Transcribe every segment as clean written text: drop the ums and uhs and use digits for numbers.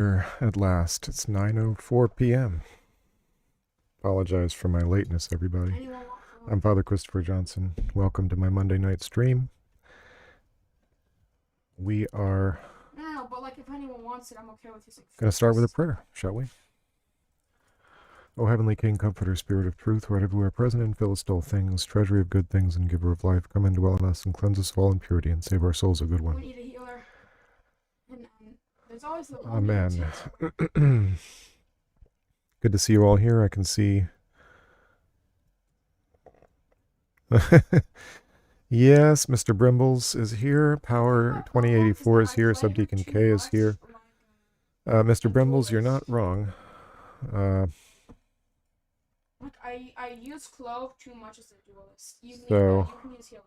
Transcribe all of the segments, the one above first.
At last, it's 9:04 p.m. Apologize for my lateness, everybody. I'm Father Christopher Johnson. Welcome to my Monday night stream. We are No, but like if anyone wants it, I'm okay with using. Gonna start with a prayer, shall we? O Heavenly King, Comforter, Spirit of Truth, who art everywhere present and fillest all things, treasury of good things and giver of life, come and dwell in us and cleanse us of all impurity and save our souls a good one. We need a healer. And there's always the Amen. Good to see you all here. I can see. Yes, Mr. Brimbles is here. Power 2084 is here. Subdeacon K is here. Mr. Brimbles, you're not wrong. I use Clove too much as a duelist. You can use healing,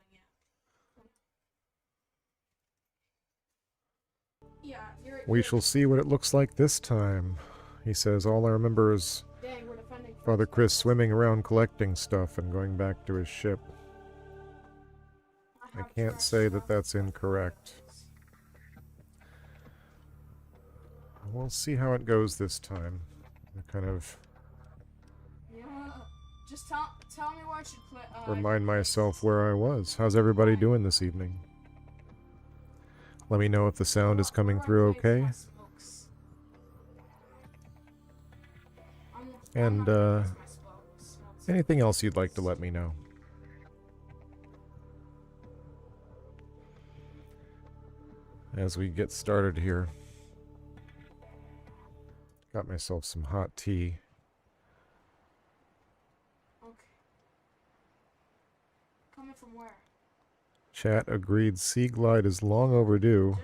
yeah. We shall see what it looks like this time. He says, all I remember is Father Chris swimming around collecting stuff and going back to his ship. I can't say that that's incorrect. We'll see how it goes this time. Kind of... Yeah, just tell me what I should play. Remind myself where I was. How's everybody doing this evening? Let me know if the sound is coming through okay. And anything else you'd like to let me know. As we get started here. Got myself some hot tea. Okay. Coming from where? Chat agreed Sea Glide is long overdue.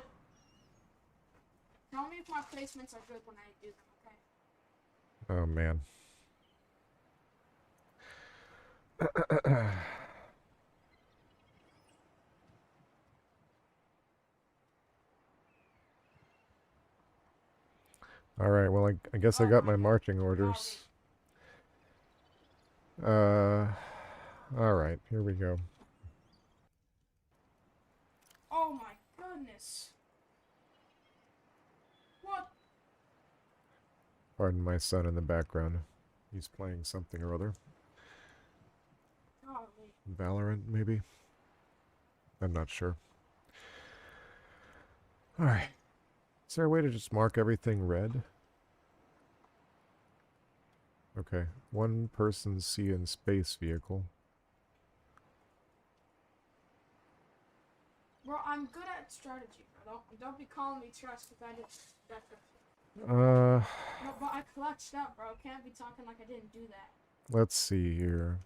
Tell me if my placements are good when I do them, okay? Oh, man. Alright, well, I guess I got my marching orders. Alright, here we go. Oh my goodness. What? Pardon my son in the background. He's playing something or other. Golly. Valorant, maybe? I'm not sure. Alright. Is there a way to just mark everything red? Okay. One person sea and space vehicle. Bro, I'm good at strategy, bro. Don't be calling me trash because I did that. No, but I clutched up, bro. Can't be talking like I didn't do that. Let's see here.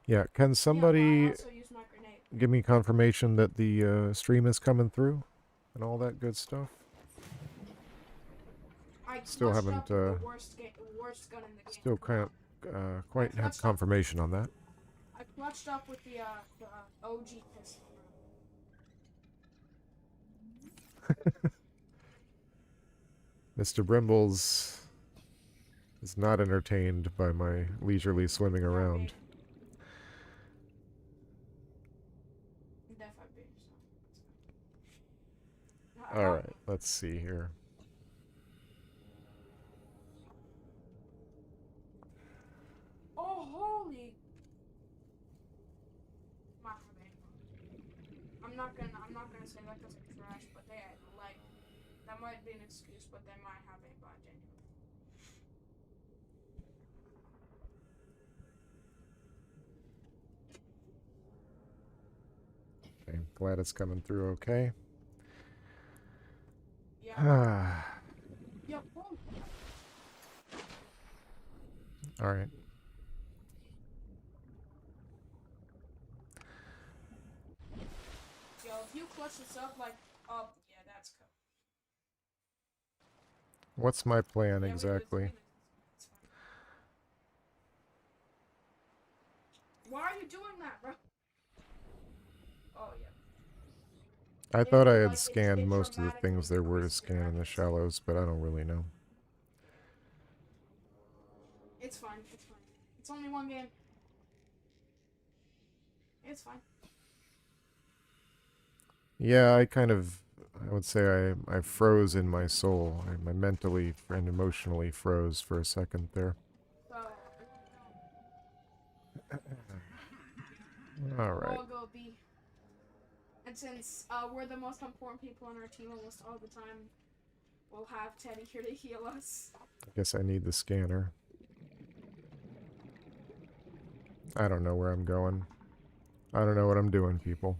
Yeah, can somebody give me confirmation that the stream is coming through? And all that good stuff? Still haven't, worst gun in the game. still can't quite have confirmation on that. I clutched up with the OG pistol. Mr. Brimbles is not entertained by my leisurely swimming around. Alright, let's see here. Oh, holy! I'm not gonna say that because they're trash, but they like that might be an excuse, but they might have a bot genuine. Okay, glad it's coming through okay. Yeah. Yep. Alright. Yo, if you clutch this up, like, oh, yeah, that's cool. What's my plan exactly? Why are you doing that, bro? Oh, yeah. I thought I had scanned most of the things there were to scan in the shallows, but I don't really know. It's fine, it's fine. It's only one game. It's fine. Yeah, I kind of I would say I froze in my soul. I mentally and emotionally froze for a second there. So if you All don't, right. I'll go B. And since we're the most important people on our team almost all the time, we'll have Teddy here to heal us. I guess I need the scanner. I don't know where I'm going. I don't know what I'm doing, people.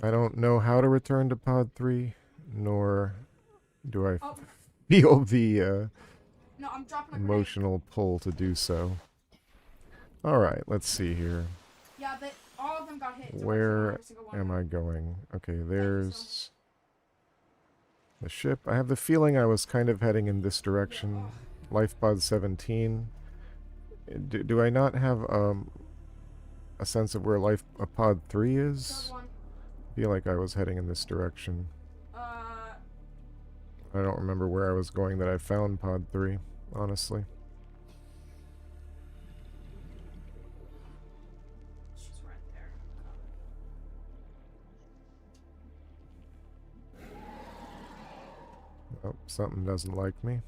I don't know how to return to Pod 3, nor do I Oh, feel the no, I'm dropping a grenade. emotional pull to do so. Alright, let's see here. Yeah, all of them got hit. Where am I going? Okay, there's the ship. I have the feeling I was kind of heading in this direction. Yeah, Life Pod 17. Do I not have a sense of where Pod 3 is? I feel like I was heading in this direction. I don't remember where I was going that I found Pod 3, honestly. she's right there. Oh, something doesn't like me.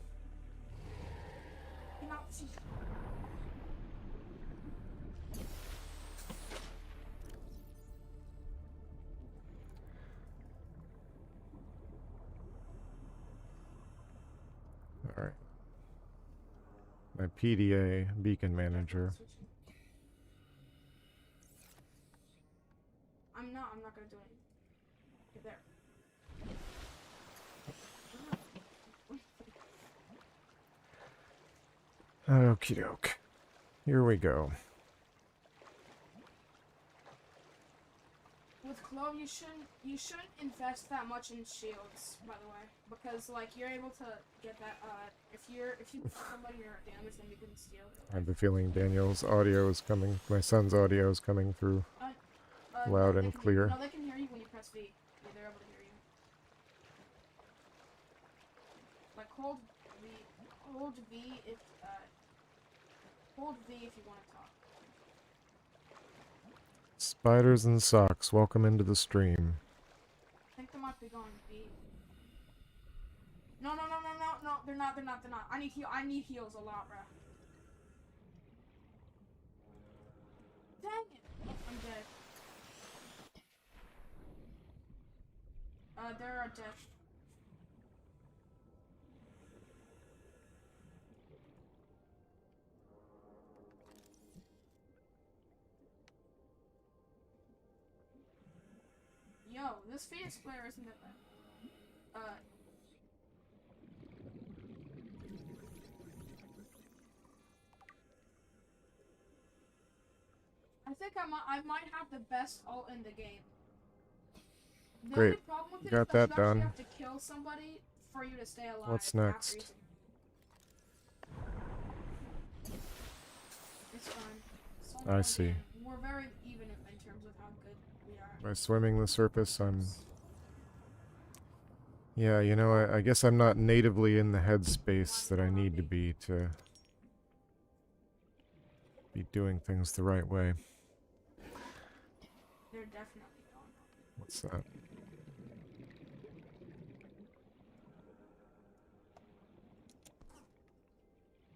Alright. My PDA, Beacon Manager. I'm not gonna do anything. Get there. Okie doke. Here we go. With Clove, you shouldn't invest that much in shields, by the way, because like you're able to get that. If you put somebody you're damaged, then you can steal. I have the feeling Daniel's audio is coming. My son's audio is coming through loud and clear. No, they can hear you when you press V. Yeah, they're able to hear you. Like hold V if hold V if you want to talk. Spiders and socks, welcome into the stream. I think they might be going B. No, they're not. I need heals a lot, bruh. Dang it! I'm dead. They're dead. Yo, this Phoenix player isn't that bad. I think I might have the best ult in the game. The Great. only problem with it Got is that you done. actually have to kill somebody for you to stay alive. What's next? It's fine. I see. We're very even in terms of how good we are. By swimming the surface, I'm... Yeah, you know, I guess I'm not natively in the headspace that I need to be doing things the right way. They're definitely gone. What's that?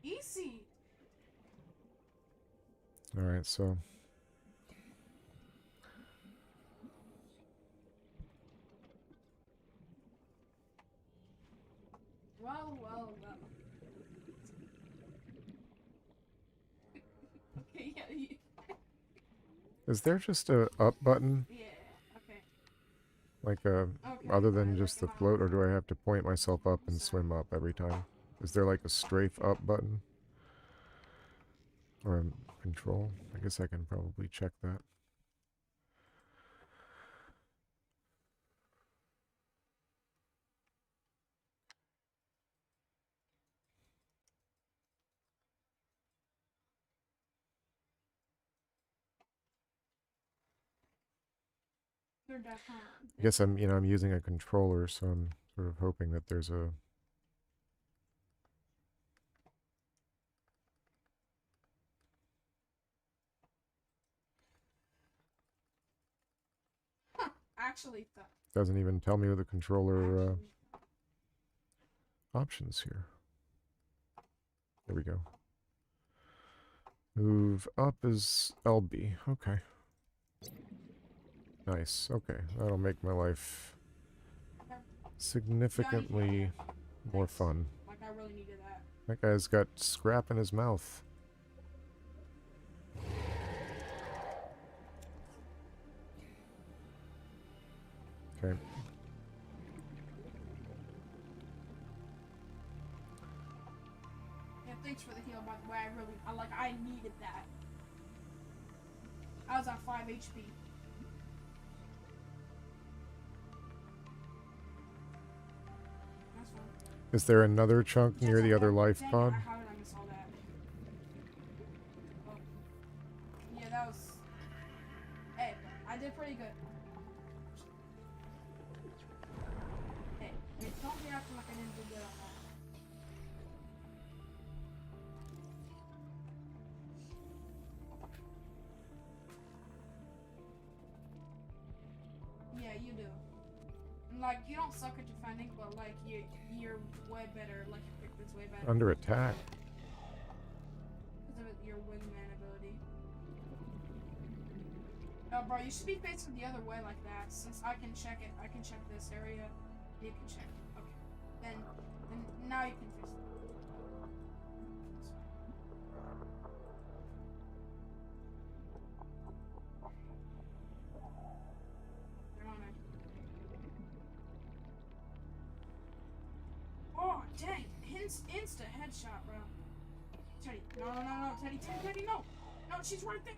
Easy! Alright, so... Well. Okay, yeah. Is there just a up button? Yeah, okay. Like other than just the float, or do I have to point myself up and swim up every time? Is there like a strafe up button? Or a control? I guess I can probably check that. They're definitely. I guess I'm using a controller, so I'm sort of hoping that there's a... Actually, Doesn't even tell me the controller Actually, options here. There we go. Move up is LB. Okay. Nice. Okay. That'll make my life significantly more thanks. fun. Like, I really needed that. That guy's got scrap in his mouth. Okay. Yeah, thanks for the heal, by the way. I needed that. I was at 5 HP. That's fine. Is there another chunk near the other life Dang it, pod? how did I miss all that? Oh. Yeah, that was... Hey, I did pretty good. Hey, don't be acting like I didn't do good on that. Yeah, you do. And, like, you don't suck at defending, but like you're way better. Like your pick is way better. Under attack. Because of your wingman ability. No, bro, you should be facing the other way like that. Since I can check it, I can check this area. You can check it. Okay. Then now you can face it. They're on it. Oh, dang. Insta headshot, bro. Teddy. No. Teddy, no. No, she's right there.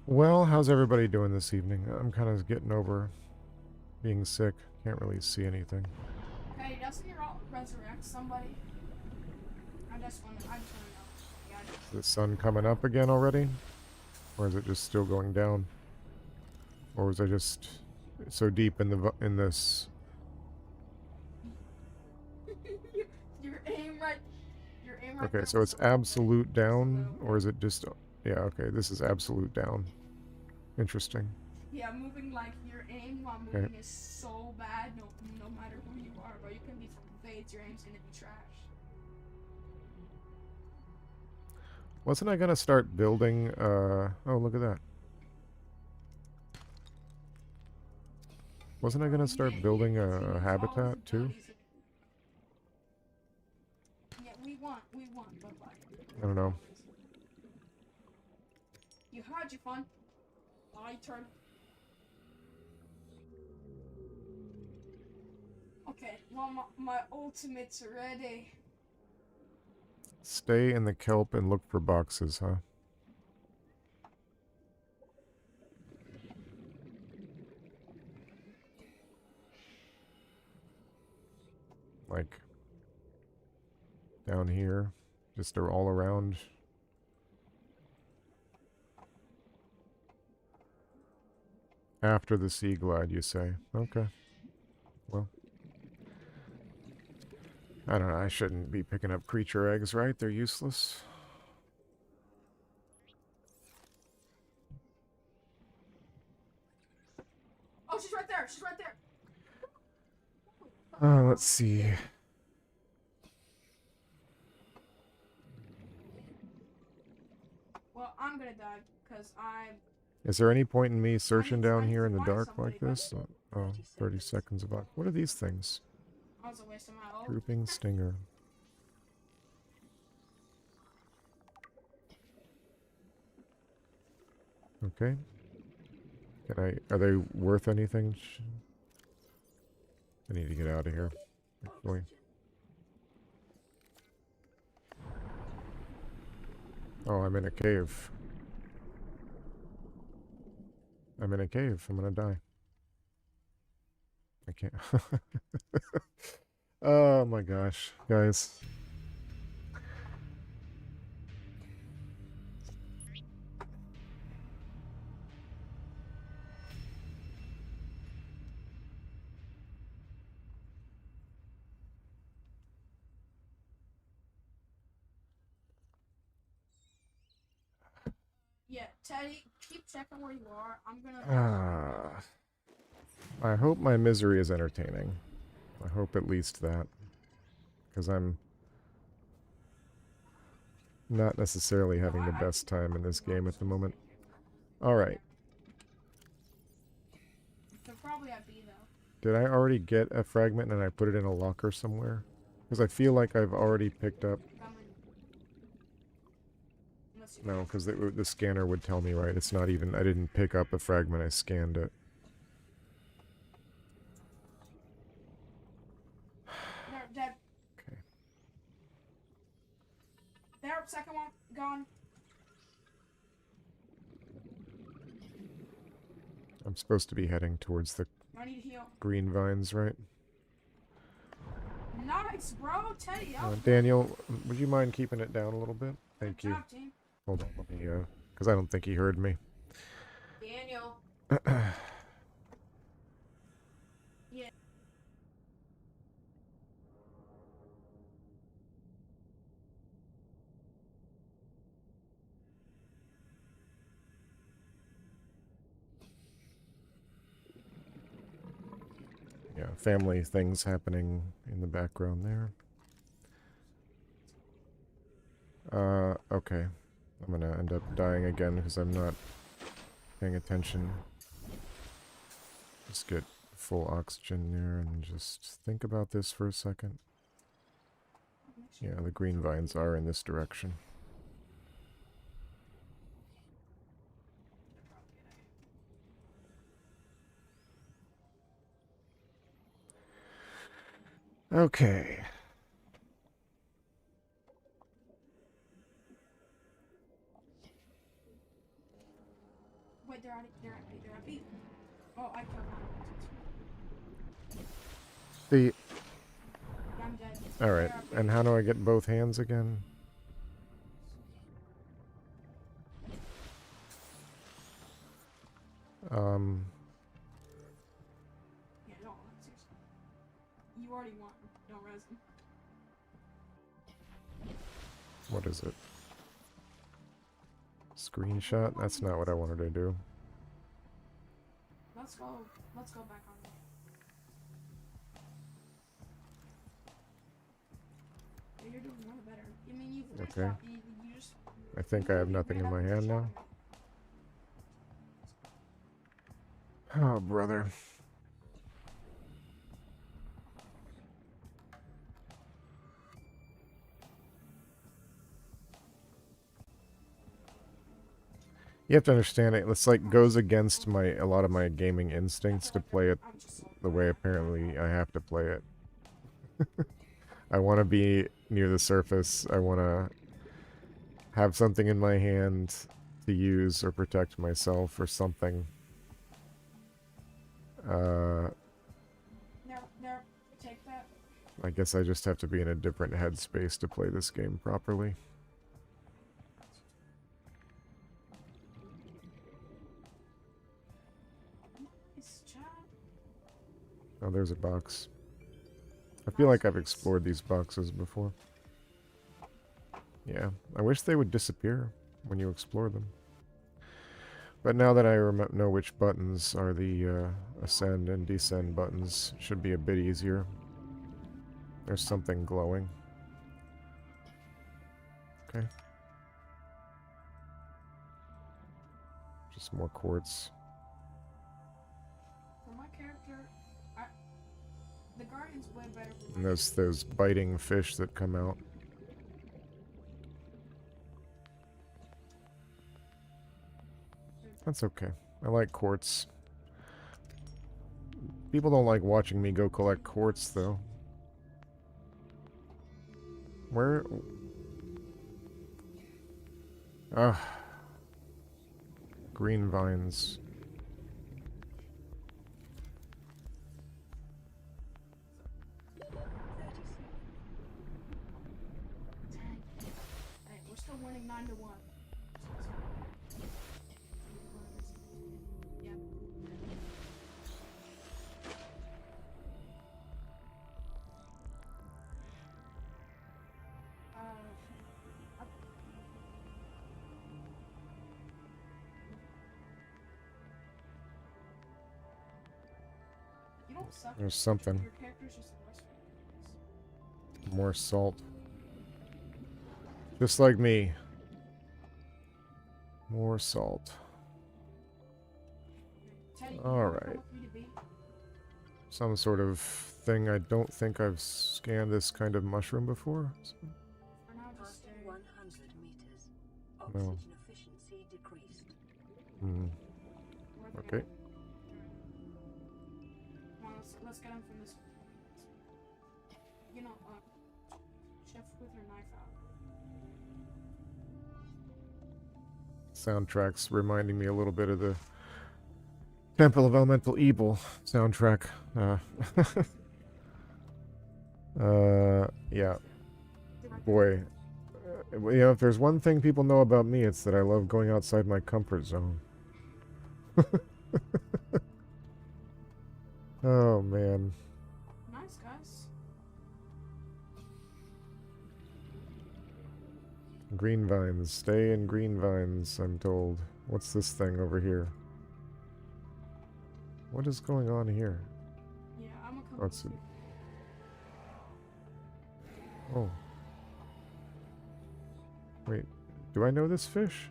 Well, how's everybody doing this evening? I'm kind of getting over being sick. Can't really see anything. Hey, doesn't your ult resurrect somebody? I just want to know. Yeah, Is the sun coming up again already? Or is it just still going down? Or was I just so deep in this? your aim right. Your aim right. Okay, there so was it's a little absolute bit, down, or is it just? Yeah, okay, this is absolute down. Interesting. Yeah, moving like your aim while moving is so bad. No matter who you are, bro, you can be from fades. Your aim's gonna be trash. Wasn't I gonna start building? Oh, look at that. Wasn't I gonna start building a habitat too? Yeah, we want, but like. I don't know. You had your fun. My turn. Okay, well, my ultimate's ready. Stay in the kelp and look for boxes, huh? Like down here, just they're all around. After the sea glide, you say? Okay. Well, I don't know. I shouldn't be picking up creature eggs, right? They're useless. Oh, she's right there. She's right there. Let's see. Well, I'm gonna die because I'm. Is there any point in me searching I down need here to in the find dark somebody, like but this? Oh, 30 seconds of luck. What are these things? I was a waste of my ult. Drooping stinger. Okay. Are they worth anything? I need to get out of here. Actually. Oh, I'm in a cave. I'm in a cave. I'm gonna die. I can't. Oh my gosh, guys. Yeah, Teddy, keep checking where you are. I'm gonna. Ah. I hope my misery is entertaining. I hope at least that. Because I'm not necessarily having the best time in this game at the moment. Alright. They'll probably have B though. Did I already get a fragment and I put it in a locker somewhere? Because I feel like I've already picked up... No, because the scanner would tell me, right? It's not even... I didn't pick up a fragment, I scanned it. They're dead. Okay. There, second one, gone. I'm supposed to be heading towards the I need to heal. green vines, right? Nice, bro. Teddy, Daniel, would you mind keeping it down a little bit? Thank you. Good job, team. Hold on, let me, because I don't think he heard me. Daniel. Yeah. Yeah, family things happening in the background there. Okay. I'm gonna end up dying again because I'm not paying attention. Just get full oxygen there and just think about this for a second. Yeah, the green vines are in this direction. Okay. Wait, they're at B. They're at B. Oh, I killed one. The... Yeah, I'm dead. Alright, and how do I get both hands again? Yeah, no, seriously. You already won. Don't res him. What is it? Screenshot? That's not what I wanted to do. Let's go back on there. Yeah, you're doing one better. I mean, you Okay. you just... I think I have nothing in my hand now. Oh, brother. You have to understand it. It's like goes against a lot of my gaming instincts to play it the way apparently I have to play it. I want to be near the surface. I want to have something in my hand to use or protect myself or something. No, take that. I guess I just have to be in a different headspace to play this game properly. Oh, there's a box. I feel like I've explored these boxes before. Yeah, I wish they would disappear when you explore them. But now that I know which buttons are the ascend and descend buttons, it should be a bit easier. There's something glowing. Okay. Just more quartz. For my character, the Guardian's way better. And there's those biting fish that come out. That's okay. I like quartz. People don't like watching me go collect quartz, though. Where... Ah. Green vines. Hey, we're still winning 9-1. Yep. don't suck. There's something. Your character's just less. More salt. Just like me. More salt. Teddy, Alright. Some sort of thing. I don't think I've scanned this kind of mushroom before. After 100 meters, No. oxygen efficiency decreased. Hmm. Okay. Come on, let's get him from this. You know, chef with her knife out. Soundtrack's reminding me a little bit of the Temple of Elemental Evil soundtrack. Yeah. Boy. You know, if there's one thing people know about me, it's that I love going outside my comfort zone. Oh, man. Nice, guys. Green vines. Stay in green vines, I'm told. What's this thing over here? What is going on here? Yeah, I'm gonna come. Let's see. Oh. Wait. Do I know this fish?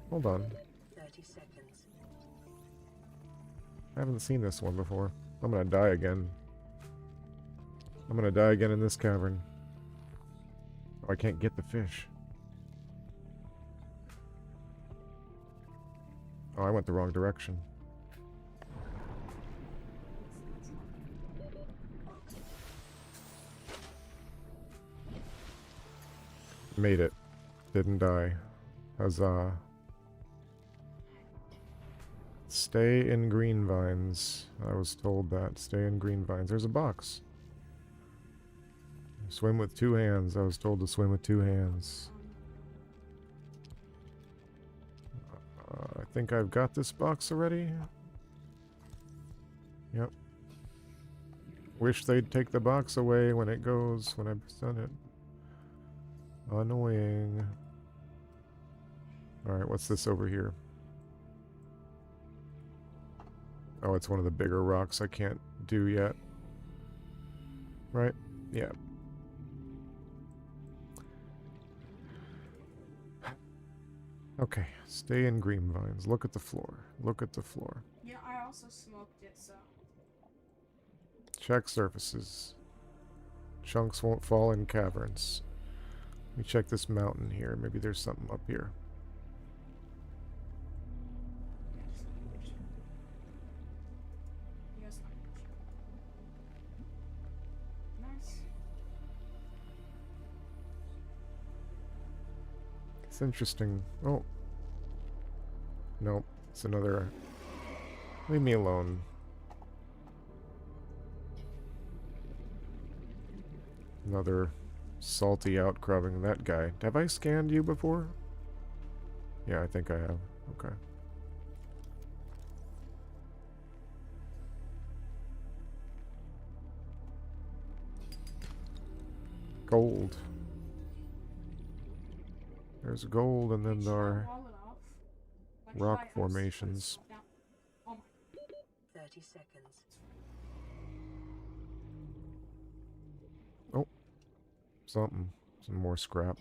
Hold on. 30 seconds. I haven't seen this one before. I'm gonna die again. I'm gonna die again in this cavern. Oh, I can't get the fish. Oh, I went the wrong direction. Made it. Didn't die. Huzzah. Stay in green vines. I was told that. Stay in green vines. There's a box. Swim with two hands. I was told to swim with two hands. I think I've got this box already. Yep. Wish they'd take the box away when it goes, when I send it. Annoying. Alright, what's this over here? Oh, it's one of the bigger rocks I can't do yet. Right? Yeah. Okay, stay in green vines. Look at the floor. Look at the floor. Yeah, I also smoked it, so. Check surfaces. Chunks won't fall in caverns. Let me check this mountain here. Maybe there's something up here. Yes, nice. It's interesting. Oh. Nope. It's another... Leave me alone. Another salty outcropping. That guy. Have I scanned you before? Yeah, I think I have. Okay. Gold. There's gold, and then there are rock formations. Oh my. 30 seconds. Something. Some more scrap.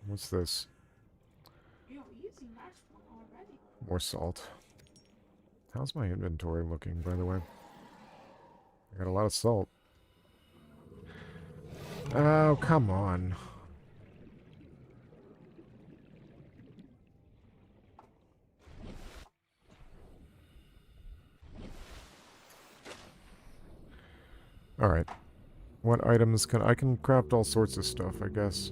What's this? Yo, easy match one already. More salt. How's my inventory looking, by the way? I got a lot of salt. Oh, come on. Alright. What items can... I can craft all sorts of stuff, I guess.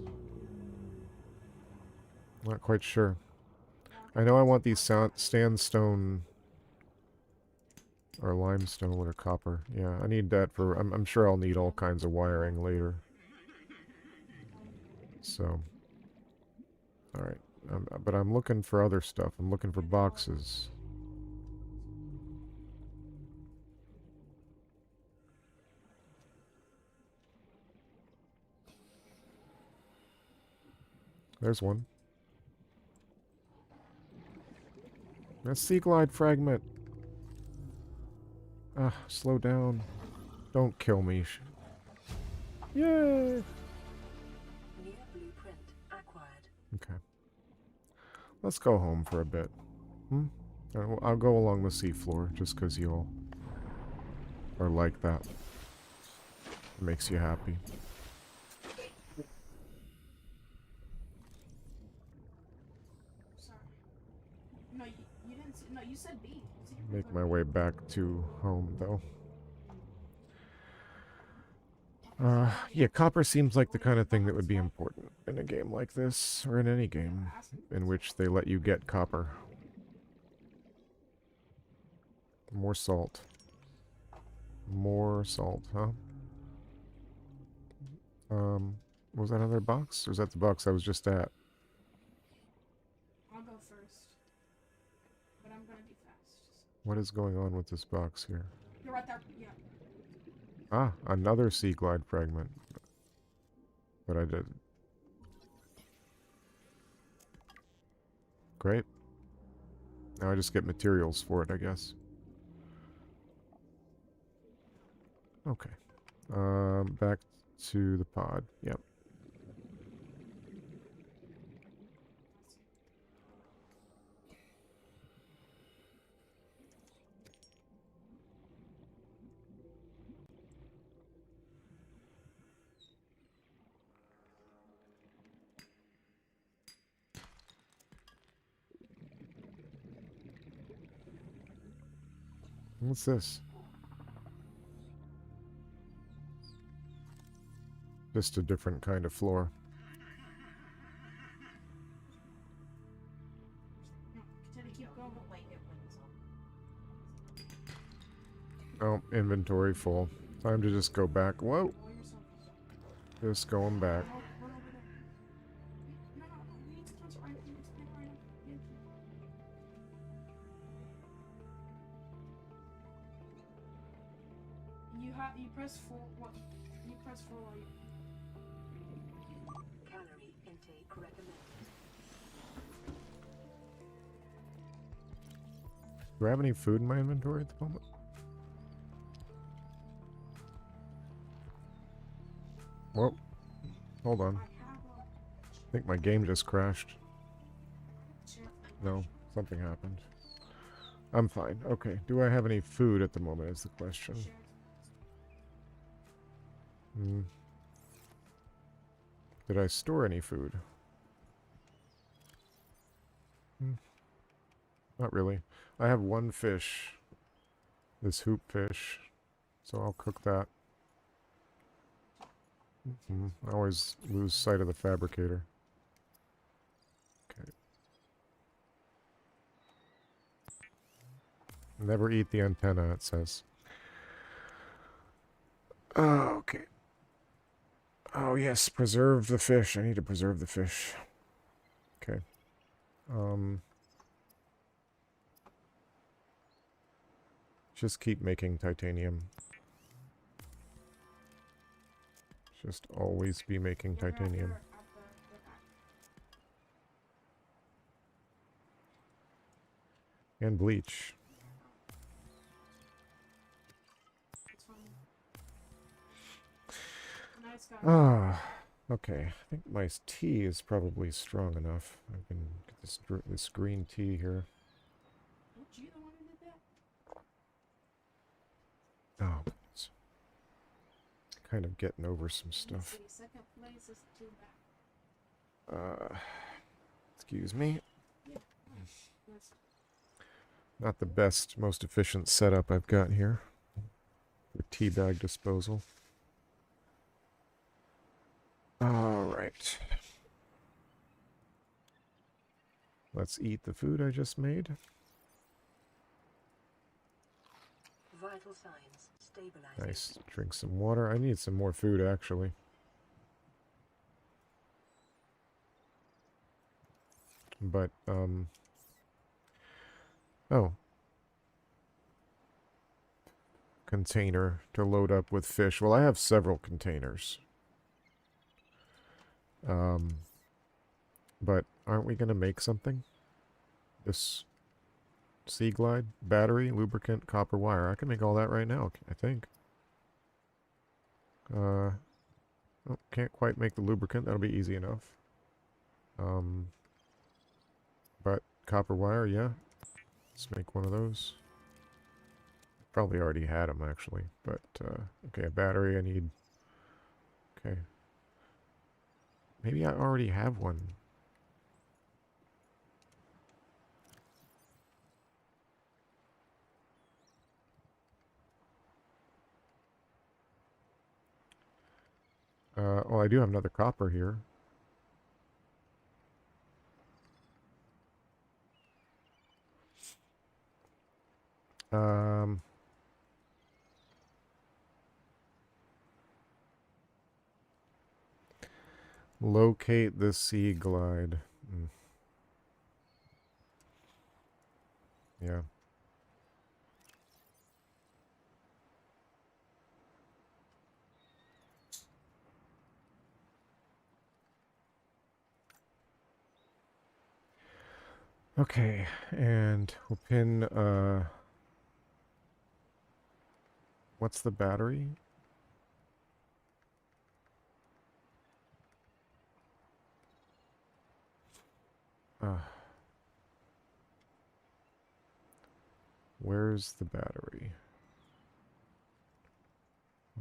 Not quite sure. I know I want these sandstone... or limestone or copper. Yeah, I need that for... I'm sure I'll need all kinds of wiring later. So... Alright. But I'm looking for other stuff. I'm looking for boxes. There's one. That's Sea Glide fragment. Ah, slow down. Don't kill me. Yay! New blueprint acquired. Okay. Let's go home for a bit. I'll go along the seafloor just because you all are like that. It makes you happy. Sorry. No, you didn't. No, you said B. You said you Make my way back to home, though. Yeah, copper seems like the kind of thing that would be important in a game like this, or in any game in which they let you get copper. More salt. More salt, huh? Was that another box? Or is that the box I was just at? I'll go first. But I'm gonna be fast. What is going on with this box here? You're right there. Yeah. Ah, another Sea Glide fragment. But I did. Great. Now I just get materials for it, I guess. Okay. Back to the pod. Yep. What's this? Just a different kind of floor. No, continue. Keep going. Oh, inventory full. Time to just go back. Whoa! Blow yourself. Just going back. No, run over there. No, you need to touch it right. You need to get right up. You press full. What? You press full while you. Calorie intake recommended. Do I have any food in my inventory at the moment? Whoa. Hold on. I think my game just crashed. No, something happened. I'm fine. Okay. Do I have any food at the moment is the question. Did I store any food? Not really. I have one fish. This hoop fish. So I'll cook that. I always lose sight of the fabricator. Okay. Never eat the antenna, it says. Oh, okay. Oh, yes, preserve the fish. I need to preserve the fish. Okay. Just keep making titanium. Just always be making titanium. And bleach. Ah, okay. I think my tea is probably strong enough. I can get this green tea here. Weren't you the one who did that? Oh, it's kind of getting over some stuff. Second place is too bad. Excuse me. Yeah. Not the best, most efficient setup I've got here for tea bag disposal. All right. Let's eat the food I just made. Vital signs stabilizing. Nice. Drink some water. I need some more food, actually. But, oh. Container to load up with fish. Well, I have several containers. But aren't we going to make something? This Sea Glide, battery, lubricant, copper wire. I can make all that right now, I think. Oh, can't quite make the lubricant. That'll be easy enough. But copper wire, yeah. Let's make one of those. Probably already had them, actually. But, okay, a battery I need. Okay. Maybe I already have one. Well, I do have another copper here. Locate the Sea Glide. Yeah. Okay, and we'll pin, what's the battery? Where's the battery?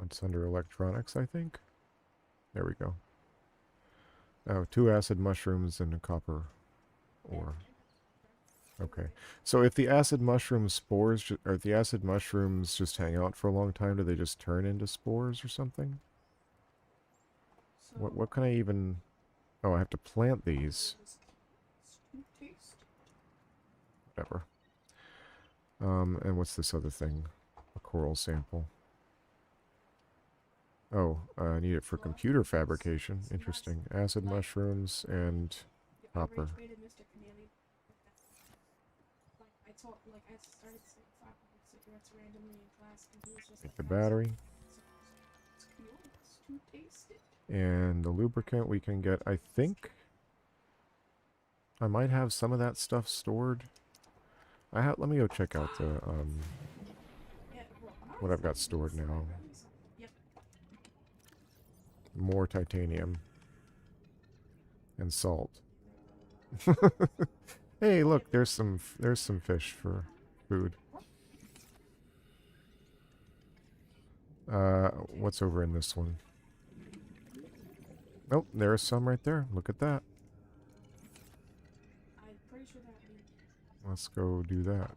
It's under electronics, I think. There we go. Oh, 2 acid mushrooms and a copper ore. Okay. So if the acid mushroom spores, or if the acid mushrooms just hang out for a long time, do they just turn into spores or something? So, What can I even... Oh, I have to plant these. Whatever. And what's this other thing? A coral sample. Oh, I need it for computer fabrication. Interesting. Acid mushrooms and copper. I started smoking 500 cigarettes randomly in class, and he was just Make like, the battery. it's too tasty. And the lubricant we can get, I think... I might have some of that stuff stored. Let me go check out the, what I've got stored now. Yep. More titanium. And salt. Hey, look, there's some fish for food. What's over in this one? Oh, there's some right there. Look at that. I'm pretty sure that means... Let's go do that.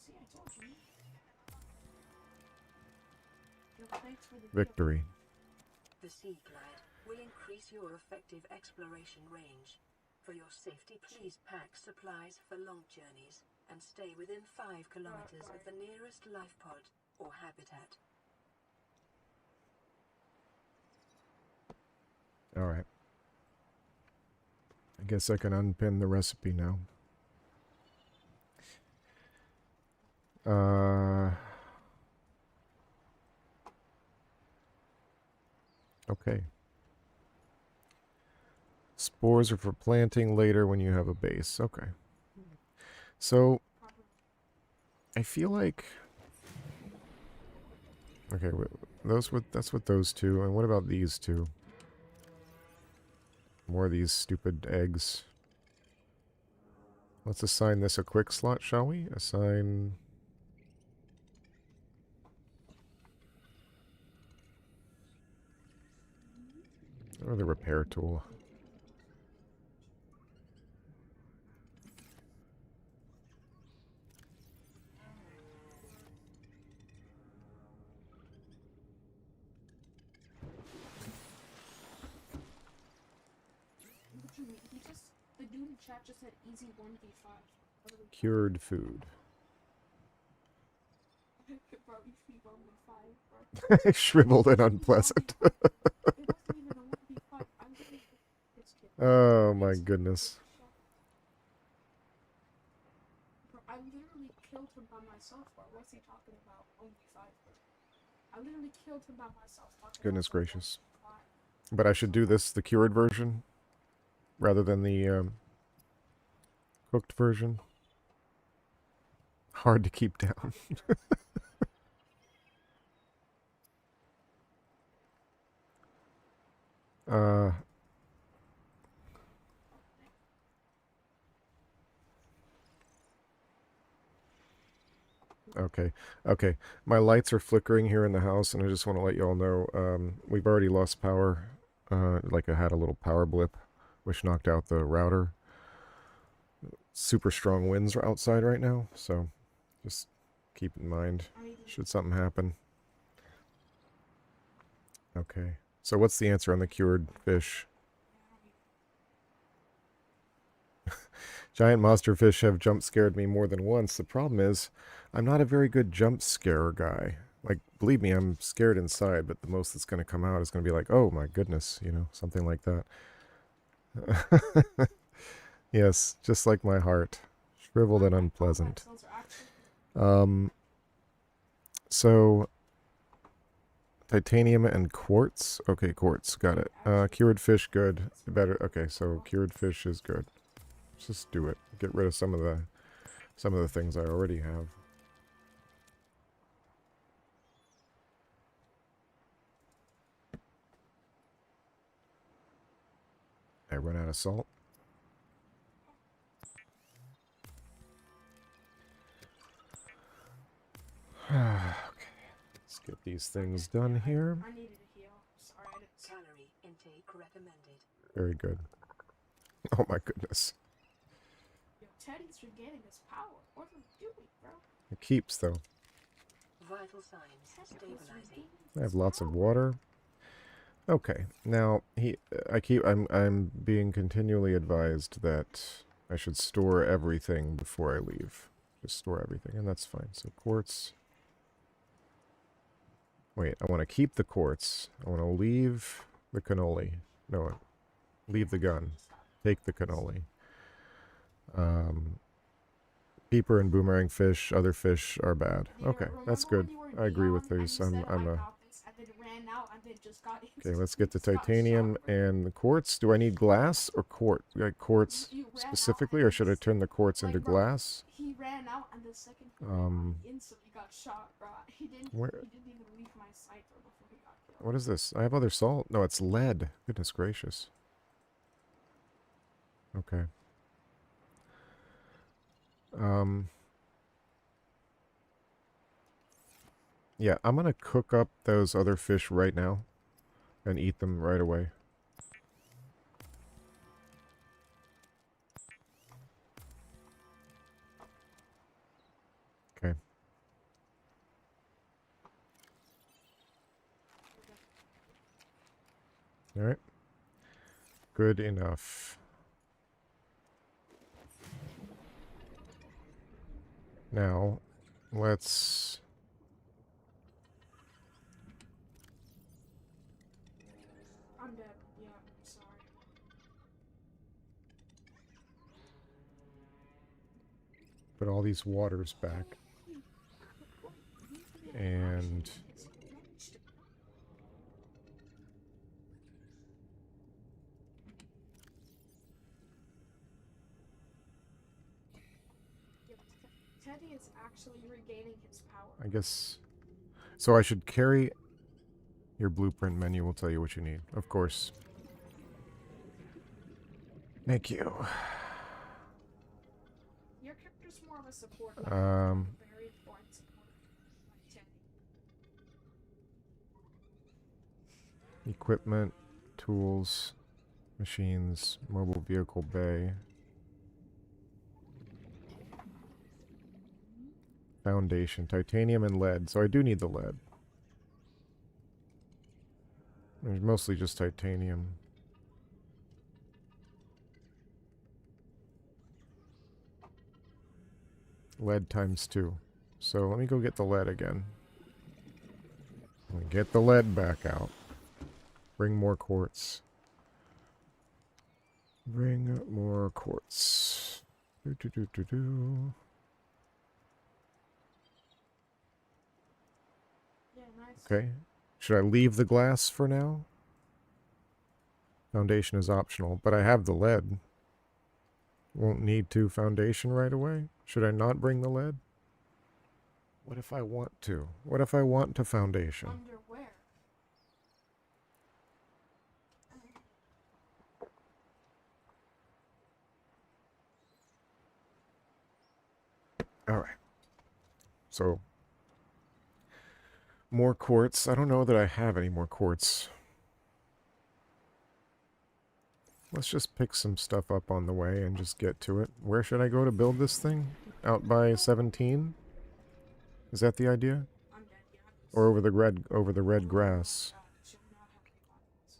See, I told you. Victory. The Sea Glide will increase your effective exploration range. For your safety, please pack supplies for long journeys and stay within 5 kilometers of the nearest life pod or habitat. Alright. I guess I can unpin the recipe now. Okay. Spores are for planting later when you have a base. Okay. So, I feel like... Okay, that's what those two. And what about these two? More of these stupid eggs. Let's assign this a quick slot, shall we? Assign... Or the repair tool. What you mean? The dude in chat just said easy 1v5. Cured food. Bro, you sleep on the 5, bro. Shriveled and unpleasant. It wasn't even a 1v5. I'm literally this kid. Oh my goodness. Bro, I literally killed him by myself, bro. What's he talking about? Only 5, bro. I literally killed him by myself. Goodness gracious. But I should do this, the cured version, rather than the cooked version. Hard to keep down. Okay. Okay. My lights are flickering here in the house, and I just want to let you all know, we've already lost power. Like I had a little power blip, which knocked out the router. Super strong winds are outside right now, so just keep in mind, should something happen. Okay. So what's the answer on the cured fish? Giant monster fish have jump scared me more than once. The problem is, I'm not a very good jump scare guy. Like, believe me, I'm scared inside, but the most that's going to come out is going to be like, oh my goodness, you know, something like that. Yes, just like my heart. Shriveled and unpleasant. So, titanium and quartz. Okay, quartz, got it. Cured fish, good. Better. Okay, so cured fish is good. Just do it. Get rid of some of the things I already have. I run out of salt. Okay, let's get these things done here. I needed a heal. Sorry, I didn't. Calorie intake recommended. Very good. Oh my goodness. Yo, Teddy's regaining his power. What are you doing, bro? It keeps though. Vital signs stabilizing. I have lots of water. Okay, now I'm being continually advised that I should store everything before I leave. Just store everything, and that's fine. So quartz. Wait, I want to keep the quartz. I want to leave the cannoli. No, leave the gun. Take the cannoli. Peeper and boomerang fish, other fish are bad. Okay, that's good. I agree with these. Okay, let's get the titanium and the quartz. Do I need glass or quartz? Like quartz specifically, or should I turn the quartz into glass? He ran out and the second he instantly got shot, bro. He didn't even leave my sight before he got killed. What is this? I have other salt. No, it's lead. Goodness gracious. Okay. Yeah, I'm gonna cook up those other fish right now and eat them right away. Okay. All right. Good enough. Now, let's... I'm dead. Yeah, I'm sorry. put all these waters back. And... Teddy is actually regaining his power. I guess... So I should carry... Your blueprint menu will tell you what you need, of course. Thank you. Your character's more of a support. Like, very important support. Like Teddy. Equipment, tools, machines, mobile vehicle bay. Foundation, titanium and lead. So I do need the lead. There's mostly just titanium. Lead times 2. So let me go get the lead again. Let me get the lead back out. Bring more quartz. Bring more quartz. Do do do do do. Yeah, nice. Okay. Should I leave the glass for now? Foundation is optional, but I have the lead. Won't need to foundation right away. Should I not bring the lead? What if I want to? What if I want to foundation? Under where? Alright. So, more quartz. I don't know that I have any more quartz. Let's just pick some stuff up on the way and just get to it. Where should I go to build this thing? Out by 17? Is that the idea? I'm dead, yeah. Or over the red grass? God, it should not have any buttons.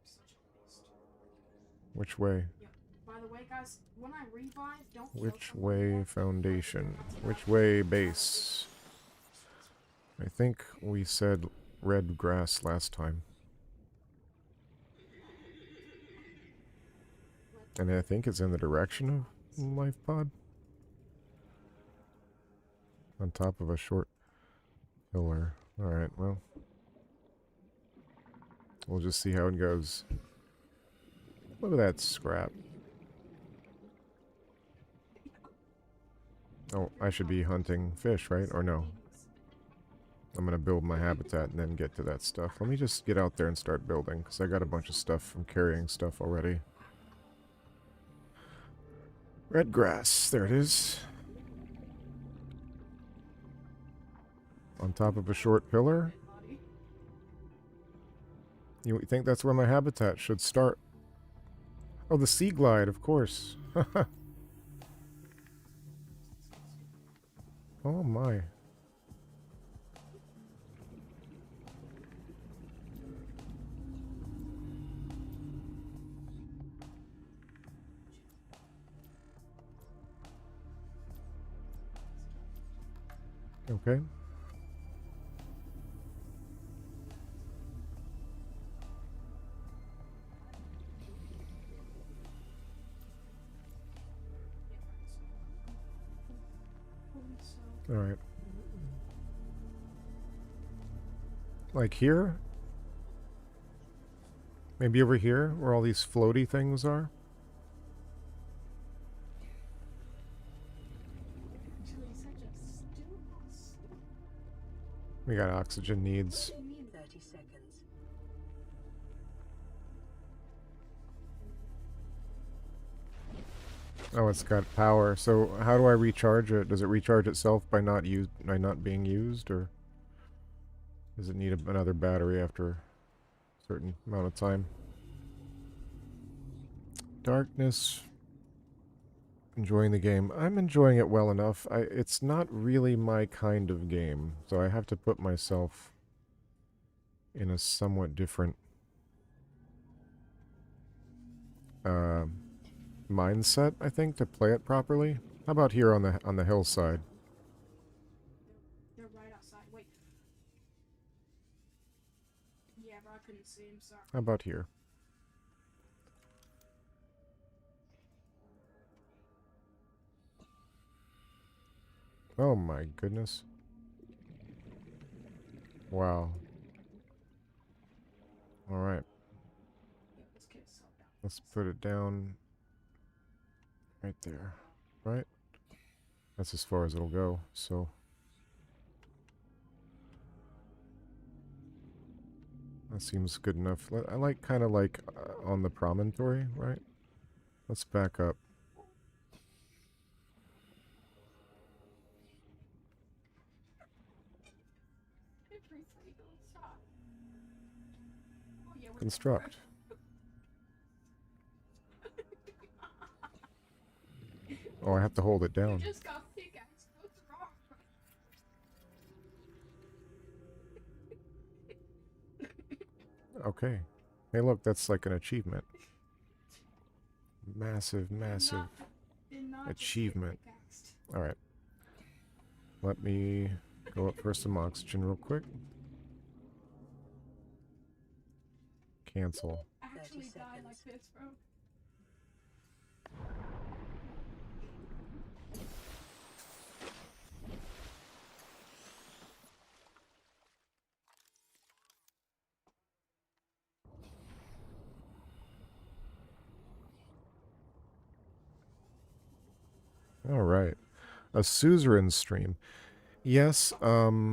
Such a waste. Which way? Yeah. By the way, guys, when I revive, don't kill Which someone way yet. foundation? Which way base? I think we said red grass last time. And I think it's in the direction of life pod. On top of a short pillar. Alright, well. We'll just see how it goes. Look at that scrap. Oh, I should be hunting fish, right? Or no? I'm gonna build my habitat and then get to that stuff. Let me just get out there and start building, because I got a bunch of stuff from carrying stuff already. Red grass, there it is. On top of a short pillar. You think that's where my habitat should start? Oh, the sea glide, of course. Oh my. Okay. All right. Like here? Maybe over here, where all these floaty things are? We got oxygen needs. 30 seconds. Oh, it's got power. So how do I recharge it? Does it recharge itself by not being used, or does it need another battery after a certain amount of time? Darkness. Enjoying the game. I'm enjoying it well enough. It's not really my kind of game, so I have to put myself in a somewhat different mindset, I think, to play it properly. How about here on the hillside? They're right outside. Wait. Yeah, but I couldn't see him, sorry. How about here? Oh my goodness. Wow. Alright. Yeah, this kid's so down. Let's put it down right there. Right? That's as far as it'll go, so. That seems good enough. I like kind of like on the promontory, right? Let's back up. Oh, yeah, Construct. Oh, I have to hold it You down. just got pickaxe. What's wrong? Okay. Hey, look, that's like an achievement. Massive, massive Did not just get achievement. pickaxed. Alright. Let me go up for some oxygen real quick. Cancel. Actually die like this, bro. All right. A suzerain stream. Yes, I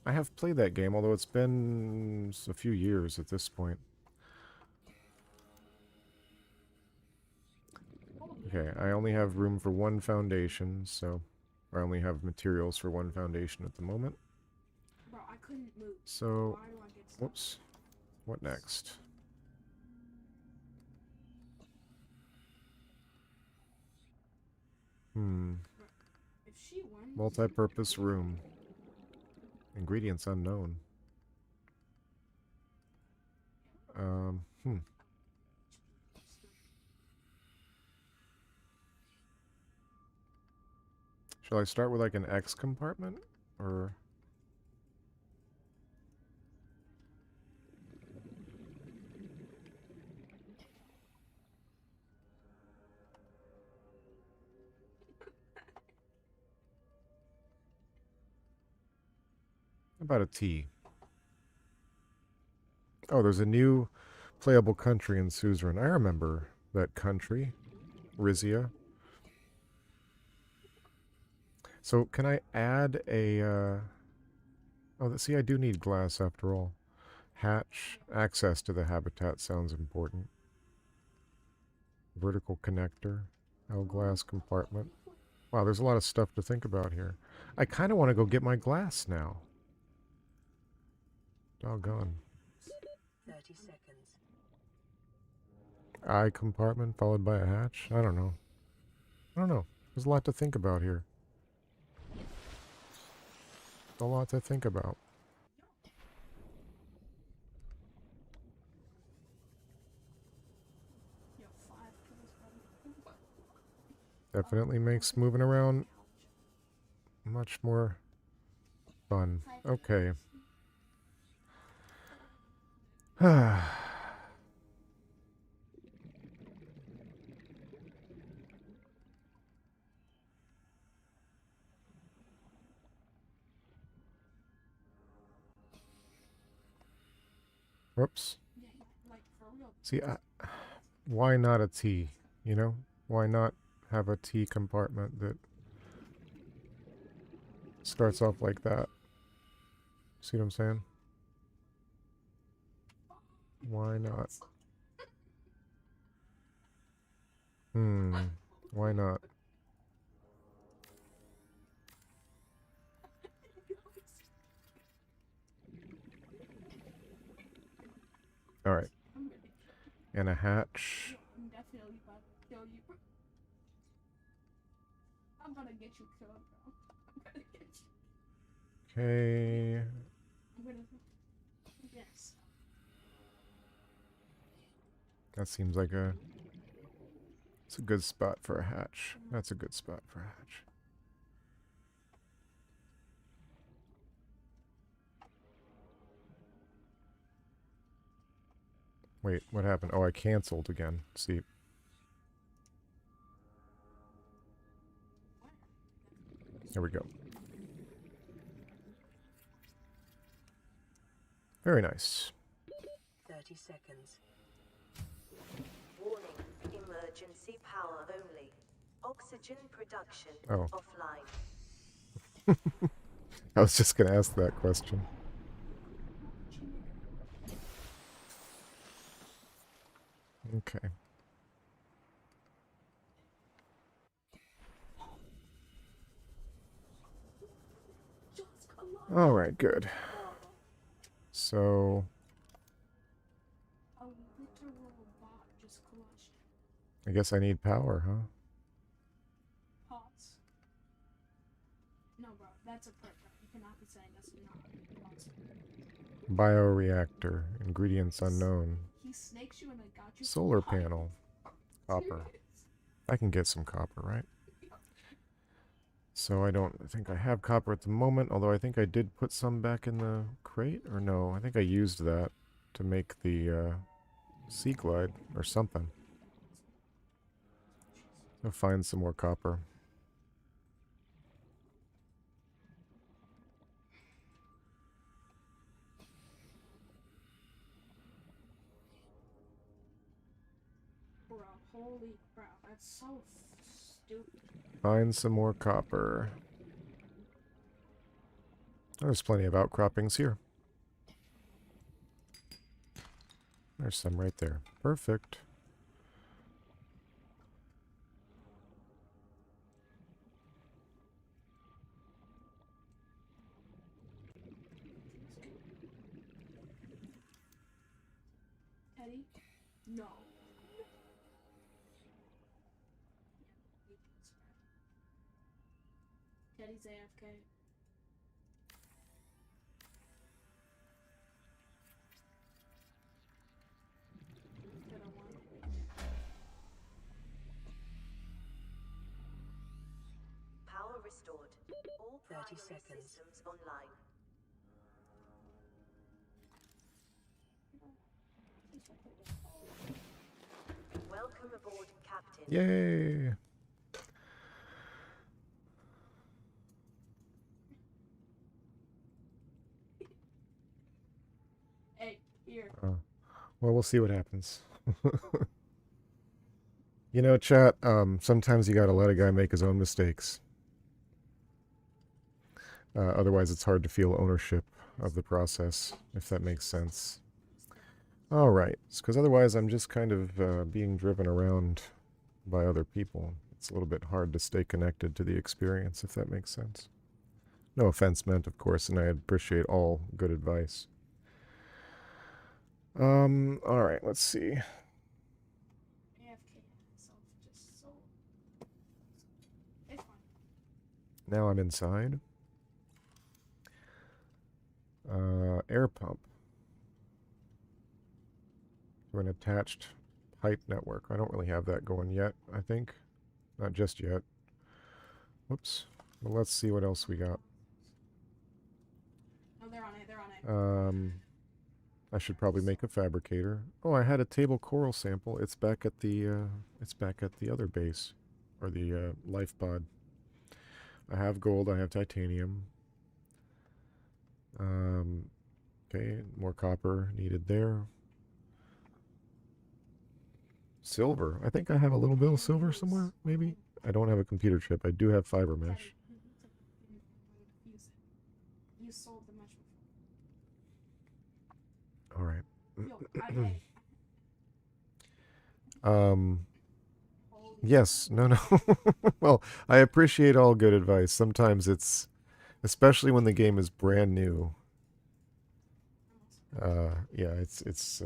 have played that game, although it's been a few years at this point. Okay, I only have room for one foundation, so I only have materials for one foundation at the moment. Bro, I couldn't move. So, Why do I get stuck? whoops. What next? If she wins, Multi-purpose room. Ingredients unknown. Hmm. Shall I start with like an X compartment? Or... How about a T? Oh, there's a new playable country in Suzerain. I remember that country. Rizia. So, can I add a... Oh, see, I do need glass after all. Hatch. Access to the habitat sounds important. Vertical connector. L-glass compartment. Wow, there's a lot of stuff to think about here. I kind of want to go get my glass now. Doggone. 30 seconds. I compartment followed by a hatch? I don't know. I don't know. There's a lot to think about here. A lot to think about. yo, 5 kills, bro. Definitely makes moving around much more fun. Okay. Whoops. Yeah, like for real. See, why not a T? You know? Why not have a T compartment that starts off like that? See what I'm saying? Why not? Why not? Alright. And a hatch. I'm definitely about to kill you. I'm gonna get you killed, bro. I'm gonna get you. Okay. I'm gonna. Yes. That seems like a... It's a good spot for a hatch. That's a good spot for a hatch. Wait, what happened? Oh, I canceled again. See. There we go. Very nice. 30 seconds. Warning, emergency power only. Oxygen production Oh. offline. I was just going to ask that question. Okay. All right, good. So, A literal bot just crushed I guess I need power, huh? pots. No, bro, that's a perk. You cannot be saying that's not possible. Bioreactor. Ingredients unknown. He snakes you and then got you. Solar some panel. pot. Copper. I can get some copper, right? So I don't think I have copper at the moment, although I think I did put some back in the crate, or no, I think I used that to make the sea glide or something. I'll find some more copper. Bro, holy crap, that's so stupid. Find some more copper. There's plenty of outcroppings here. There's some right there. Perfect. Teddy? No. Teddy's AFK. That I want. Power restored. All 30 primary seconds. systems online. Welcome aboard, Captain. Yay! Hey, here. Well, we'll see what happens. You know, chat, sometimes you gotta let a guy make his own mistakes. Otherwise, it's hard to feel ownership of the process, if that makes sense. All right, because otherwise I'm just kind of being driven around by other people. It's a little bit hard to stay connected to the experience, if that makes sense. No offense meant, of course, and I appreciate all good advice. All right, let's see. AFK myself just so. It's fine. Now I'm inside. Air pump. To an attached pipe network. I don't really have that going yet, I think. Not just yet. Whoops. Well, let's see what else we got. No, they're on it, they're on it. I should probably make a fabricator. Oh, I had a table coral sample. It's back at the other base, or the life pod. I have gold. I have titanium. Okay, more copper needed there. Silver. I think I have a little bit of silver somewhere. Maybe. I don't have a computer chip. I do have fiber mesh. Use it. You sold the mesh before. All right. Yo, Yes, no. Well, I appreciate all good advice. Sometimes it's, especially when the game is brand new. Yeah, it's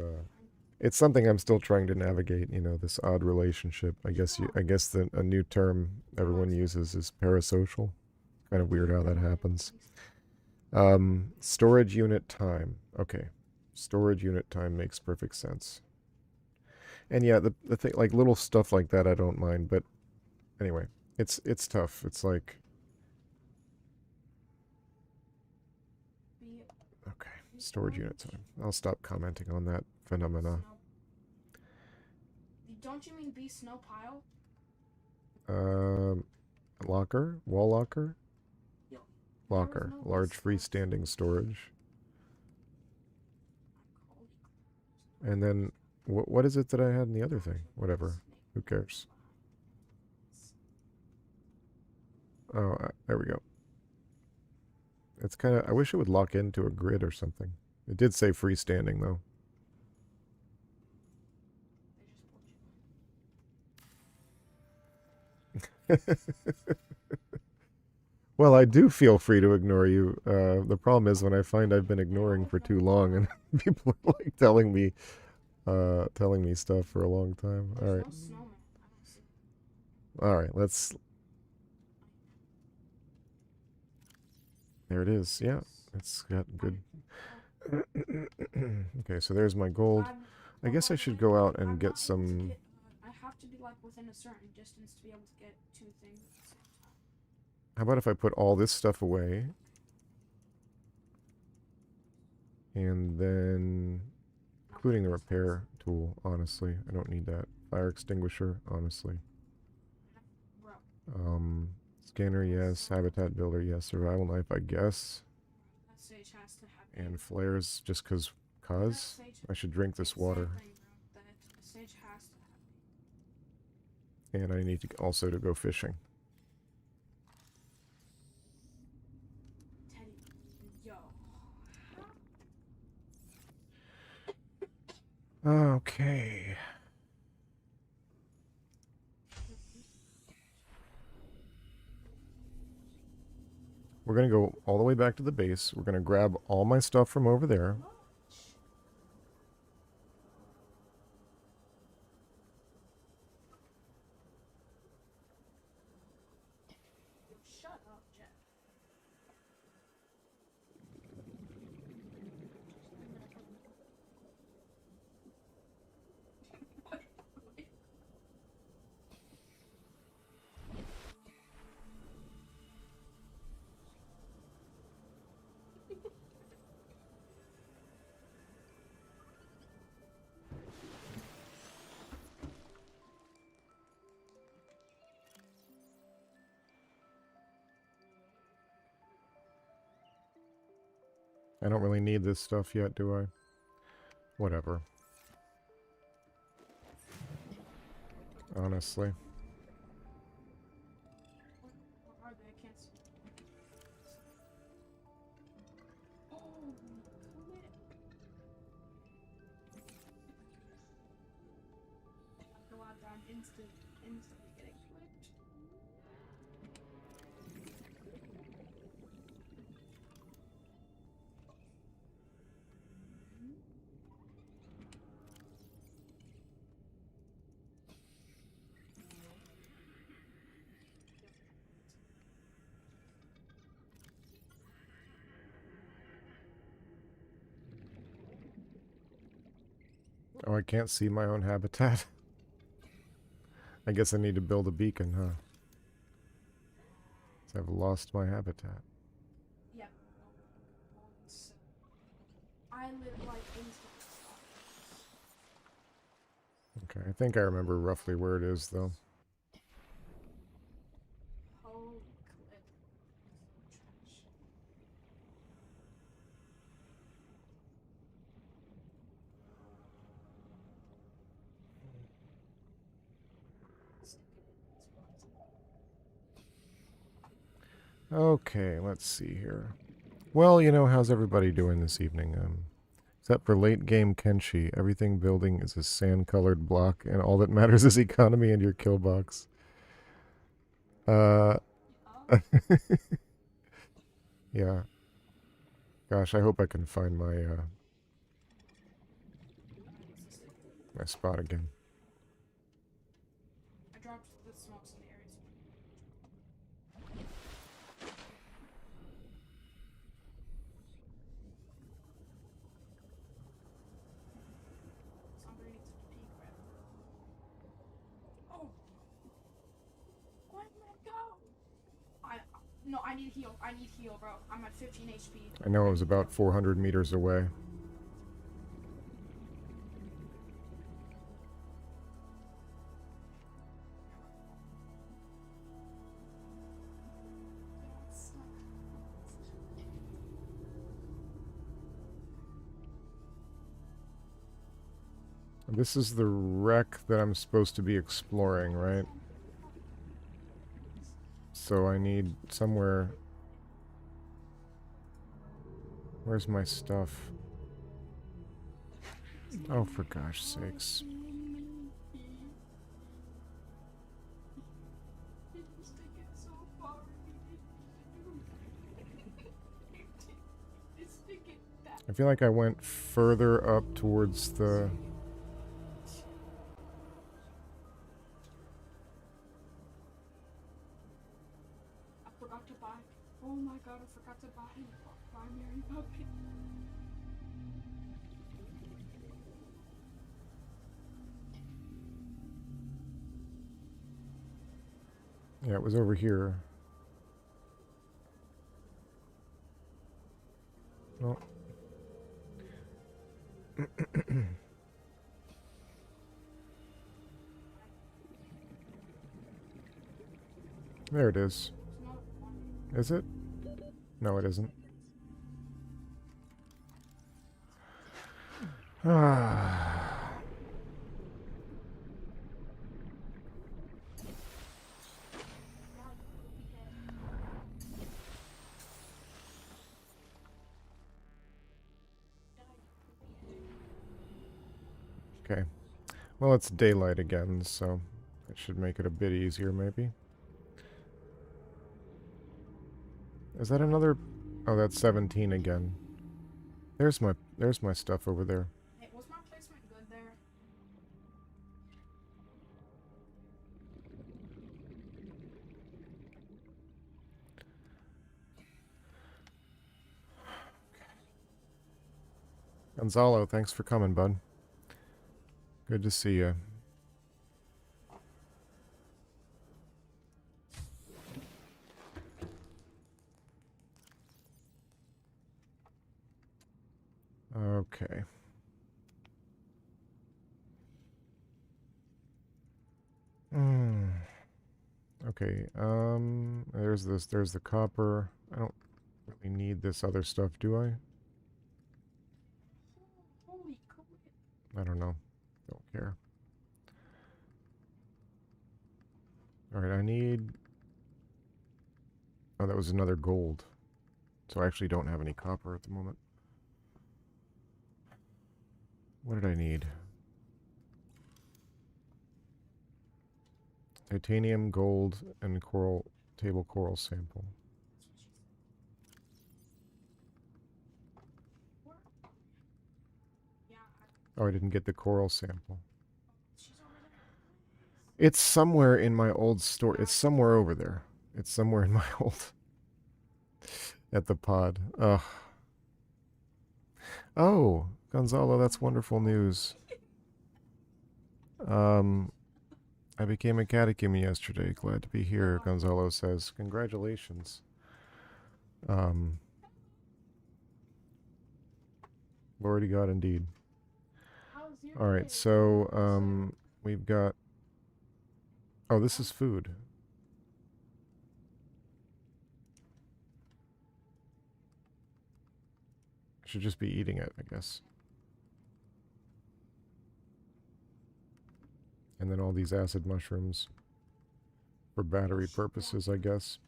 something I'm still trying to navigate. You know, this odd relationship. I guess a new term everyone uses is parasocial. Kind of weird how that happens. Storage unit time. Okay, storage unit time makes perfect sense. And yeah, the thing, like little stuff like that I don't mind, but anyway, it's tough. It's like, okay, storage unit time. I'll stop commenting on that phenomena. Don't you mean be snow pile? Locker, wall locker, Yo, locker, large freestanding storage. And then what is it that I had in the other thing? Whatever. Who cares? Oh, there we go. It's kind of, I wish it would lock into a grid or something. It did say freestanding, though. Well, I do feel free to ignore you. The problem is when I find I've been ignoring for too long and people are like telling me stuff for a long time. All right. All right, let's... There it is. Yeah, it's got good... Okay, so there's my gold. I guess I should go out and get some... I have to be like within a certain distance to be able to get two things at the same time. How about if I put all this stuff away? And then, including the repair tool, honestly. I don't need that. Fire extinguisher, honestly. Bro, Scanner, yes. Habitat builder, yes. Survival knife, I guess. that sage has to have And flares, just cause. I should drink this water. That sage has to have. And I need to also to go fishing. Teddy, yo. Okay. We're going to go all the way back to the base. We're going to grab all my stuff from over there. Shut up, Jeff. I don't really need this stuff yet, do I? Whatever. Honestly. What are they? I can't see. Oh, clip. Go out there, I'm instantly getting clipped. Oh, I can't see my own habitat. I guess I need to build a beacon, huh? 'Cause I've lost my habitat. Yeah. I live like instantly. Okay, I think I remember roughly where it is, though. Holy clip. Trash. Okay, let's see here. Well, you know, how's everybody doing this evening? Except for late game Kenshi, everything building is a sand-colored block, and all that matters is economy and your kill box. Oh, Yeah. Gosh, I hope I can find my my spot again. I dropped the smokes in the areas. Somebody needs to peek right. Oh! Where did it go? No, I need heal. I need heal, bro. I'm at 15 HP. I know it was about 400 meters away. This is the wreck that I'm supposed to be exploring, right? So I need somewhere... Where's my stuff? Oh, for gosh sakes. I feel like I went further up towards the... I forgot to buy. Oh my god, I forgot to buy primary puppet. Yeah, it was over here. Well. There it is. It's not one. Is it? No, it isn't. Ah. Okay. Well, it's daylight again, so it should make it a bit easier, maybe. Is that another? Oh, that's 17 again. There's my stuff over there. Hey, was my placement good there? Gonzalo, thanks for coming, bud. Good to see you. Okay. Okay, there's the copper. I don't really need this other stuff, do I? Holy crap. I don't know. Don't care. Alright, I need... Oh, that was another gold. So I actually don't have any copper at the moment. What did I need? Titanium, gold, and coral, table coral sample. Yeah, Oh, I didn't get the coral sample. she's over there. It's somewhere in my old store. It's somewhere over there. It's somewhere in my old... at the pod. Ugh. Oh, Gonzalo, that's wonderful news. I became a catechumen yesterday. Glad to be here, Gonzalo says. Congratulations. Glory to God indeed. How's your Alright, day? so, we've got... Oh, this is food. I should just be eating it, I guess. And then all these acid mushrooms for battery purposes, I guess.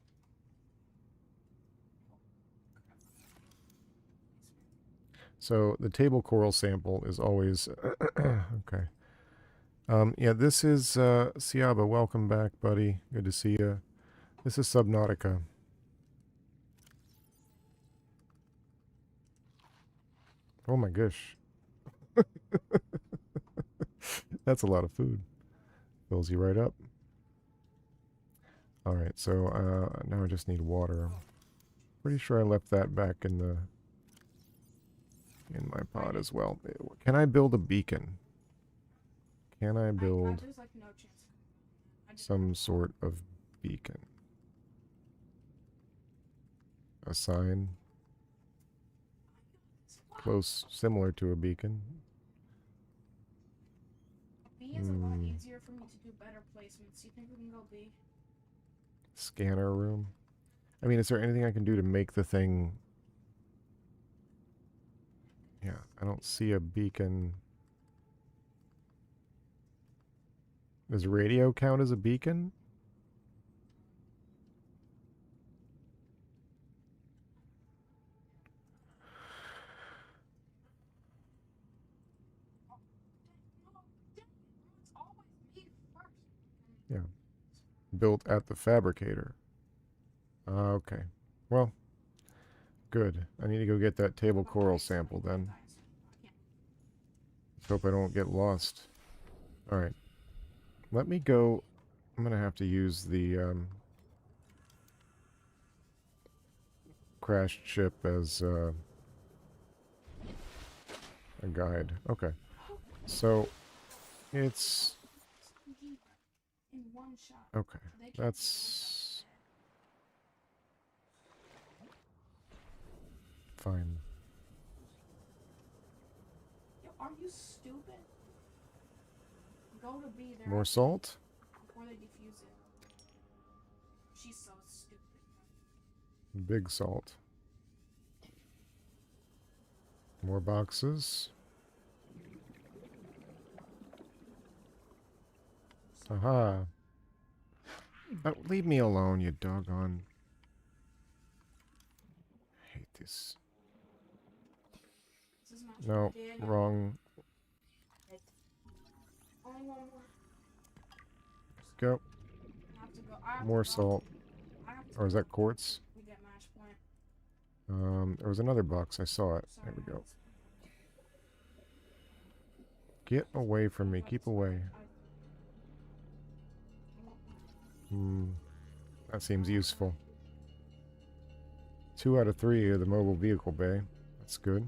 So the table coral sample is always... okay. Yeah, this is Siaba. Welcome back, buddy. Good to see you. This is Subnautica. Oh my gosh. That's a lot of food. Fills you right up. Alright, so now I just need water. Pretty sure I left that back in my pod as well. Can I build a beacon? Can I build there's like no chance. some sort of beacon? A sign? Close, similar to a beacon. B is a lot easier for me to do better placements. You think we can go B? Scanner room. I mean, is there anything I can do to make the thing... Yeah, I don't see a beacon. Does radio count as a beacon? Yeah. Built at the fabricator. Okay. Well, good. I need to go get that table coral sample then. Let's hope I don't get lost. Alright. Let me go... I'm going to have to use the crashed ship as a guide. Okay. So, it's... In one shot. Okay. That's... fine. Go to B. They're More actually- salt? Before they defuse it. She's so stupid. Big salt. More boxes. Aha. Oh, leave me alone, you doggone. I hate this. This is not No, Yeah, wrong. Only one more. Go. I have to go. I have More to go. salt. I have to Or is go. that quartz? We get match point. There was another box. I saw it. Sorry, There we go. guys. Get away from me. Keep away. That seems useful. 2 out of 3 are the mobile vehicle bay. That's good.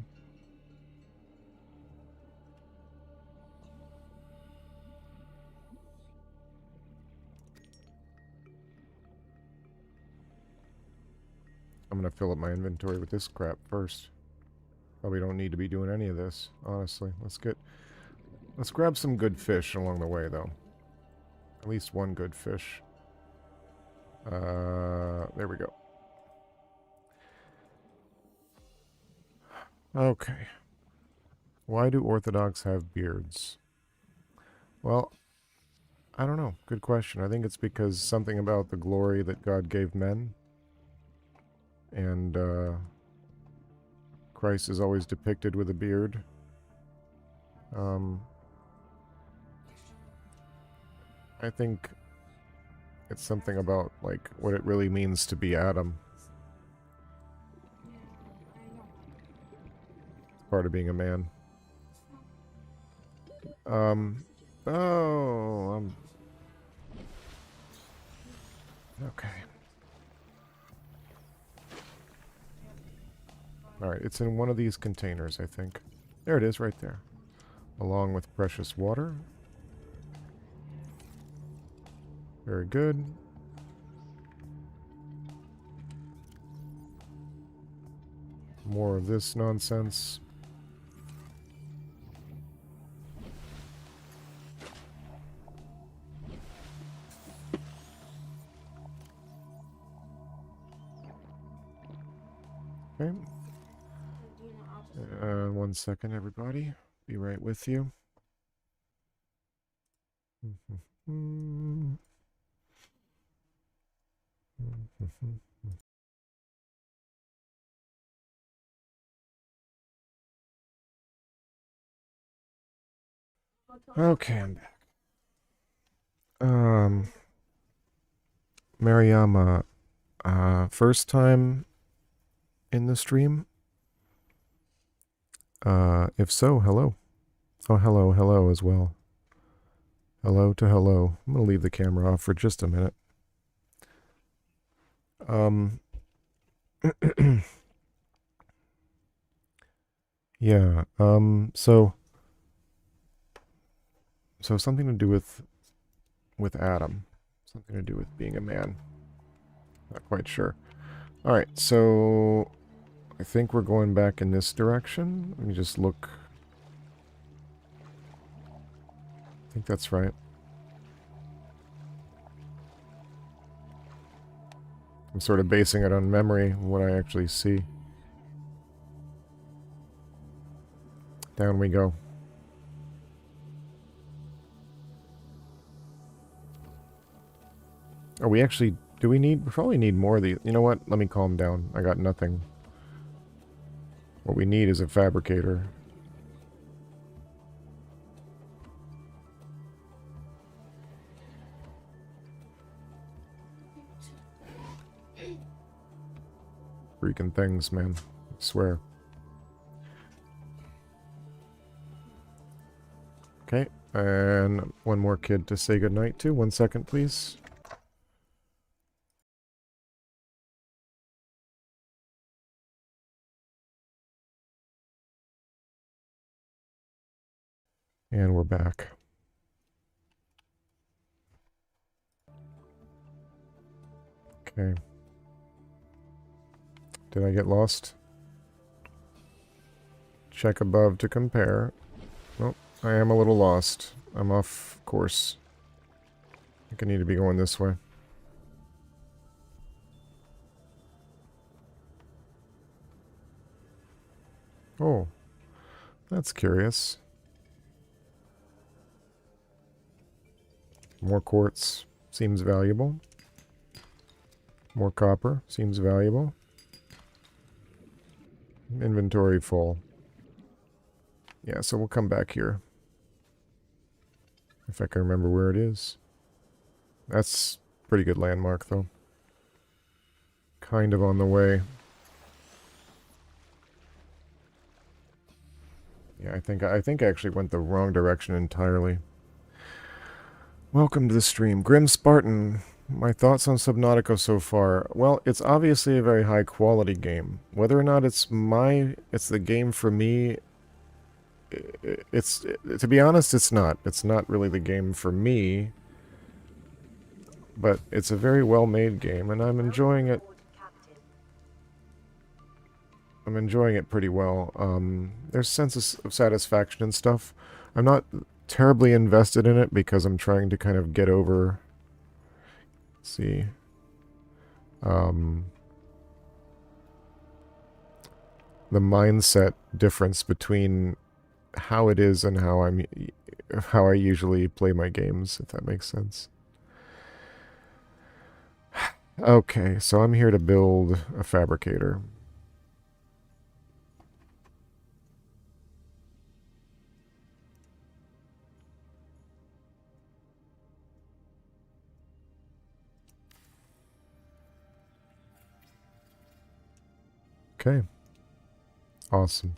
I'm gonna fill up my inventory with this crap first. Probably don't need to be doing any of this, honestly. Let's grab some good fish along the way, though. At least one good fish. There we go. Okay. Why do Orthodox have beards? Well, I don't know. Good question. I think it's because something about the glory that God gave men. And, Christ is always depicted with a beard. I think it's something about, like, what it really means to be Adam. It's part of being a man. Okay. Alright, it's in one of these containers, I think. There it is, right there. Along with precious water. Very good. More of this nonsense. Okay. 1 second, everybody. Be right with you. Okay, I'm back. Mariama, first time in the stream? If so, hello. Oh, hello as well. Hello to hello. I'm gonna leave the camera off for just a minute. Yeah, so something to do with Adam. Something to do with being a man. Not quite sure. Alright, so I think we're going back in this direction. Let me just look. I think that's right. I'm sort of basing it on memory, what I actually see. Down we go. Oh, we actually... Do we probably need more of these. You know what? Let me calm down. I got nothing. What we need is a fabricator. Freaking things, man. I swear. Okay, and one more kid to say goodnight to. 1 second, please. And we're back. Okay. Did I get lost? Check above to compare. Oh, I am a little lost. I'm off course. I think I need to be going this way. Oh, that's curious. More quartz seems valuable. More copper seems valuable. Inventory full. Yeah, so we'll come back here. If I can remember where it is. That's a pretty good landmark, though. Kind of on the way. Yeah, I think I actually went the wrong direction entirely. Welcome to the stream. Grim Spartan, my thoughts on Subnautica so far. Well, it's obviously a very high quality game. Whether or not it's the game for me, to be honest, it's not. It's not really the game for me. But it's a very well-made game, and I'm enjoying it. I'm enjoying it pretty well. There's a sense of satisfaction and stuff. I'm not terribly invested in it because I'm trying to kind of get over... Let's see. The mindset difference between how it is and how I usually play my games, if that makes sense. Okay, so I'm here to build a fabricator. Okay. Awesome.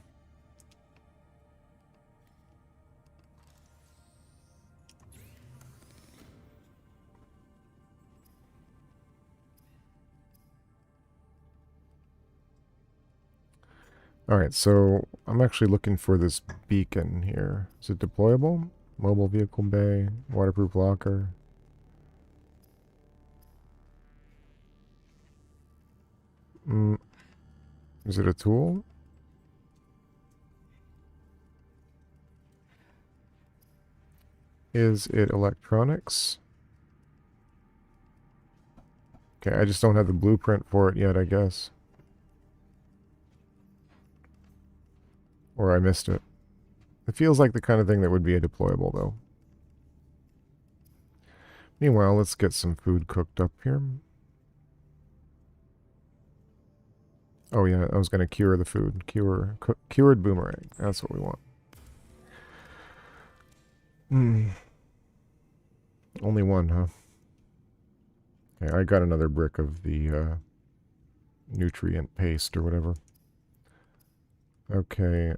Alright, so I'm actually looking for this beacon here. Is it deployable? Mobile vehicle bay, waterproof locker. Is it a tool? Is it electronics? Okay, I just don't have the blueprint for it yet, I guess. Or I missed it. It feels like the kind of thing that would be a deployable, though. Meanwhile, let's get some food cooked up here. Oh yeah, I was going to cure the food. Cured boomerang. That's what we want. Only one, huh? Okay, I got another brick of the nutrient paste or whatever. Okay,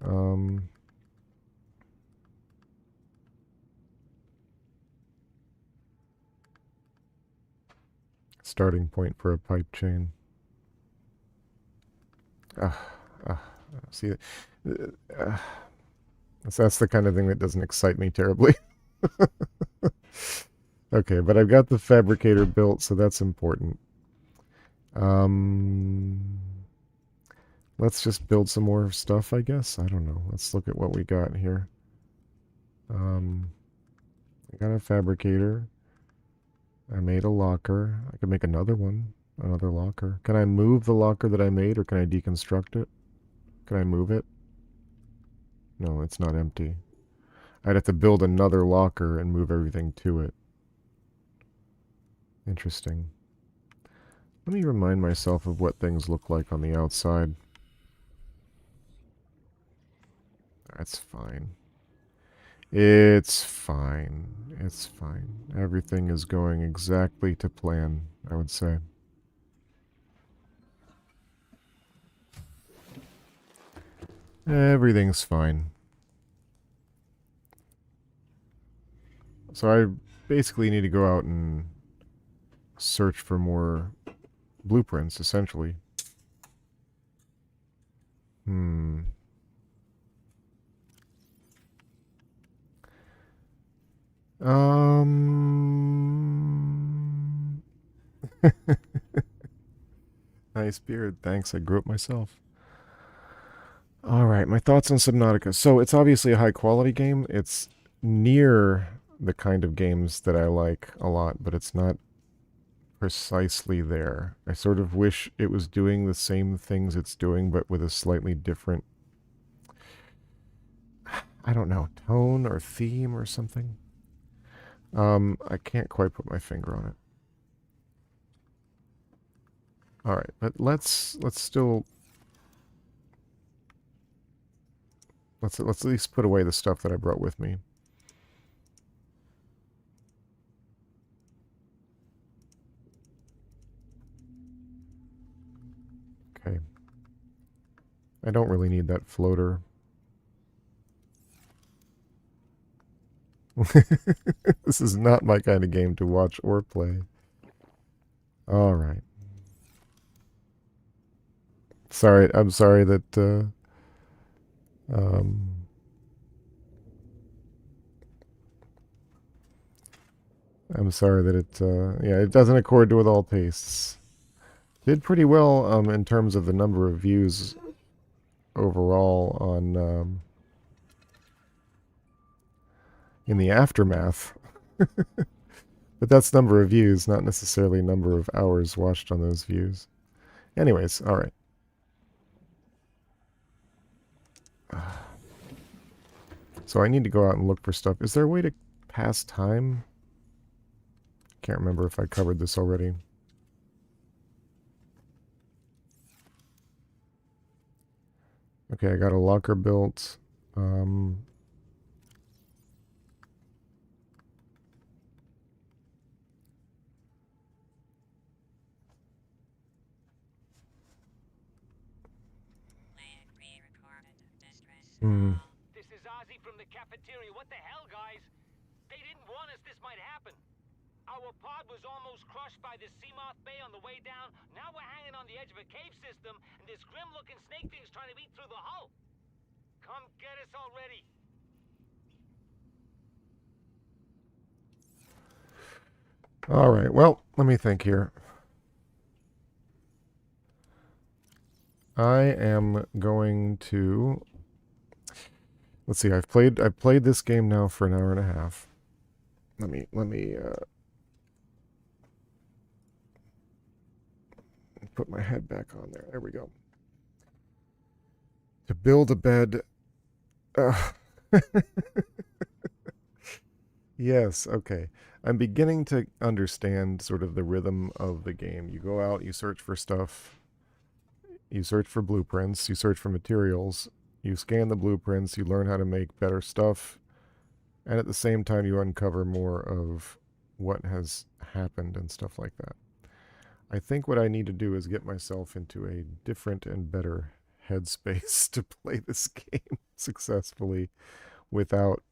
starting point for a pipe chain. See, that's the kind of thing that doesn't excite me terribly. Okay, but I've got the fabricator built, so that's important. Let's just build some more stuff, I guess. I don't know. Let's look at what we got here. I got a fabricator. I made a locker. I could make another one. Another locker. Can I move the locker that I made, or can I deconstruct it? Can I move it? No, it's not empty. I'd have to build another locker and move everything to it. Interesting. Let me remind myself of what things look like on the outside. That's fine. It's fine. It's fine. Everything is going exactly to plan, I would say. Everything's fine. So I basically need to go out and search for more blueprints, essentially. Nice beard. Thanks, I grew up myself. Alright, my thoughts on Subnautica. So, it's obviously a high-quality game. It's near the kind of games that I like a lot, but it's not precisely there. I sort of wish it was doing the same things it's doing, but with a slightly different, I don't know, tone or theme or something. I can't quite put my finger on it. All right, but let's still let's at least put away the stuff that I brought with me. Okay. I don't really need that floater. This is not my kind of game to watch or play. All right. Sorry, I'm sorry that I'm sorry that it yeah, it doesn't accord with all tastes. Did pretty well in terms of the number of views overall on in the aftermath. But that's number of views, not necessarily number of hours watched on those views. Anyways, all right. So I need to go out and look for stuff. Is there a way to pass time? Can't remember if I covered this already. Okay, I got a locker built. This is Ozzy from the cafeteria. What the hell, guys? They didn't warn us this might happen. Our pod was almost crushed by the Seamoth Bay on the way down. Now we're hanging on the edge of a cave system, and this grim-looking snake thing's trying to eat through the hull. Come get us already. All right. Well, let me think here. I am going to. Let's see. I've played this game now for an hour and a half. Let me put my head back on there. There we go. To build a bed. Yes, okay. I'm beginning to understand sort of the rhythm of the game. You go out, you search for stuff, you search for blueprints, you search for materials, you scan the blueprints, you learn how to make better stuff, and at the same time you uncover more of what has happened and stuff like that. I think what I need to do is get myself into a different and better headspace to play this game successfully without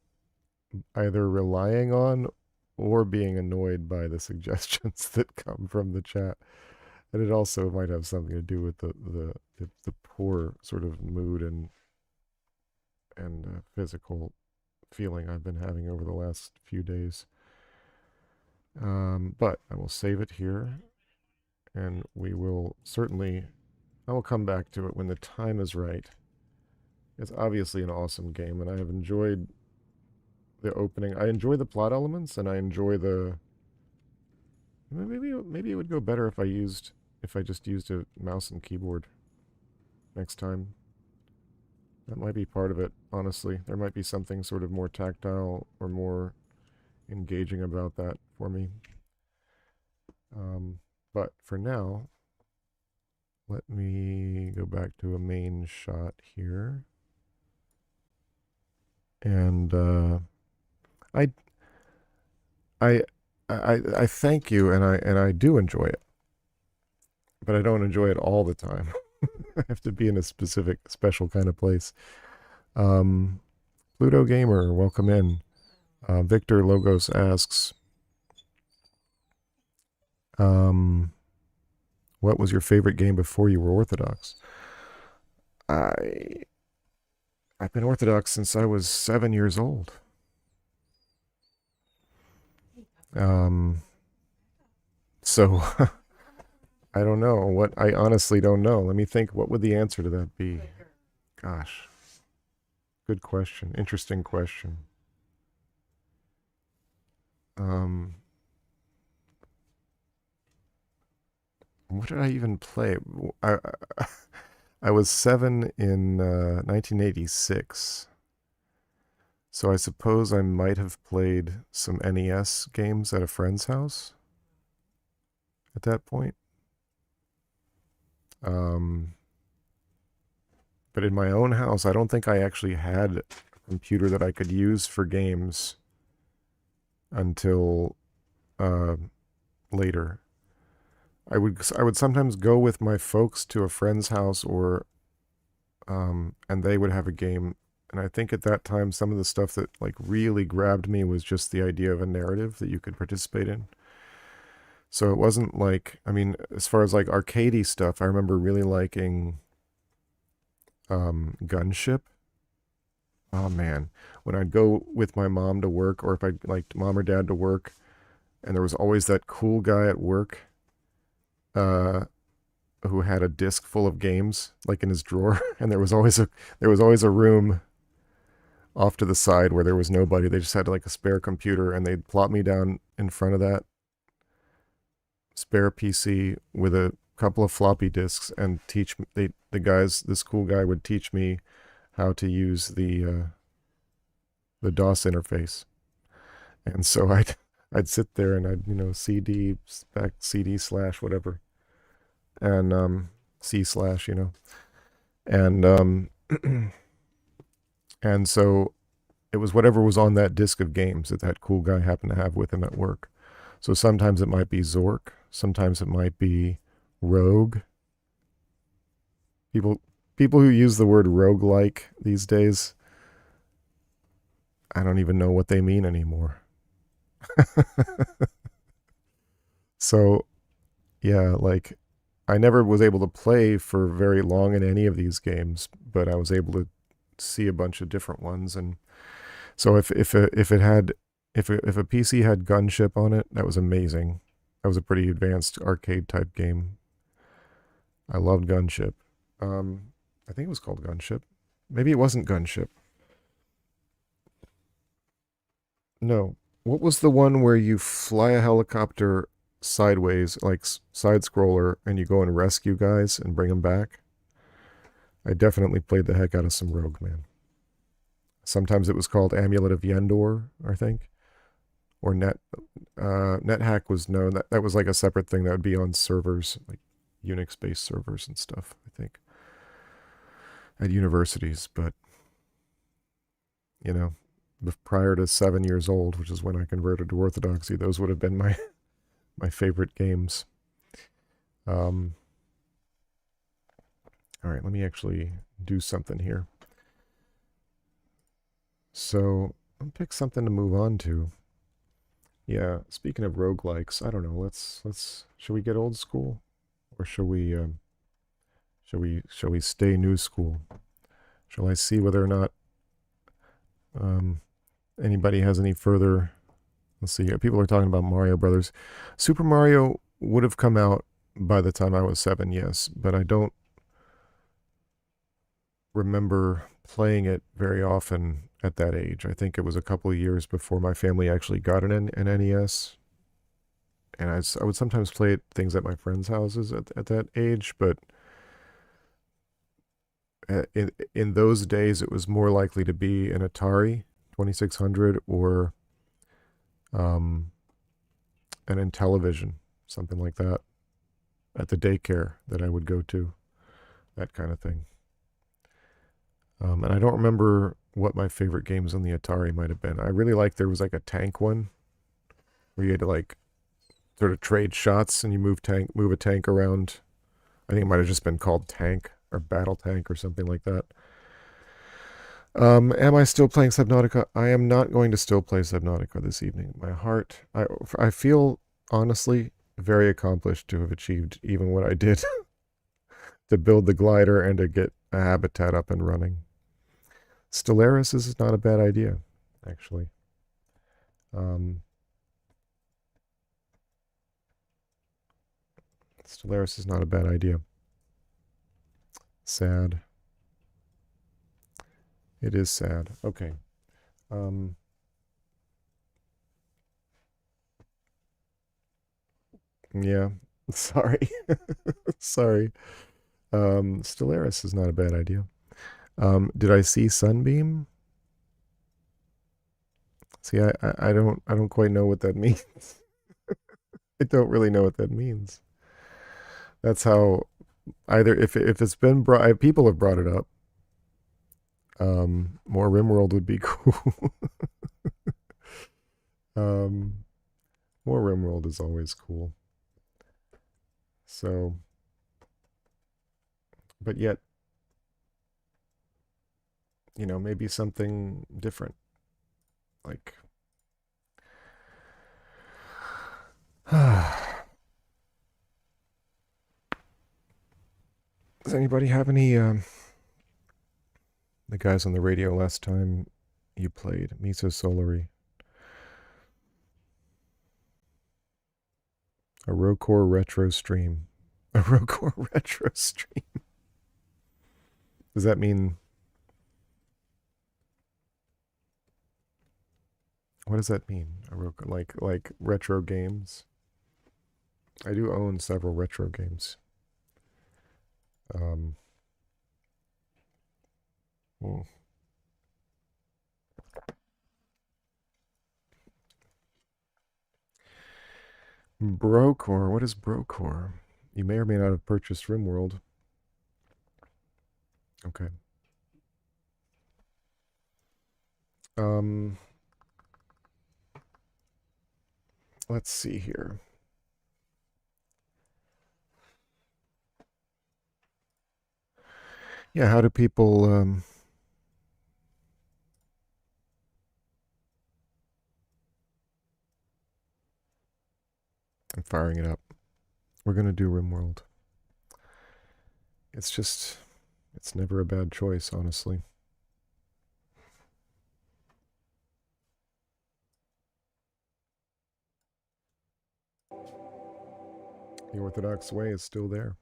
either relying on or being annoyed by the suggestions that come from the chat. And it also might have something to do with the poor sort of mood and physical feeling I've been having over the last few days. But I will save it here, and we will certainly, I will come back to it when the time is right. It's obviously an awesome game, and I have enjoyed the opening. I enjoy the plot elements, and I enjoy the. Maybe it would go better if I just used a mouse and keyboard next time. That might be part of it, honestly. There might be something sort of more tactile or more engaging about that for me. But for now, let me go back to a main shot here. And I thank you, and I do enjoy it, but I don't enjoy it all the time. I have to be in a special kind of place. Pluto Gamer, welcome in. Victor Logos asks, what was your favorite game before you were Orthodox? I've been Orthodox since I was 7 years old. So I don't know. I honestly don't know. Let me think. What would the answer to that be? Gosh. Good question. Interesting question. Um, what did I even play? I was 7 in 1986. So I suppose I might have played some NES games at a friend's house at that point. But in my own house, I don't think I actually had a computer that I could use for games until later. I would sometimes go with my folks to a friend's house, or and they would have a game. And I think at that time, some of the stuff that like really grabbed me was just the idea of a narrative that you could participate in. So it wasn't like, I mean, as far as like arcadey stuff, I remember really liking Gunship. Oh man, when I'd go with my mom to work, or if I liked mom or dad to work, and there was always that cool guy at work uh, who had a disc full of games like in his drawer, and there was always a room off to the side where there was nobody. They just had like a spare computer, and they'd plop me down in front of that spare PC with a couple of floppy disks and teach me. This cool guy would teach me how to use the DOS interface. And so I'd sit there and I'd CD back CD slash whatever, and C slash and and so it was whatever was on that disc of games that cool guy happened to have with him at work. So sometimes it might be Zork, sometimes it might be Rogue. People who use the word roguelike these days, I don't even know what they mean anymore. So, yeah, like I never was able to play for very long in any of these games, but I was able to see a bunch of different ones. And so if a PC had Gunship on it, that was amazing. That was a pretty advanced arcade type game. I loved Gunship. I think it was called Gunship. Maybe it wasn't Gunship. No. What was the one where you fly a helicopter sideways, like side scroller, and you go and rescue guys and bring them back? I definitely played the heck out of some Rogue, man. Sometimes it was called Amulet of Yendor, I think. Or NetHack was known. That was like a separate thing that would be on servers, like Unix-based servers and stuff, I think, at universities. But, prior to 7 years old, which is when I converted to Orthodoxy, those would have been my favorite games. All right, let me actually do something here. So I'll pick something to move on to. Yeah, speaking of roguelikes, I don't know. Let's should we get old school, or shall we stay new school? Shall I see whether or not anybody has any further? Let's see. People are talking about Mario Brothers. Super Mario would have come out by the time I was 7, yes, but I don't remember playing it very often at that age. I think it was a couple of years before my family actually got an NES. And I would sometimes play things at my friends' houses at that age, but in those days, it was more likely to be an Atari 2600 or an Intellivision, something like that, at the daycare that I would go to, that kind of thing. And I don't remember what my favorite games on the Atari might have been. I really liked, there was like a tank one where you had to like sort of trade shots and you move a tank around. I think it might have just been called Tank or Battle Tank or something like that. Am I still playing Subnautica? I am not going to still play Subnautica this evening. My heart, I feel honestly very accomplished to have achieved even what I did to build the glider and to get a habitat up and running. Stellaris is not a bad idea, actually. Stellaris is not a bad idea. Sad. It is sad. Okay. Yeah. Sorry. Sorry. Stellaris is not a bad idea. Did I see Sunbeam? See, I don't quite know what that means. I don't really know what that means. That's how either if it's been brought, people have brought it up. More Rimworld would be cool. More Rimworld is always cool. So, but yet, you know, maybe something different. Like, does anybody have any, the guys on the radio last time you played, Miso Solari? A Rocore retro stream. A Rocore retro stream. Does that mean... What does that mean? A Rocore, like retro games? I do own several retro games. Brocore. What is Brocore? You may or may not have purchased Rimworld. Okay. Let's see here. Yeah, how do people I'm firing it up. We're gonna do Rimworld. It's just, it's never a bad choice, honestly. The Orthodox way is still there.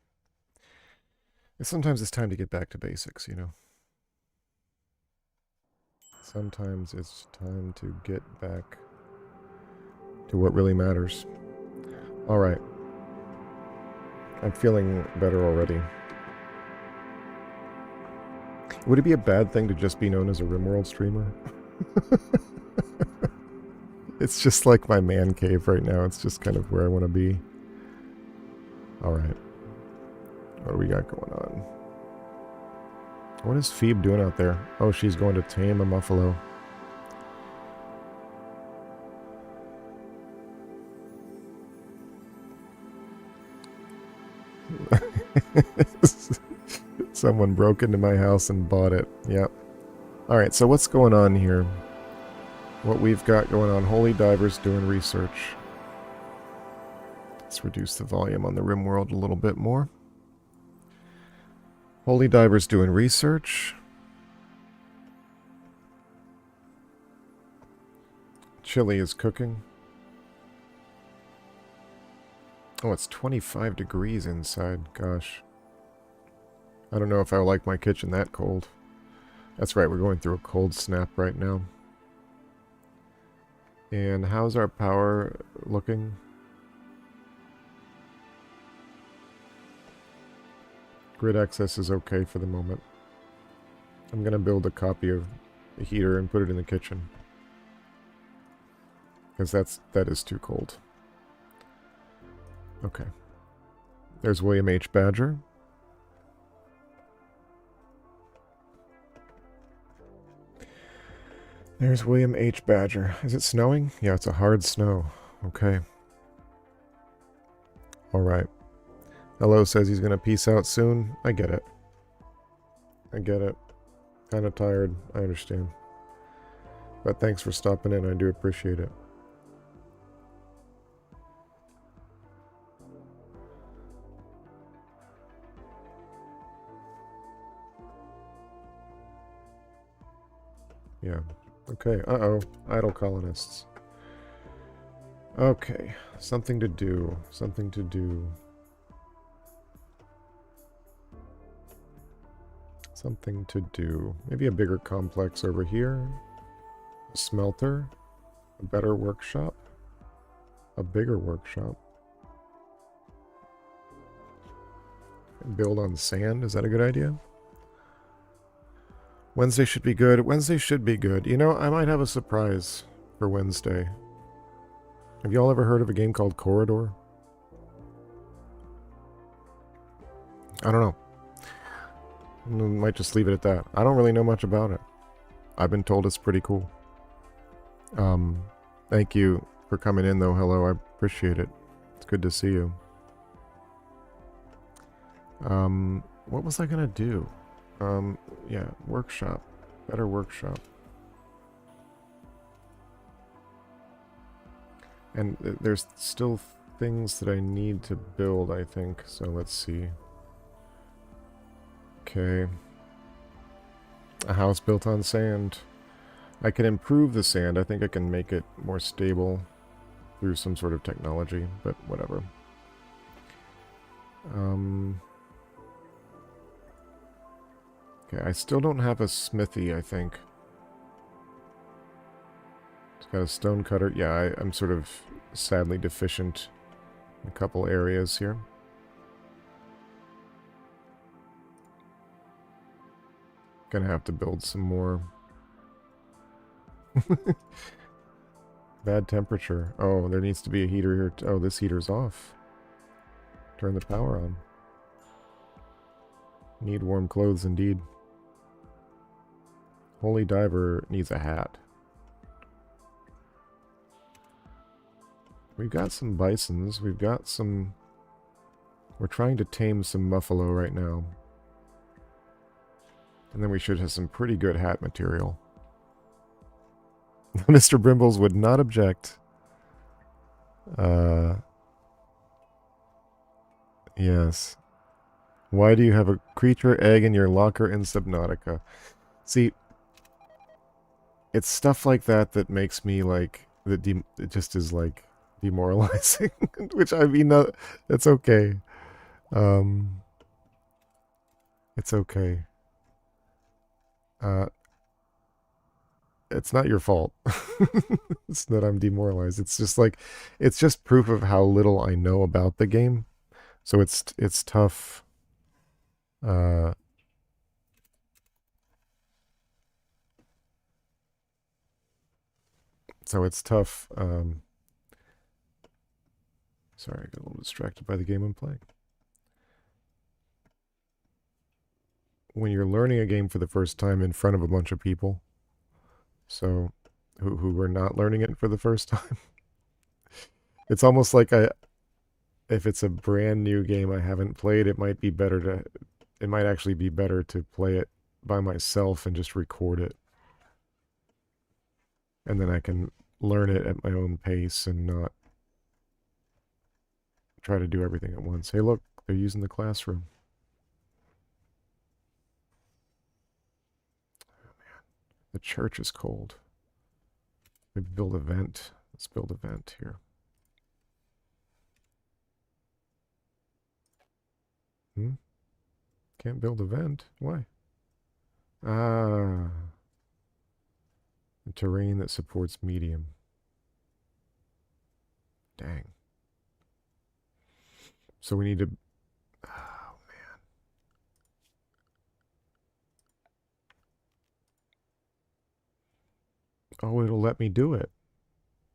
And sometimes it's time to get back to basics, you know. Sometimes it's time to get back to what really matters. All right. I'm feeling better already. Would it be a bad thing to just be known as a Rimworld streamer? It's just like my man cave right now. It's just kind of where I want to be. All right. What do we got going on? What is Phoebe doing out there? Oh, she's going to tame a muffalo. Someone broke into my house and bought it. Yep. All right, so what's going on here? What we've got going on. Holy Divers doing research. Let's reduce the volume on the Rimworld a little bit more. Holy Divers doing research. Chili is cooking. Oh, it's 25 degrees inside. Gosh. I don't know if I like my kitchen that cold. That's right, we're going through a cold snap right now. And how's our power looking? Grid access is okay for the moment. I'm going to build a copy of the heater and put it in the kitchen. Because that is too cold. Okay. There's William H. Badger. There's William H. Badger. Is it snowing? Yeah, it's a hard snow. Okay. Alright. Hello says he's going to peace out soon. I get it. I get it. Kind of tired. I understand. But thanks for stopping in. I do appreciate it. Yeah. Okay. Uh-oh. Idle colonists. Okay. Something to do. Something to do. Something to do. Maybe a bigger complex over here. A smelter. A better workshop. A bigger workshop. build on sand. Is that a good idea? Wednesday should be good. Wednesday should be good. You know, I might have a surprise for Wednesday. Have y'all ever heard of a game called Corridor? I don't know. Might just leave it at that. I don't really know much about it. I've been told it's pretty cool. Thank you for coming in, though. Hello, I appreciate it. It's good to see you. What was I gonna do? Yeah, workshop. Better workshop. And there's still things that I need to build, I think. So let's see. Okay. A house built on sand. I can improve the sand. I think I can make it more stable through some sort of technology, but whatever. Okay, I still don't have a smithy, I think. It's got a stone cutter. Yeah, I'm sort of sadly deficient in a couple areas here. Gonna have to build some more. Bad temperature. Oh, there needs to be a heater here. Oh, this heater's off. Turn the power on. Need warm clothes indeed. Holy Diver needs a hat. We've got some bisons. We've got some... We're trying to tame some buffalo right now. And then we should have some pretty good hat material. Mr. Brimbles would not object. Yes. Why do you have a creature egg in your locker in Subnautica? See, it's stuff like that that makes me like it just is like demoralizing. Which I mean, that's okay. It's okay. It's not your fault. It's that I'm demoralized. It's just like, it's just proof of how little I know about the game. So it's tough. So it's tough. Sorry, I got a little distracted by the game I'm playing. When you're learning a game for the first time in front of a bunch of people, so who were not learning it for the first time, it's almost like if it's a brand new game I haven't played, it might actually be better to play it by myself and just record it. And then I can learn it at my own pace and not try to do everything at once. Hey, look, they're using the classroom. Oh, man. The church is cold. Maybe build a vent. Let's build a vent here. Can't build a vent. Why? Ah. The terrain that supports medium. Dang. So we need to... Oh, man. Oh, it'll let me do it.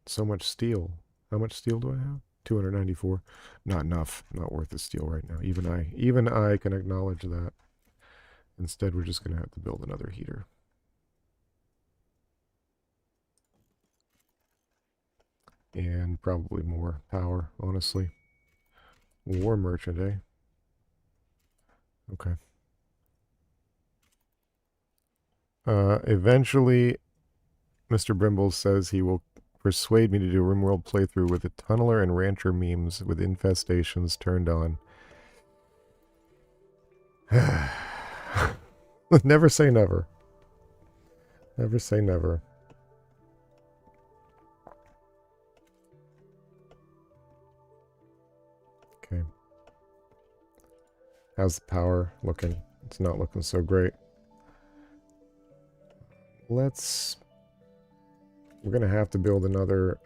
So much steel. How much steel do I have? 294. Not enough. Not worth the steel right now. Even I can acknowledge that. Instead, we're just going to have to build another heater. And probably more power, honestly. War merchant, eh? Okay. Eventually, Mr. Brimble says he will persuade me to do a Rimworld playthrough with the tunneler and rancher memes with infestations turned on. Never say never. Never say never. Okay. How's the power looking? It's not looking so great. We're gonna have to build another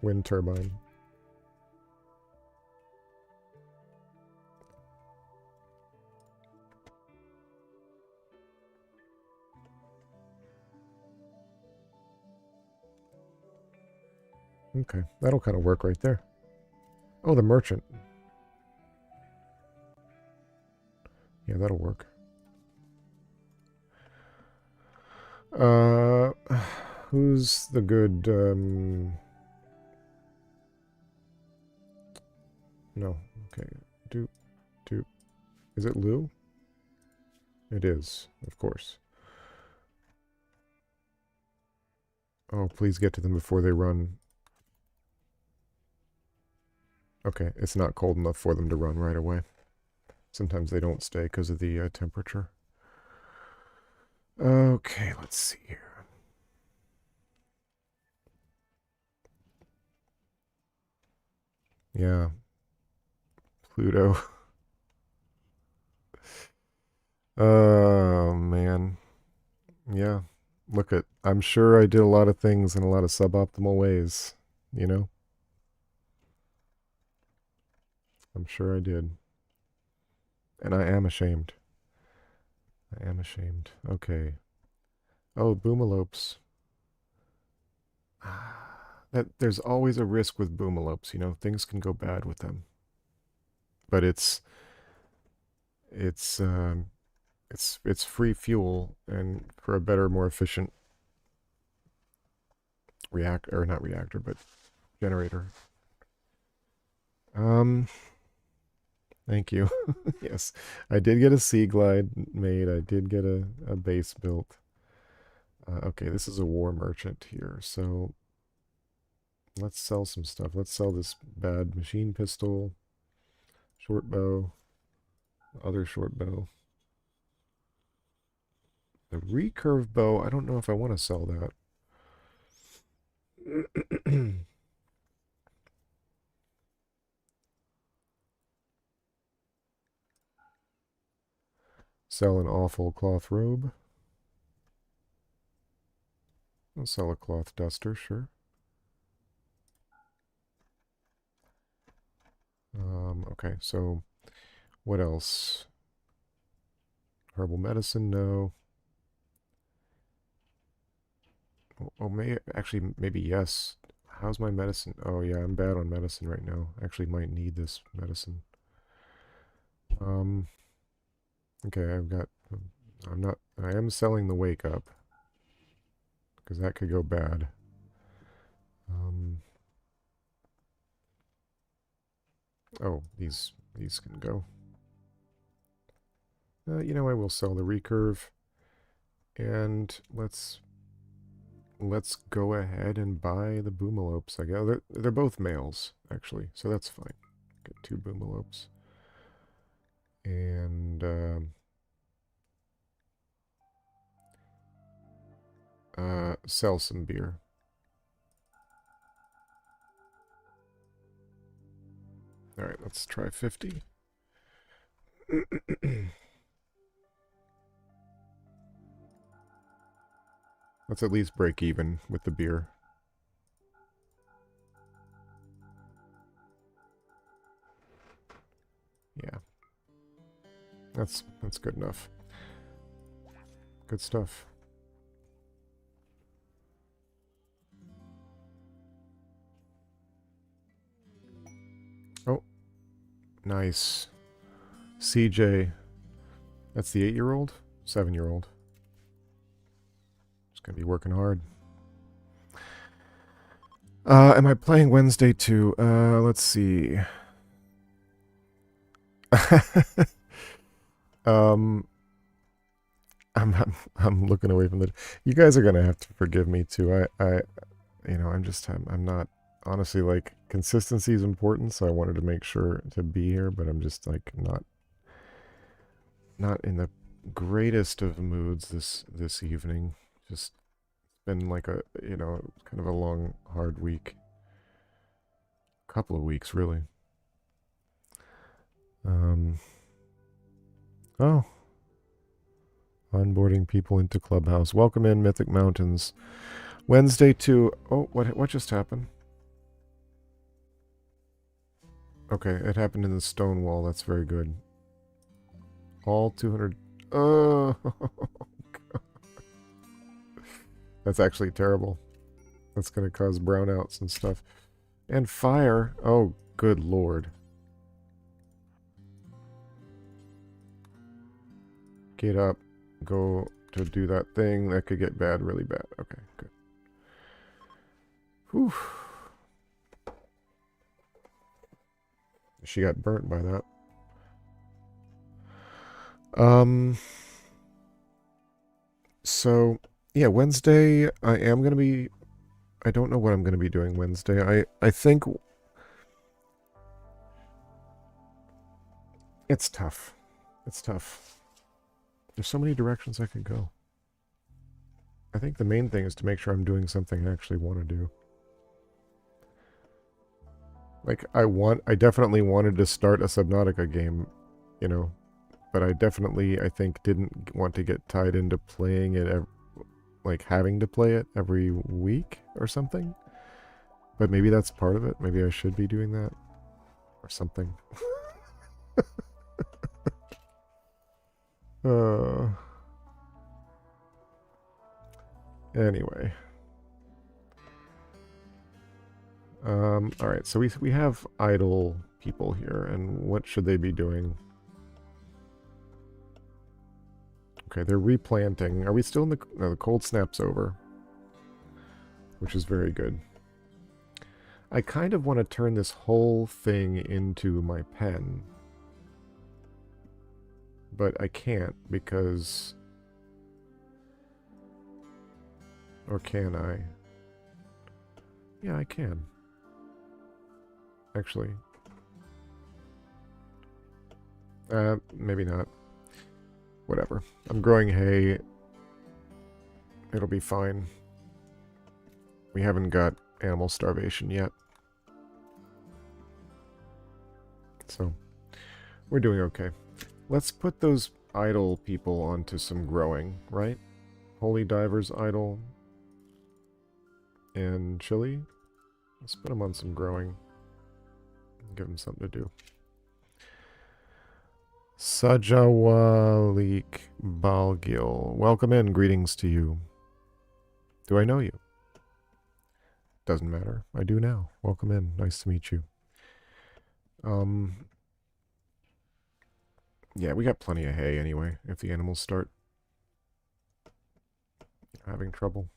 wind turbine. Okay, that'll kind of work right there. Oh, the merchant. Yeah, that'll work. Who's the good, no, okay, do, is it Lou? It is, of course. Oh, please get to them before they run. Okay, it's not cold enough for them to run right away. Sometimes they don't stay because of the temperature. Okay, let's see here. Yeah. Pluto. Oh, man. Yeah. Look at, I'm sure I did a lot of things in a lot of suboptimal ways, you know? I'm sure I did. And I am ashamed. I am ashamed. Okay. Oh, boomalopes. That there's always a risk with boomalopes, you know, things can go bad with them. But it's free fuel, and for a better, more efficient generator. Thank you. Yes, I did get a Sea Glide made. I did get a base built. Okay, this is a war merchant here, so let's sell some stuff. Let's sell this bad machine pistol, short bow, other short bow. The recurve bow, I don't know if I want to sell that. Sell an awful cloth robe. I'll sell a cloth duster, sure. Okay, so what else? Herbal medicine, no. Oh, maybe yes. How's my medicine? Oh yeah, I'm bad on medicine right now. Actually might need this medicine. Okay, I am selling the wake up. Because that could go bad. Oh, these can go. You know, I will sell the recurve. And let's go ahead and buy the boomalopes, I guess. They're both males, actually, so that's fine. Get 2 boomalopes. And sell some beer. Alright, let's try 50. Let's at least break even with the beer. Yeah. That's good enough. Good stuff. Oh. Nice. CJ. That's the 8-year-old? 7-year-old. Just gonna be working hard. Am I playing Wednesday too? Let's see. I'm looking away from the. You guys are gonna have to forgive me too. You know, I'm not honestly, like, consistency is important, so I wanted to make sure to be here, but I'm just like not in the greatest of moods this evening. Just been like a, you know, kind of a long, hard week. Couple of weeks, really. Oh. Onboarding people into Clubhouse. Welcome in, Mythic Mountains. Wednesday too. Oh, what just happened? Okay, it happened in the stone wall. That's very good. All 200. Oh, God. That's actually terrible. That's going to cause brownouts and stuff. And fire. Oh, good lord. Get up. Go to do that thing. That could get bad, really bad. Okay, good. Whew. She got burnt by that. So, yeah, Wednesday, I am going to be... I don't know what I'm going to be doing Wednesday. I think... It's tough. It's tough. There's so many directions I could go. I think the main thing is to make sure I'm doing something I actually want to do. Like, I definitely wanted to start a Subnautica game, you know, but I think, didn't want to get tied into playing it, like, having to play it every week or something. But maybe that's part of it. Maybe I should be doing that or something. Anyway. Alright, so we have idle people here, and what should they be doing? Okay, they're replanting. Are we still in the... No, the cold snap's over. Which is very good. I kind of want to turn this whole thing into my pen. But I can't, because... Or can I? Yeah, I can. Actually. Maybe not. Whatever. I'm growing hay. It'll be fine. We haven't got animal starvation yet. So, we're doing okay. Let's put those idle people onto some growing, right? Holy Divers idle. And Chili. Let's put them on some growing. Give them something to do. Sajawalik Balgil. Welcome in. Greetings to you. Do I know you? Doesn't matter. I do now. Welcome in. Nice to meet you. Yeah, we got plenty of hay anyway, if the animals start having trouble.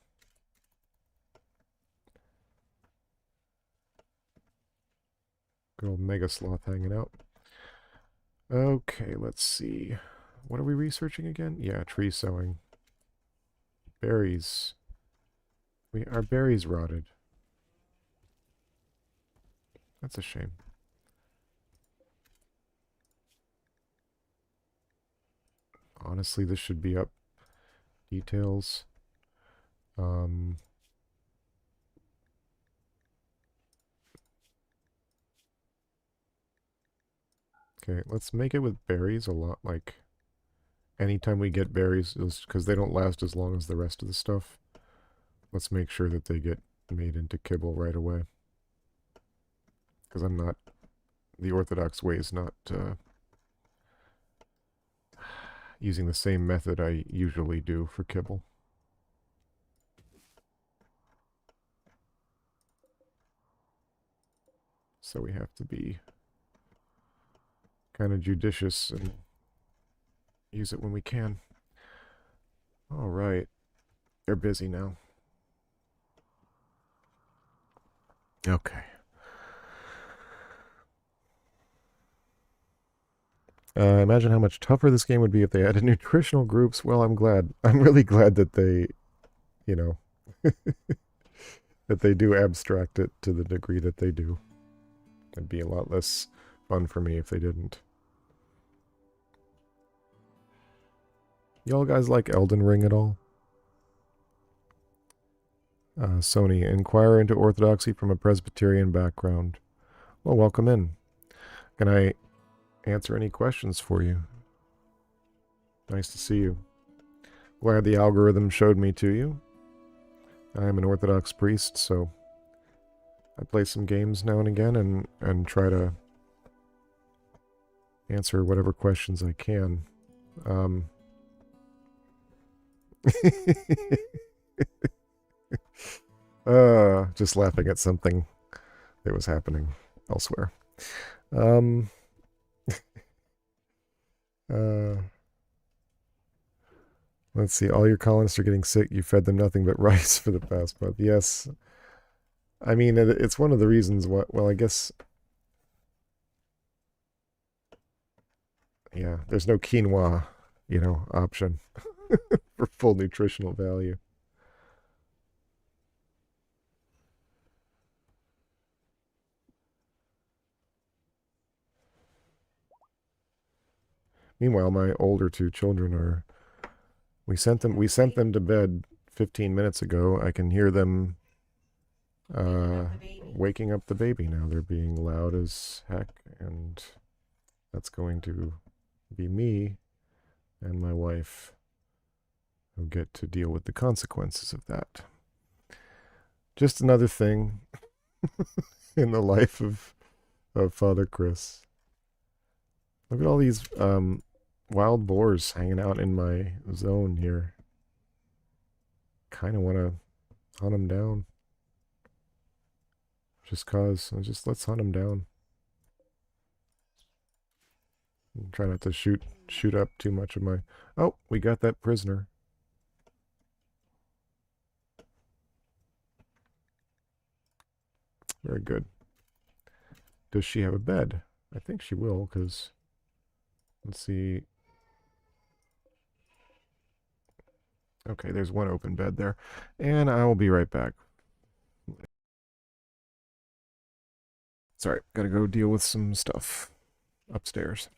Good old Mega Sloth hanging out. Okay, let's see. What are we researching again? Yeah, tree sowing. Berries. Our berries rotted. That's a shame. Honestly, this should be up. Details. Okay, let's make it with berries a lot, like, anytime we get berries, because they don't last as long as the rest of the stuff, let's make sure that they get made into kibble right away. Because the Orthodox way is not using the same method I usually do for kibble. So we have to be kind of judicious and use it when we can. All right. They're busy now. Okay. Imagine how much tougher this game would be if they added nutritional groups. Well, I'm glad. I'm really glad that they, you know, that they do abstract it to the degree that they do. It'd be a lot less fun for me if they didn't. Y'all guys like Elden Ring at all? Sony, inquire into orthodoxy from a Presbyterian background. Well, welcome in. Can I answer any questions for you? Nice to see you. Glad the algorithm showed me to you. I am an Orthodox priest, so I play some games now and again and try to answer whatever questions I can. Just laughing at something that was happening elsewhere. Uh, let's see. All your colonists are getting sick. You fed them nothing but rice for the past month. Yes. I mean, it's one of the reasons why, well, I guess, yeah, there's no quinoa, option for full nutritional value. Meanwhile, my older two children are, we sent them to bed 15 minutes ago. I can hear them waking up the baby now. They're being loud as heck, and that's going to be me and my wife who get to deal with the consequences of that. Just another thing in the life of Father Chris. Look at all these wild boars hanging out in my zone here. Kind of want to hunt them down. Just cause. Let's hunt them down. And try not to shoot up too much of my... Oh, we got that prisoner. Very good. Does she have a bed? I think she will, because... Let's see. Okay, there's one open bed there. And I will be right back. Sorry, gotta go deal with some stuff upstairs.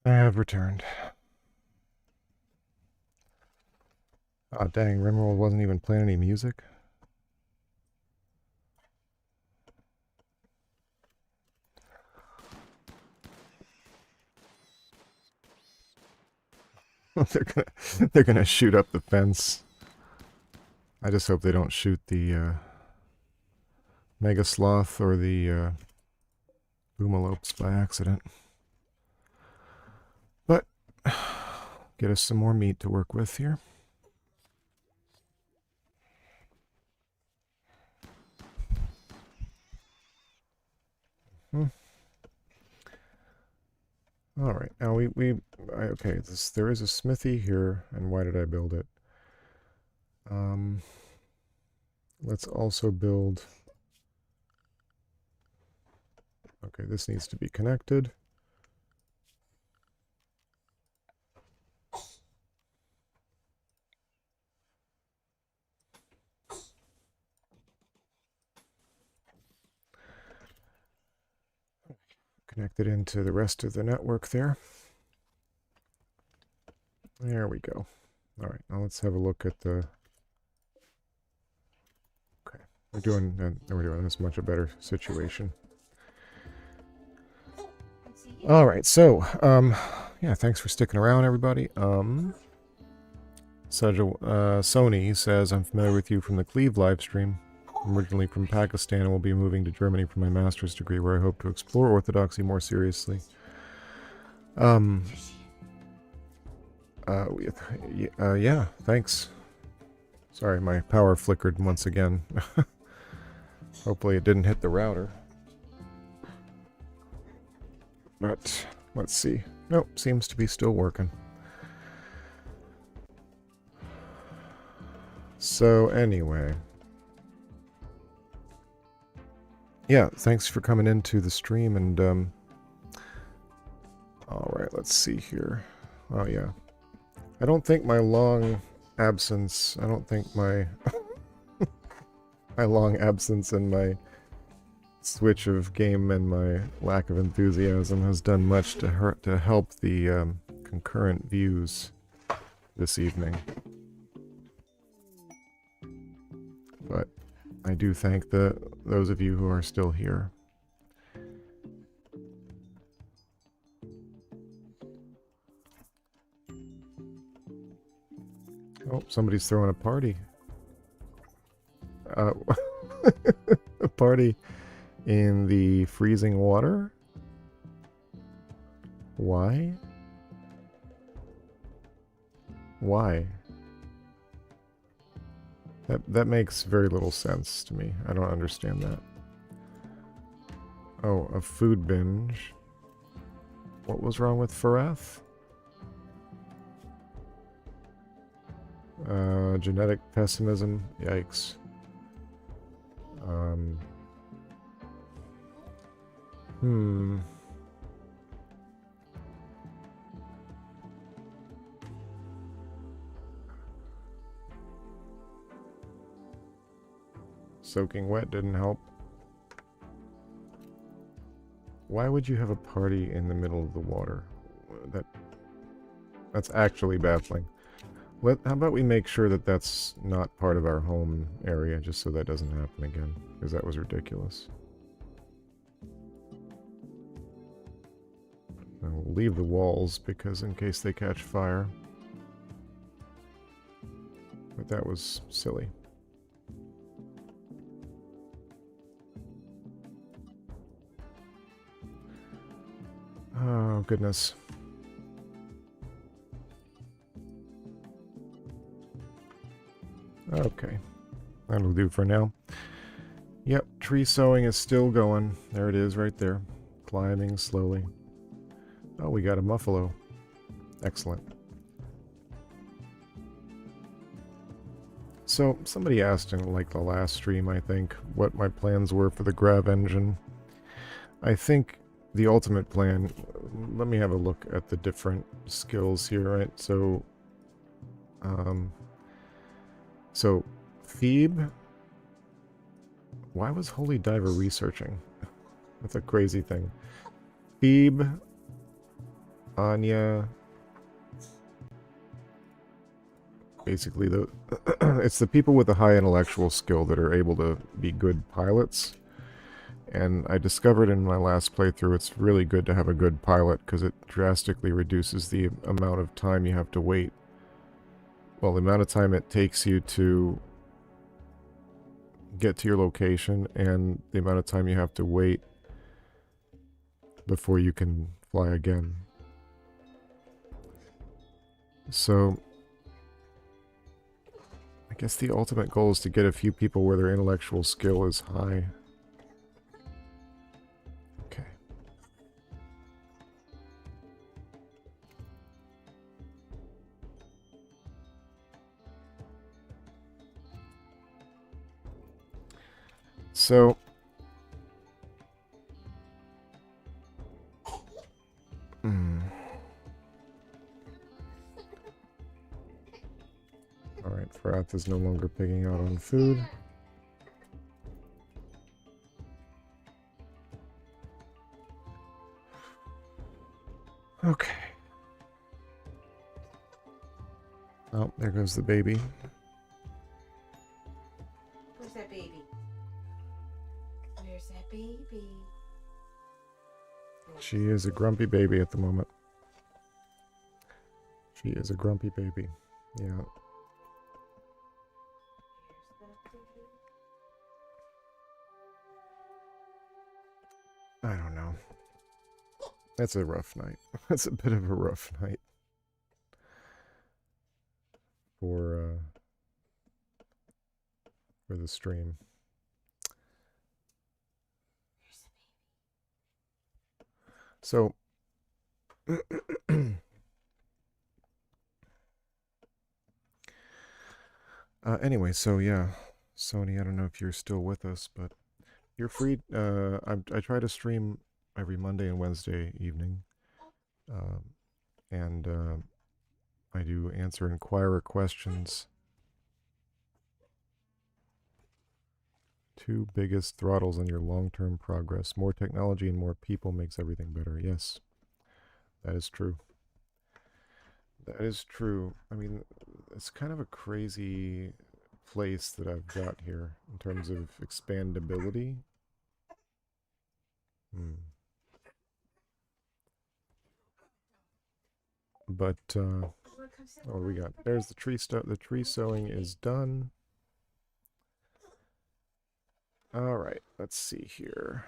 I have returned. Ah, dang, Rimworld wasn't even playing any music. they're gonna shoot up the fence. I just hope they don't shoot the Mega Sloth or the Boomalopes by accident. But get us some more meat to work with here. All right, now okay, there is a smithy here, and why did I build it? Let's also build, okay, this needs to be connected. Connected into the rest of the network there. There we go. All right, now let's have a look at the... Okay, we're doing this much a better situation. All right, so, yeah, thanks for sticking around, everybody. Sony says, I'm familiar with you from the Cleve livestream. I'm originally from Pakistan and will be moving to Germany for my master's degree, where I hope to explore orthodoxy more seriously. Yeah, thanks. Sorry, my power flickered once again. Hopefully it didn't hit the router. But, let's see. Nope, seems to be still working. So, anyway. Yeah, thanks for coming into the stream, and, alright, let's see here. Oh, yeah. I don't think my long absence, my long absence and my switch of game and my lack of enthusiasm has done much to help the concurrent views this evening. But I do thank those of you who are still here. Oh, somebody's throwing a party. A party in the freezing water? Why? Why? That makes very little sense to me. I don't understand that. Oh, a food binge. What was wrong with Farath? Genetic pessimism. Yikes. Soaking wet didn't help. Why would you have a party in the middle of the water? That's actually baffling. How about we make sure that that's not part of our home area, just so that doesn't happen again, because that was ridiculous. And we'll leave the walls, because in case they catch fire. But that was silly. Oh, goodness. Okay. That'll do for now. Yep, tree sowing is still going. There it is right there. Climbing slowly. Oh, we got a muffalo. Excellent. So, somebody asked in like the last stream, I think, what my plans were for the grav engine. I think the ultimate plan... Let me have a look at the different skills here, right? So, Phoebe... Why was Holy Diver researching? That's a crazy thing. Phoebe, Anya. Basically, it's the people with a high intellectual skill that are able to be good pilots. And I discovered in my last playthrough it's really good to have a good pilot because it drastically reduces the amount of time you have to wait. Well, the amount of time it takes you to get to your location and the amount of time you have to wait before you can fly again. So I guess the ultimate goal is to get a few people where their intellectual skill is high. Okay. So Alright, Farath is no longer picking out on food. Okay. Oh, there goes the baby. Where's that baby? Where's that baby? She is a grumpy baby at the moment. She is a grumpy baby. Yeah. I don't know. That's a rough night. That's a bit of a rough night. For the stream. So anyway, so yeah, Sony, I don't know if you're still with us, but you're free. I try to stream every Monday and Wednesday evening, and I do answer inquirer questions. 2 biggest throttles on your long-term progress. More technology and more people makes everything better. Yes, that is true. That is true. I mean, it's kind of a crazy place that I've got here in terms of expandability. But what do we got? There's the tree the tree sowing is done. All right, let's see here.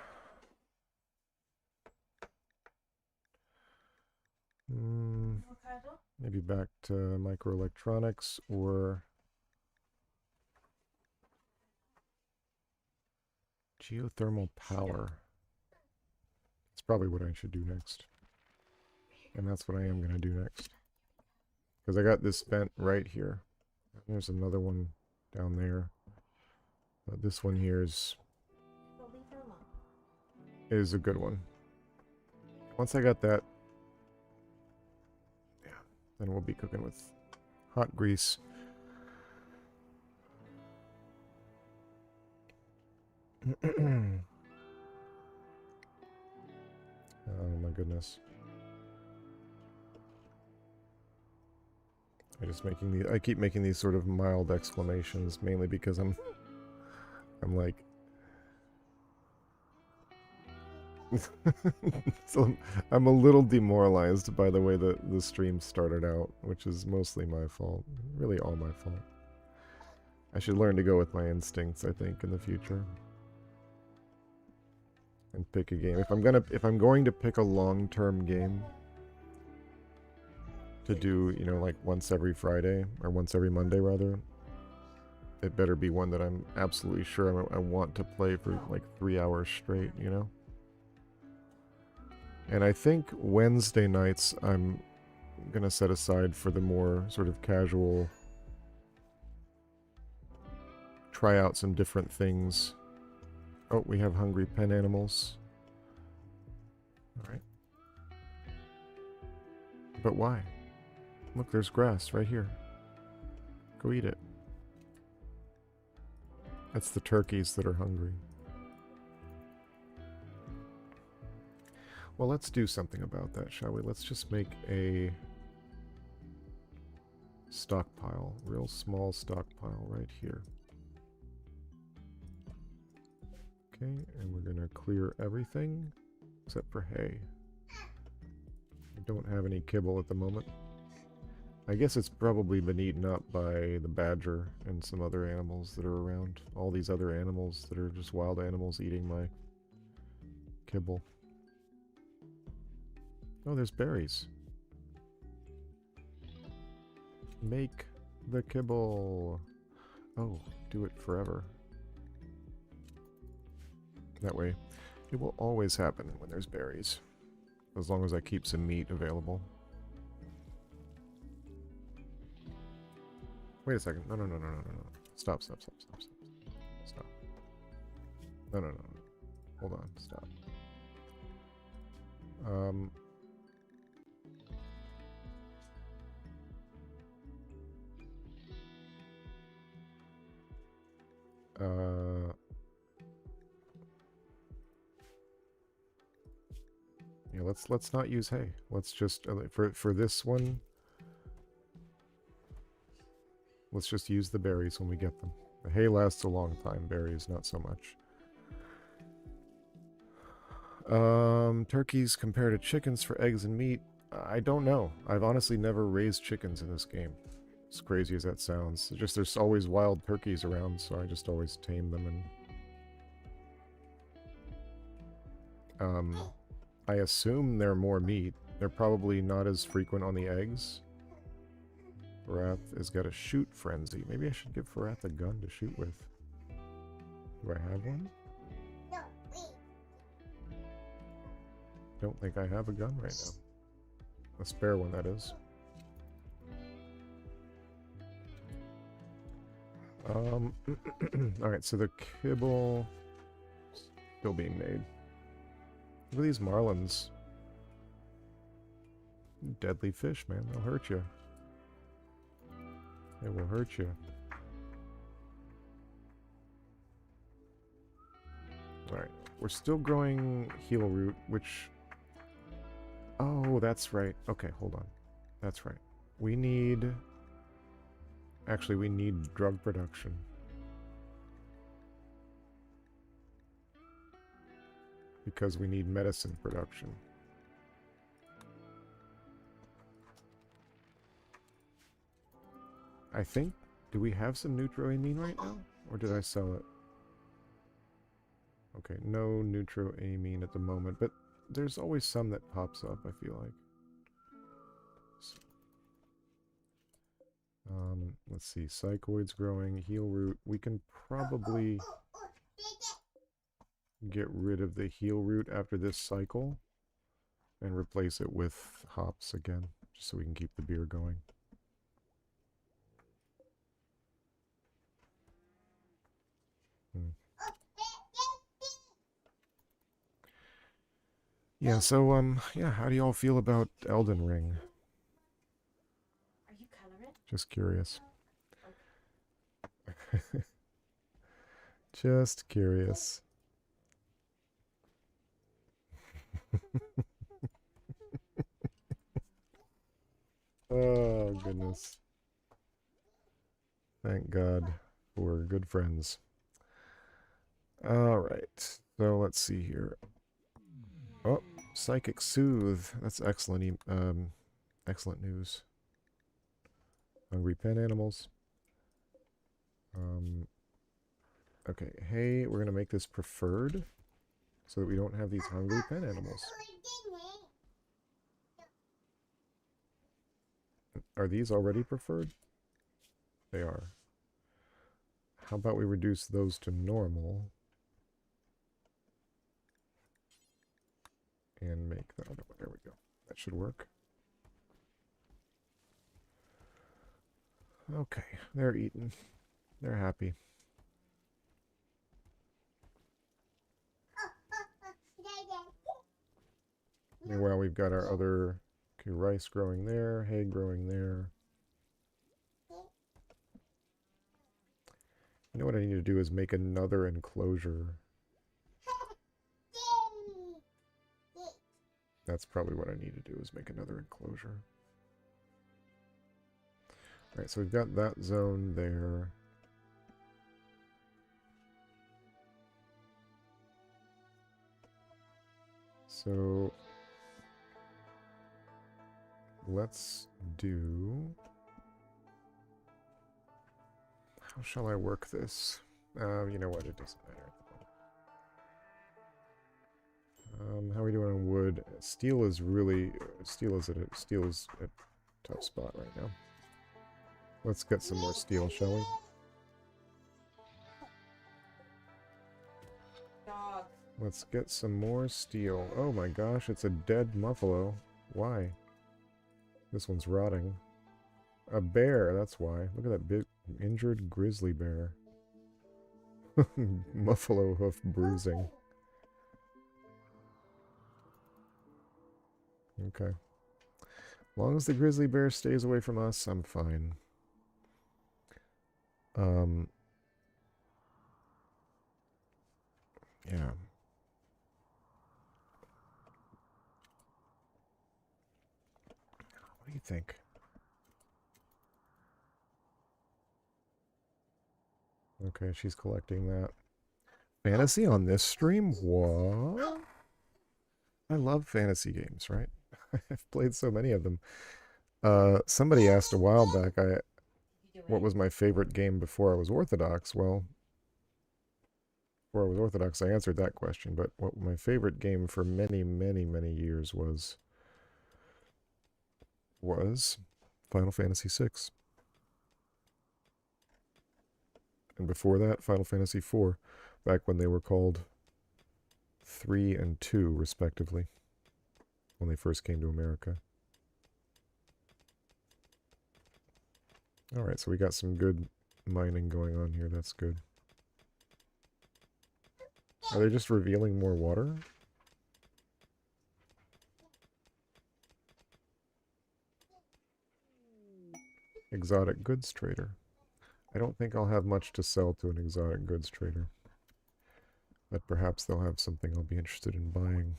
Maybe back to microelectronics or geothermal power. That's probably what I should do next. And that's what I am going to do next. Because I got this vent right here. There's another one down there. This one here is a good one. Once I got that, yeah, then we'll be cooking with hot grease. Oh my goodness. I keep making these sort of mild exclamations, mainly because I'm like so I'm a little demoralized by the way that the stream started out, which is mostly my fault. Really all my fault. I should learn to go with my instincts, I think, in the future. And pick a game. If I'm going to pick a long-term game to do, you know, like once every Friday, or once every Monday rather, it better be one that I'm absolutely sure I want to play for like 3 hours straight, you know? And I think Wednesday nights I'm gonna set aside for the more sort of casual, try out some different things. Oh, we have hungry pen animals. Alright. But why? Look, there's grass right here. Go eat it. That's the turkeys that are hungry. Well, let's do something about that, shall we? Let's just make a stockpile. Real small stockpile right here. Okay, and we're going to clear everything except for hay. We don't have any kibble at the moment. I guess it's probably been eaten up by the badger and some other animals that are around. All these other animals that are just wild animals eating my kibble. Oh, there's berries. Make the kibble. Oh, do it forever. That way, it will always happen when there's berries. As long as I keep some meat available. Wait a second. No. Stop. Stop. No. Hold on. Stop. Yeah, let's not use hay. Let's just for this one. Let's just use the berries when we get them. The hay lasts a long time. Berries not so much. Turkeys compared to chickens for eggs and meat. I don't know. I've honestly never raised chickens in this game. As crazy as that sounds. It's just there's always wild turkeys around, so I just always tame them and I assume they're more meat. They're probably not as frequent on the eggs. Farath has got a shoot frenzy. Maybe I should give Farath a gun to shoot with. Do I have one? Don't think I have a gun right now. A spare one, that is. Alright, so the kibble still being made. Look at these marlins. Deadly fish, man. They'll hurt you. It will hurt you. Alright. We're still growing heel root, which... Oh, that's right. Okay, hold on. That's right. We need... Actually, we need drug production. Because we need medicine production. I think... Do we have some neutroamine right now? Or did I sell it? Okay, no neutroamine at the moment, but there's always some that pops up, I feel like. So, let's see, psychoid's growing, heel root. We can probably get rid of the heel root after this cycle and replace it with hops again, just so we can keep the beer going. Yeah, so, yeah, how do y'all feel about Elden Ring? Are you coloring? Just curious. Just curious. Oh, goodness. Thank God we're good friends. Alright, so let's see here. Oh, Psychic Soothe. That's excellent, excellent news. Hungry pen animals. Okay, hey, we're gonna make this preferred so that we don't have these hungry pen animals. Are these already preferred? They are. How about we reduce those to normal? And make the other one. There we go. That should work. Okay, they're eating. They're happy. Meanwhile, we've got our other rice growing there, hay growing there. You know what I need to do is make another enclosure. That's probably what I need to do, is make another enclosure. Alright, so we've got that zone there. So let's do... How shall I work this? You know what, it doesn't matter. How are we doing on wood? Steel is really... Steel is at a tough spot right now. Let's get some more steel, shall we? Dog. Let's get some more steel. Oh my gosh, it's a dead muffalo. Why? This one's rotting. A bear, that's why. Look at that big injured grizzly bear. Muffalo hoof bruising. Okay. As long as the grizzly bear stays away from us, I'm fine. Yeah. What do you think? Okay, she's collecting that. Fantasy on this stream? What? I love fantasy games, right? I've played so many of them. Somebody asked a while back, what was my favorite game before I was Orthodox? Well, before I was Orthodox, I answered that question, but what my favorite game for many, many, many years was Final Fantasy VI. And before that, Final Fantasy IV, back when they were called 3 and 2, respectively, when they first came to America. Alright, so we got some good mining going on here, that's good. Are they just revealing more water? Exotic goods trader. I don't think I'll have much to sell to an exotic goods trader. But perhaps they'll have something I'll be interested in buying.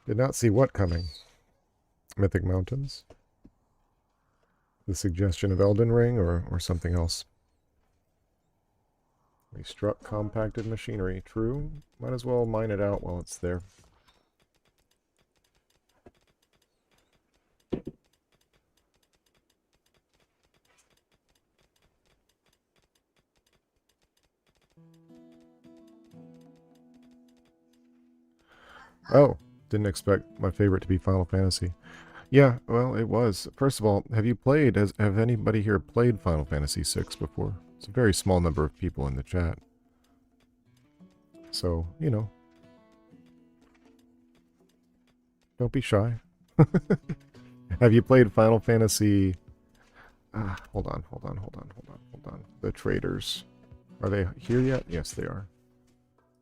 Did not see what coming. Mythic Mountains? The suggestion of Elden Ring or something else? We struck compacted machinery. True. Might as well mine it out while it's there. Oh, didn't expect my favorite to be Final Fantasy. Yeah, well, it was. First of all, have anybody here played Final Fantasy VI before? It's a very small number of people in the chat. So, you know. Don't be shy. Have you played Final Fantasy... hold on. The traders. Are they here yet? Yes, they are.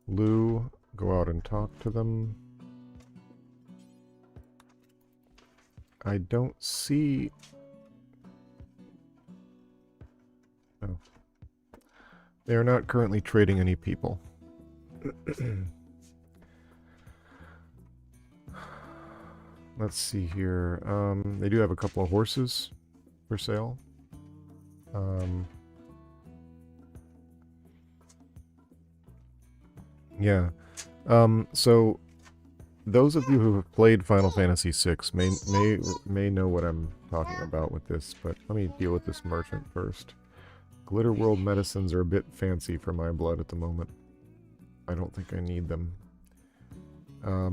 Lou, go out and talk to them. I don't see... Oh. They are not currently trading any people. Let's see here. They do have a couple of horses for sale. Yeah. So those of you who have played Final Fantasy VI may know what I'm talking about with this, but let me deal with this merchant first. Glitter World medicines are a bit fancy for my blood at the moment. I don't think I need them. I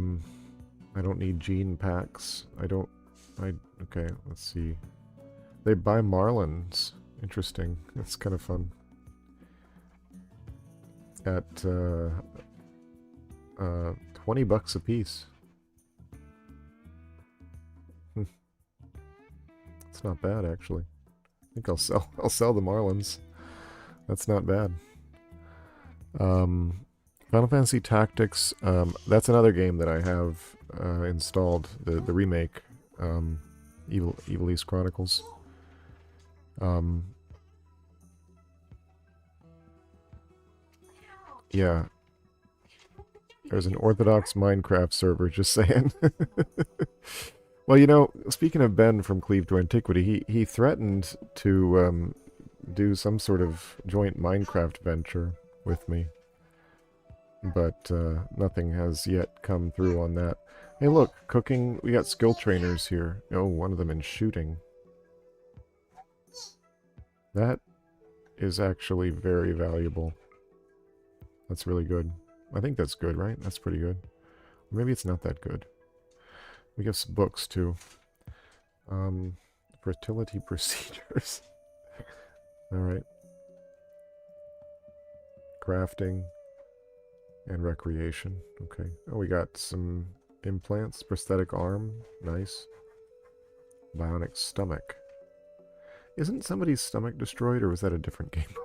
don't need gene packs. Okay, let's see. They buy marlins. Interesting. That's kind of fun. At, 20 bucks a piece. It's not bad, actually. I think I'll sell the marlins. That's not bad. Final Fantasy Tactics, that's another game that I have installed, the remake, Evil East Chronicles. Yeah. There's an Orthodox Minecraft server, just saying. Well, you know, speaking of Ben from Cleave to Antiquity, he threatened to do some sort of joint Minecraft venture with me. But nothing has yet come through on that. Hey, look, cooking. We got skill trainers here. Oh, one of them in shooting. That is actually very valuable. That's really good. I think that's good, right? That's pretty good. Maybe it's not that good. We have some books, too. Fertility procedures. Alright. Crafting. And recreation. Okay. Oh, we got some implants. Prosthetic arm. Nice. Bionic stomach. Isn't somebody's stomach destroyed, or was that a different game?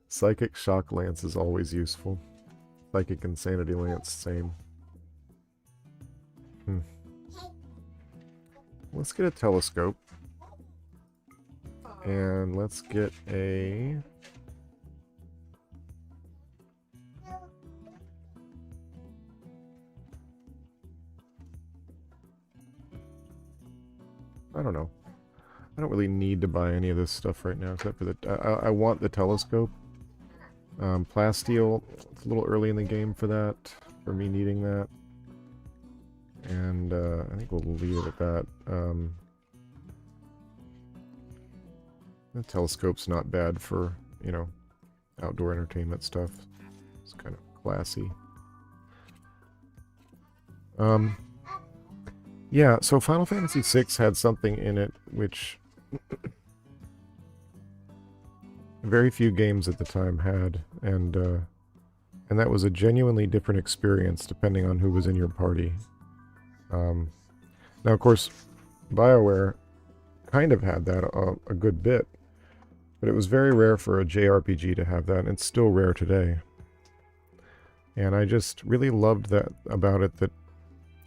Psychic shock lance is always useful. Psychic insanity lance, same. Let's get a telescope. And let's get a... I don't know. I don't really need to buy any of this stuff right now, except for the... I want the telescope. Plasteel, it's a little early in the game for that, for me needing that. And I think we'll leave it at that. The telescope's not bad for, you know, outdoor entertainment stuff. It's kind of classy. Yeah, so Final Fantasy VI had something in it which very few games at the time had, and that was a genuinely different experience depending on who was in your party. Now, of course, BioWare kind of had that a good bit, but it was very rare for a JRPG to have that, and it's still rare today. And I just really loved that about it, that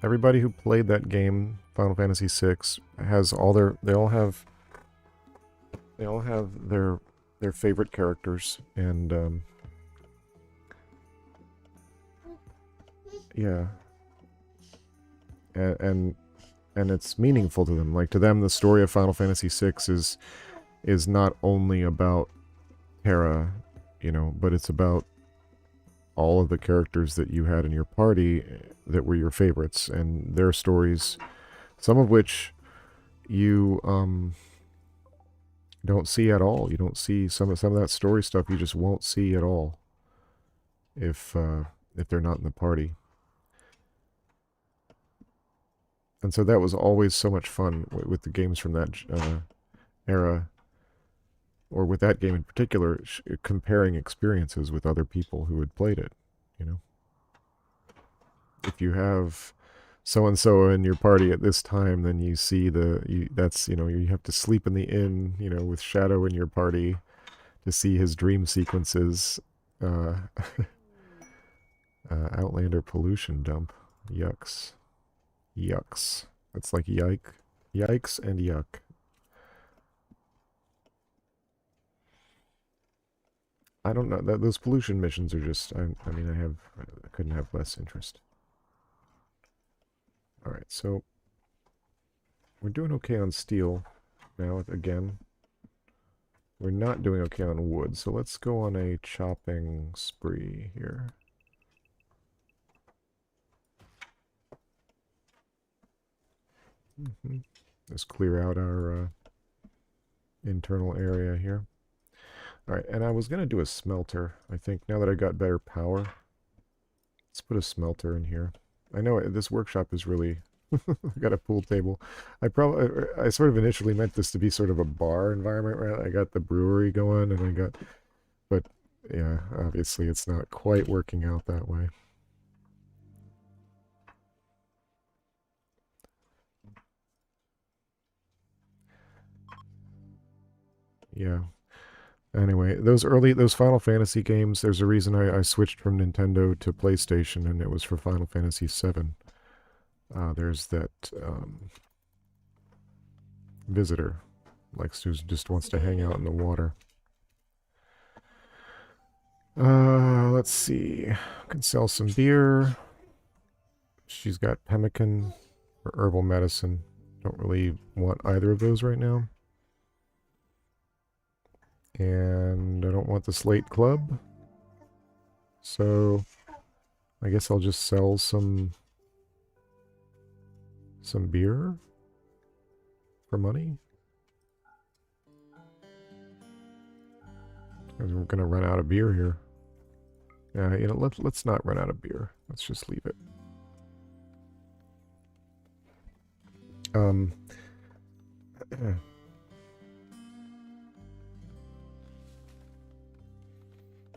everybody who played that game, Final Fantasy VI, has all their... They all have their favorite characters, and yeah, and it's meaningful to them. Like, to them, the story of Final Fantasy VI is not only about Terra, you know, but it's about all of the characters that you had in your party that were your favorites, and their stories, some of which you don't see at all. You don't see some of that story stuff. You just won't see at all if they're not in the party. And so that was always so much fun with the games from that era, or with that game in particular, comparing experiences with other people who had played it, you know. If you have so-and-so in your party at this time, then you see that's, you know, you have to sleep in the inn, you know, with Shadow in your party to see his dream sequences. Outlander pollution dump. Yucks. Yucks. That's like yikes and yuck. I don't know. Those pollution missions are just... I mean, I couldn't have less interest. Alright, so... We're doing okay on steel now, again. We're not doing okay on wood, so let's go on a chopping spree here. Just clear out our internal area here. Alright, and I was going to do a smelter, I think, now that I got better power. Let's put a smelter in here. I know this workshop is really... I got a pool table. I sort of initially meant this to be sort of a bar environment, right? I got the brewery going, and I got... But, yeah, obviously it's not quite working out that way. Yeah. Anyway, those Final Fantasy games, there's a reason I switched from Nintendo to PlayStation, and it was for Final Fantasy VII. There's that visitor, who just wants to hang out in the water. Let's see. Can sell some beer. She's got pemmican or herbal medicine. Don't really want either of those right now. And I don't want the Slate Club. So I guess I'll just sell some beer for money. We're gonna run out of beer here. You know, let's not run out of beer. Let's just leave it.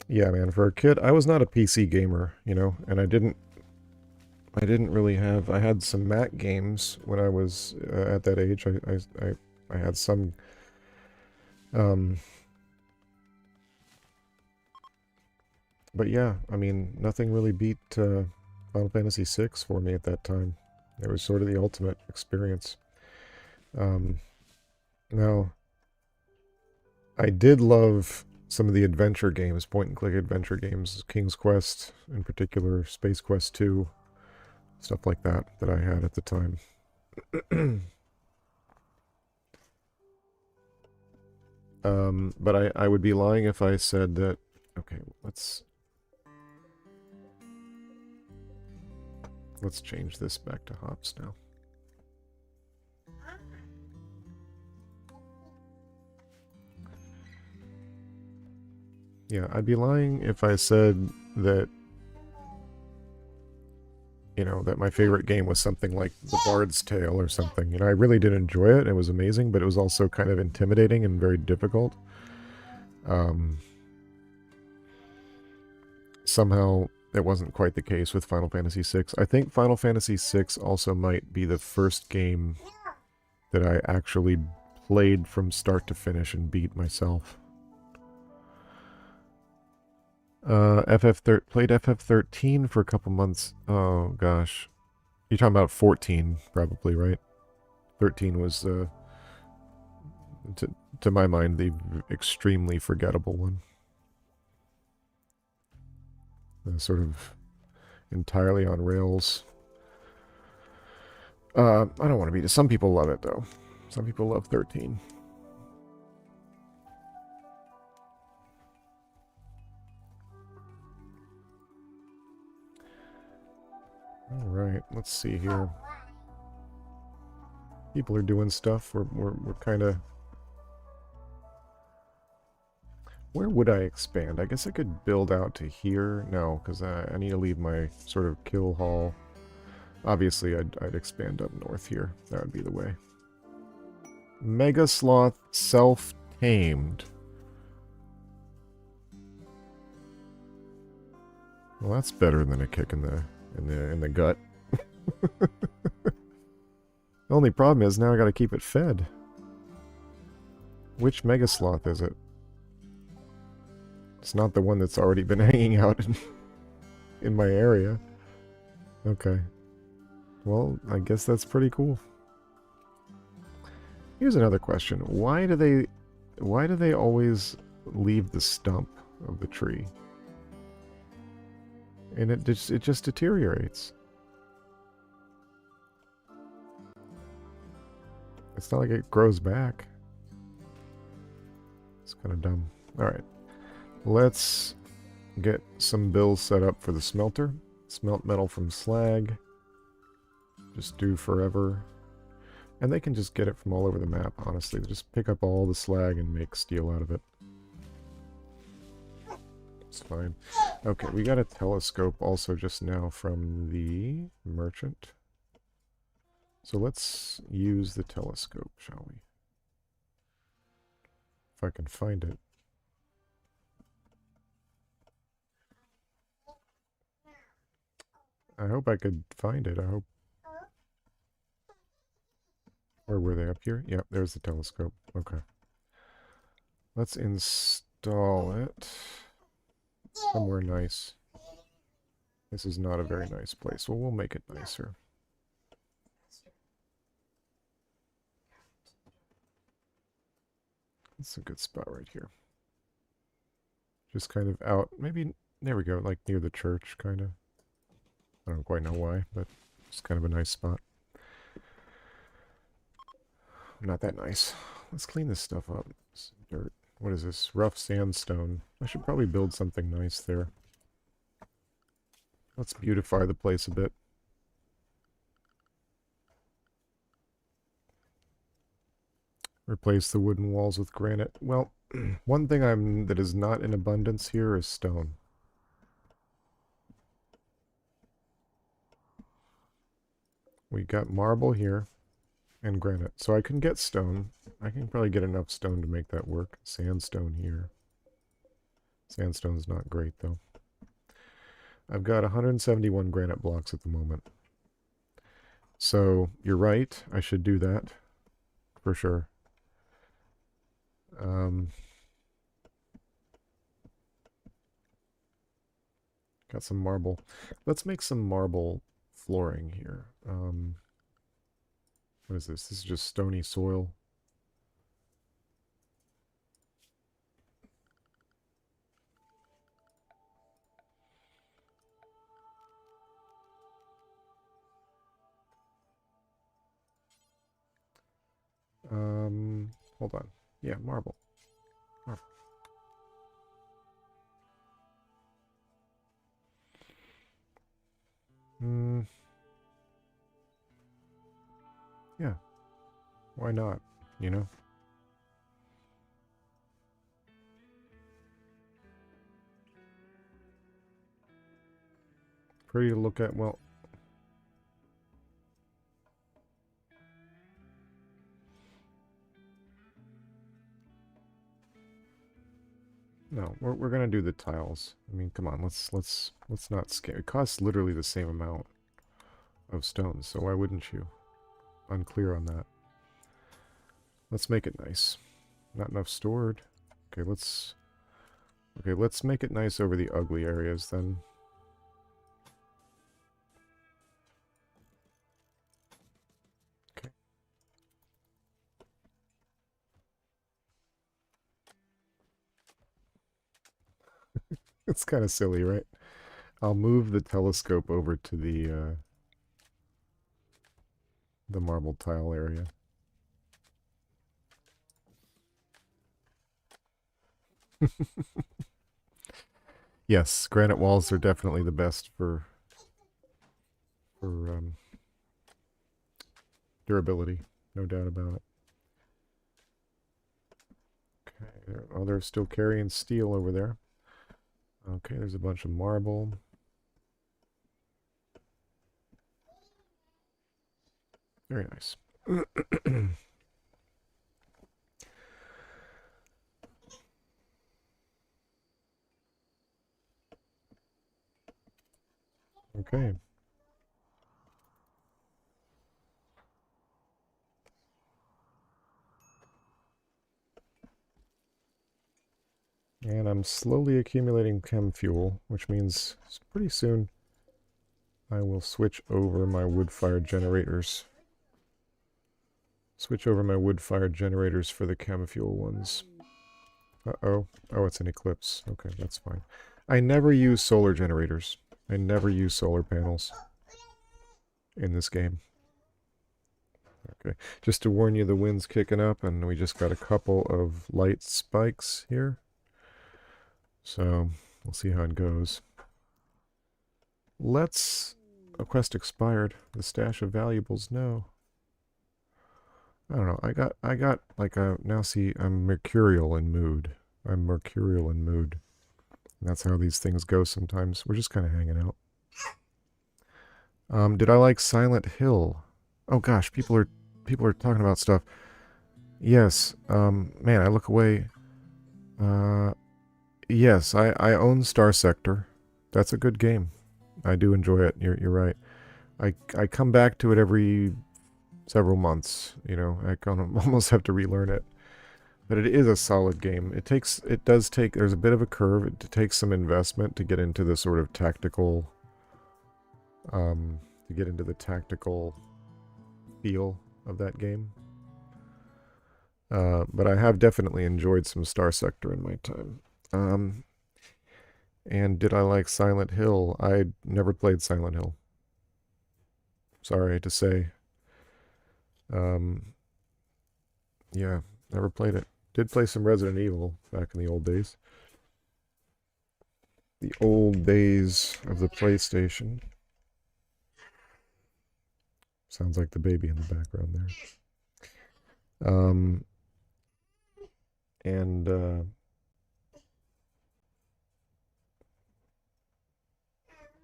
Yeah, man, for a kid, I was not a PC gamer, you know, and I didn't really have. I had some Mac games when I was at that age. I had some. But yeah, I mean, nothing really beat Final Fantasy VI for me at that time. It was sort of the ultimate experience. Now, I did love some of the adventure games, point-and-click adventure games, King's Quest in particular, Space Quest 2, stuff like that I had at the time. But I would be lying if I said that... Okay, let's change this back to hops now. Yeah, I'd be lying if I said that, you know, that my favorite game was something like The Bard's Tale or something. You know, I really did enjoy it. It was amazing, but it was also kind of intimidating and very difficult. Somehow, it wasn't quite the case with Final Fantasy VI. I think Final Fantasy VI also might be the first game that I actually played from start to finish and beat myself. Played FF13 for a couple months. Oh, gosh. You're talking about 14, probably, right? 13 was, to my mind, the extremely forgettable one. Sort of entirely on rails. I don't want to beat it. Some people love it, though. Some people love 13. Alright, let's see here. People are doing stuff. We're kind of... Where would I expand? I guess I could build out to here. No, because I need to leave my sort of kill hall. Obviously, I'd expand up north here. That would be the way. Mega Sloth self-tamed. Well, that's better than a kick in the gut. The only problem is now I got to keep it fed. Which Mega Sloth is it? It's not the one that's already been hanging out in my area. Okay. Well, I guess that's pretty cool. Here's another question. Why do they always leave the stump of the tree? And it just deteriorates. It's not like it grows back. It's kind of dumb. Alright. Let's get some bills set up for the smelter. Smelt metal from slag. Just do forever. And they can just get it from all over the map, honestly. They just pick up all the slag and make steel out of it. It's fine. Okay, we got a telescope also just now from the merchant. So let's use the telescope, shall we? If I can find it. I hope I could find it. I hope. Or were they up here? Yep, there's the telescope. Okay. Let's install it somewhere nice. This is not a very nice place. Well, we'll make it nicer. It's a good spot right here. Just kind of out, maybe, there we go, like near the church, kind of. I don't quite know why, but it's kind of a nice spot. Not that nice. Let's clean this stuff up. It's dirt. What is this? Rough sandstone. I should probably build something nice there. Let's beautify the place a bit. Replace the wooden walls with granite. Well, one thing that is not in abundance here is stone. We got marble here and granite. So I can get stone. I can probably get enough stone to make that work. Sandstone here. Sandstone's not great though. I've got 171 granite blocks at the moment. So you're right. I should do that for sure. Got some marble. Let's make some marble flooring here. What is this? This is just stony soil. Hold on. Yeah, marble. Marble. Yeah. Why not? You know? Pretty to look at. Well, no, we're gonna do the tiles. I mean, come on, let's not scare. It costs literally the same amount of stones, so why wouldn't you? Unclear on that. Let's make it nice. Not enough stored. Okay, let's make it nice over the ugly areas then. Okay. It's kind of silly, right? I'll move the telescope over to the marble tile area. Yes, granite walls are definitely the best for durability, no doubt about it. Okay, oh, they're still carrying steel over there. Okay, there's a bunch of marble. Very nice. Okay. And I'm slowly accumulating chem fuel, which means pretty soon I will switch over my wood-fired generators. Switch over my wood-fired generators for the chem fuel ones. Uh-oh. Oh, it's an eclipse. Okay, that's fine. I never use solar generators. I never use solar panels in this game. Okay, just to warn you, the wind's kicking up, and we just got a couple of light spikes here. So, we'll see how it goes. Let's... A quest expired. The stash of valuables, no. I don't know, I got like a... Now see, I'm mercurial in mood. I'm mercurial in mood. And that's how these things go sometimes. We're just kind of hanging out. Did I like Silent Hill? Oh gosh, people are talking about stuff. Yes, man, I look away. Yes, I own Star Sector. That's a good game. I do enjoy it. You're right. I come back to it every several months. You know, I kind of almost have to relearn it. But it is a solid game. It does take. There's a bit of a curve. It takes some investment to get into the sort of tactical. To get into the tactical feel of that game. But I have definitely enjoyed some Star Sector in my time. And did I like Silent Hill? I never played Silent Hill. Sorry to say. Yeah, never played it. Did play some Resident Evil back in the old days. The old days of the PlayStation. Sounds like the baby in the background there. And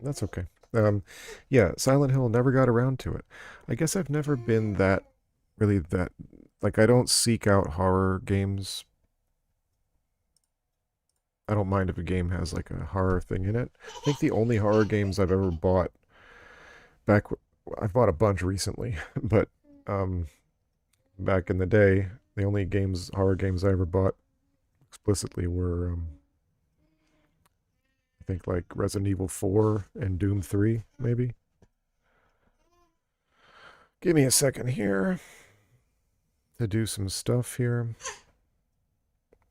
that's okay. Yeah, Silent Hill, never got around to it. I guess I've never been really that, like, I don't seek out horror games. I don't mind if a game has like a horror thing in it. I think the only horror games I've ever bought back, I've bought a bunch recently, but back in the day, the only horror games I ever bought explicitly were I think like Resident Evil 4 and Doom 3, maybe. Give me a second here to do some stuff here.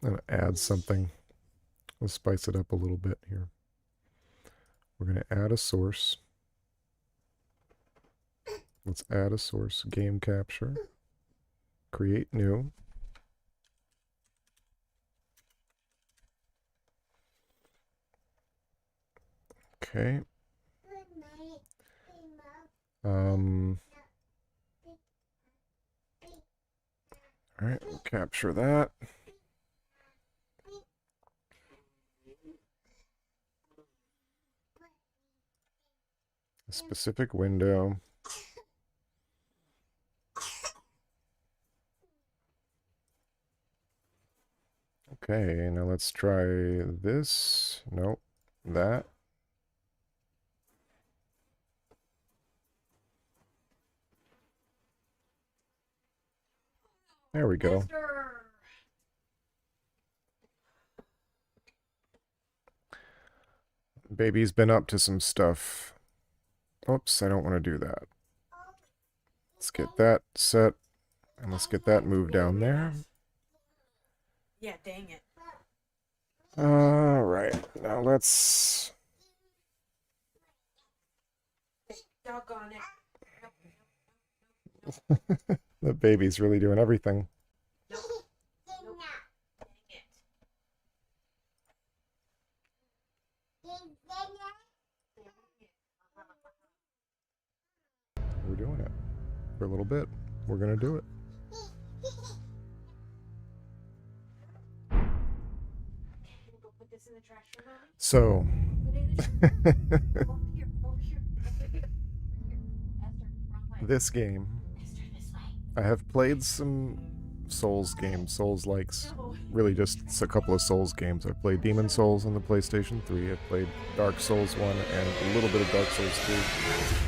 I'm going to add something. Let's spice it up a little bit here. We're going to add a source. Let's add a source. Game capture. Create new. Okay. All right, we'll capture that. A specific window. Okay, now let's try this. Nope, that. There we go. Baby's been up to some stuff. Oops, I don't want to do that. Let's get that set, and let's get that moved down there. Yeah, dang it. All right, now let's... Doggone it. The baby's really doing everything. Dang it. We're doing it. For a little bit. We're gonna do it. Go put this in the trash for a moment. So... Over here, over here, over here, over here. Esther, wrong way. this game, Esther, this way. I have played some Souls games, Souls-likes. Really just a couple of Souls games. I've played Demon Souls on the PlayStation 3. I've played Dark Souls 1 and a little bit of Dark Souls 2.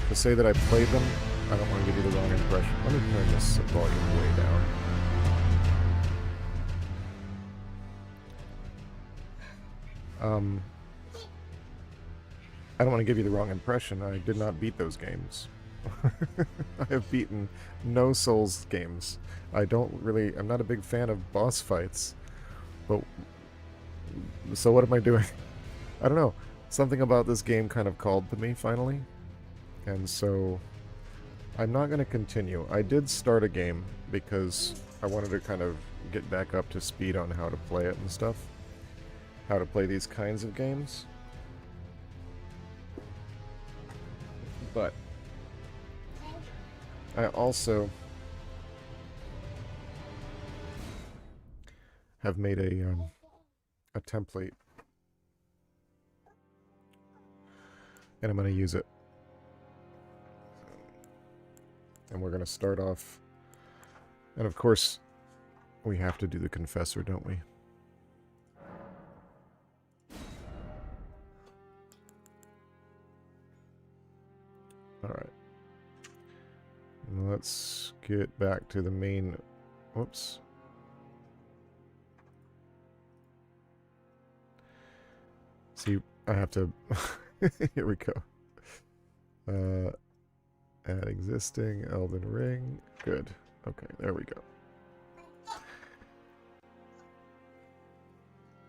To say that I played them, I don't want to give you the wrong impression. Let me turn this volume way down. I don't want to give you the wrong impression. I did not beat those games. I have beaten no Souls games. I'm not a big fan of boss fights. But, so what am I doing? I don't know. Something about this game kind of called to me finally. And so, I'm not going to continue. I did start a game because I wanted to kind of get back up to speed on how to play it and stuff. How to play these kinds of games. But I also have made a template, and I'm going to use it. And we're going to start off, and of course, we have to do the confessor, don't we? Alright. Let's get back to the main... Whoops. See, I have to... Here we go. Add existing, Elden Ring. Good. Okay, there we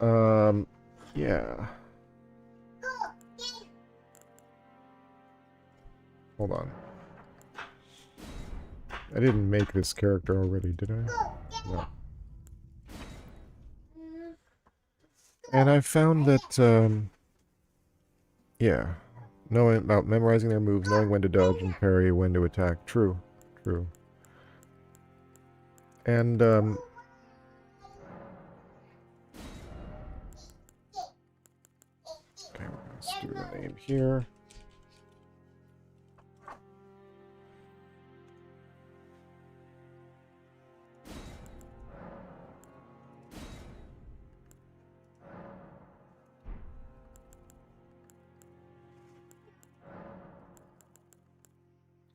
go. Yeah. Hold on. I didn't make this character already, did I? No. And I found that, yeah, knowing about memorizing their moves, knowing when to dodge and parry, when to attack. True. True. And, okay, let's do the name here.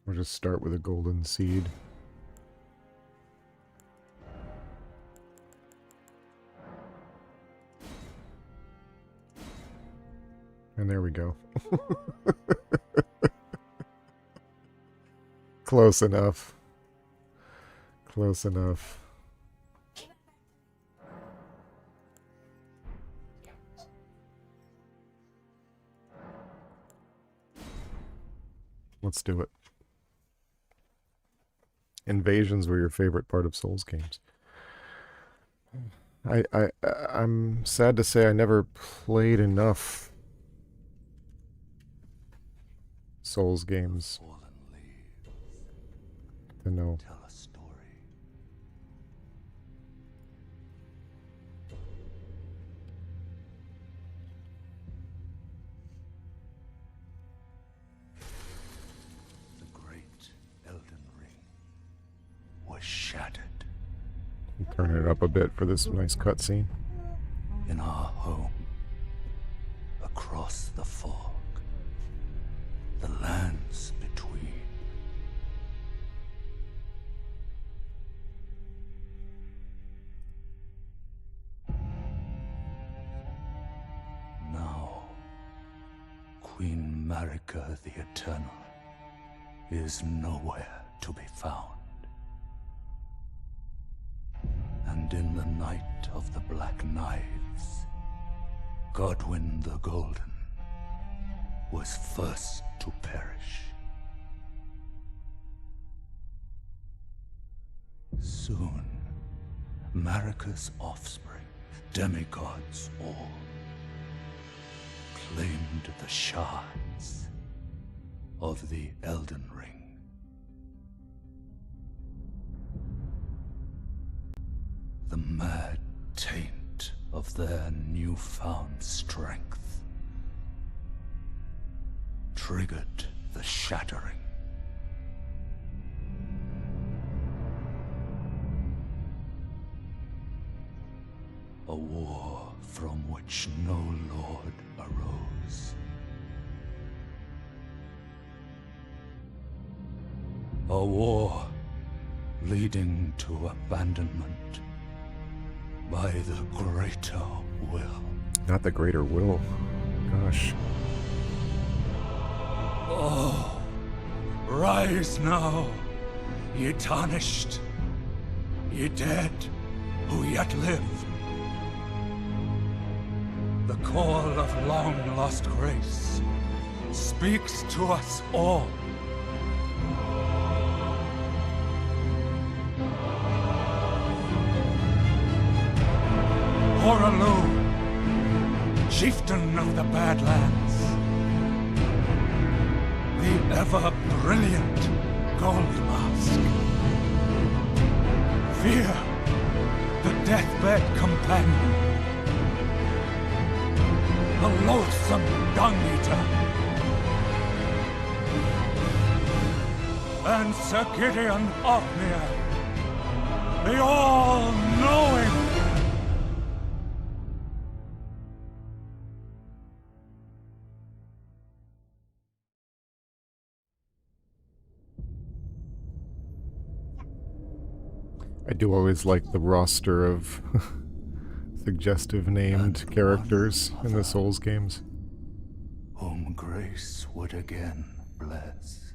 We'll just start with a golden seed. And there we go. Close enough. Close enough. Let's do it. Invasions were your favorite part of Souls games. I'm sad to say I never played enough Souls games to know. Tell a story. The great Elden Ring was shattered Turn it up a bit for this nice cutscene. in our home, across the fog, the lands between. Now, Queen Marika the Eternal is nowhere to be found. And in the night of the Black Knives, Godwyn the Golden was first to perish. Soon, Marika's offspring, demigods all, claimed the shards of the Elden Ring. The mad taint of their newfound strength triggered the shattering. A war from which no lord arose. A war leading to abandonment by the greater will. Not the greater will. Gosh. Oh, rise now, ye tarnished, ye dead who yet live. The call of long-lost grace speaks to us all. Horalu, chieftain of the Badlands, the ever-brilliant Gold Mask. Fear, the deathbed companion, the loathsome dung-eater, and Sir Gideon Ofnir, the all-knowing. I do always like the roster of suggestive named And characters one in the other. Souls games. Whom grace would again bless.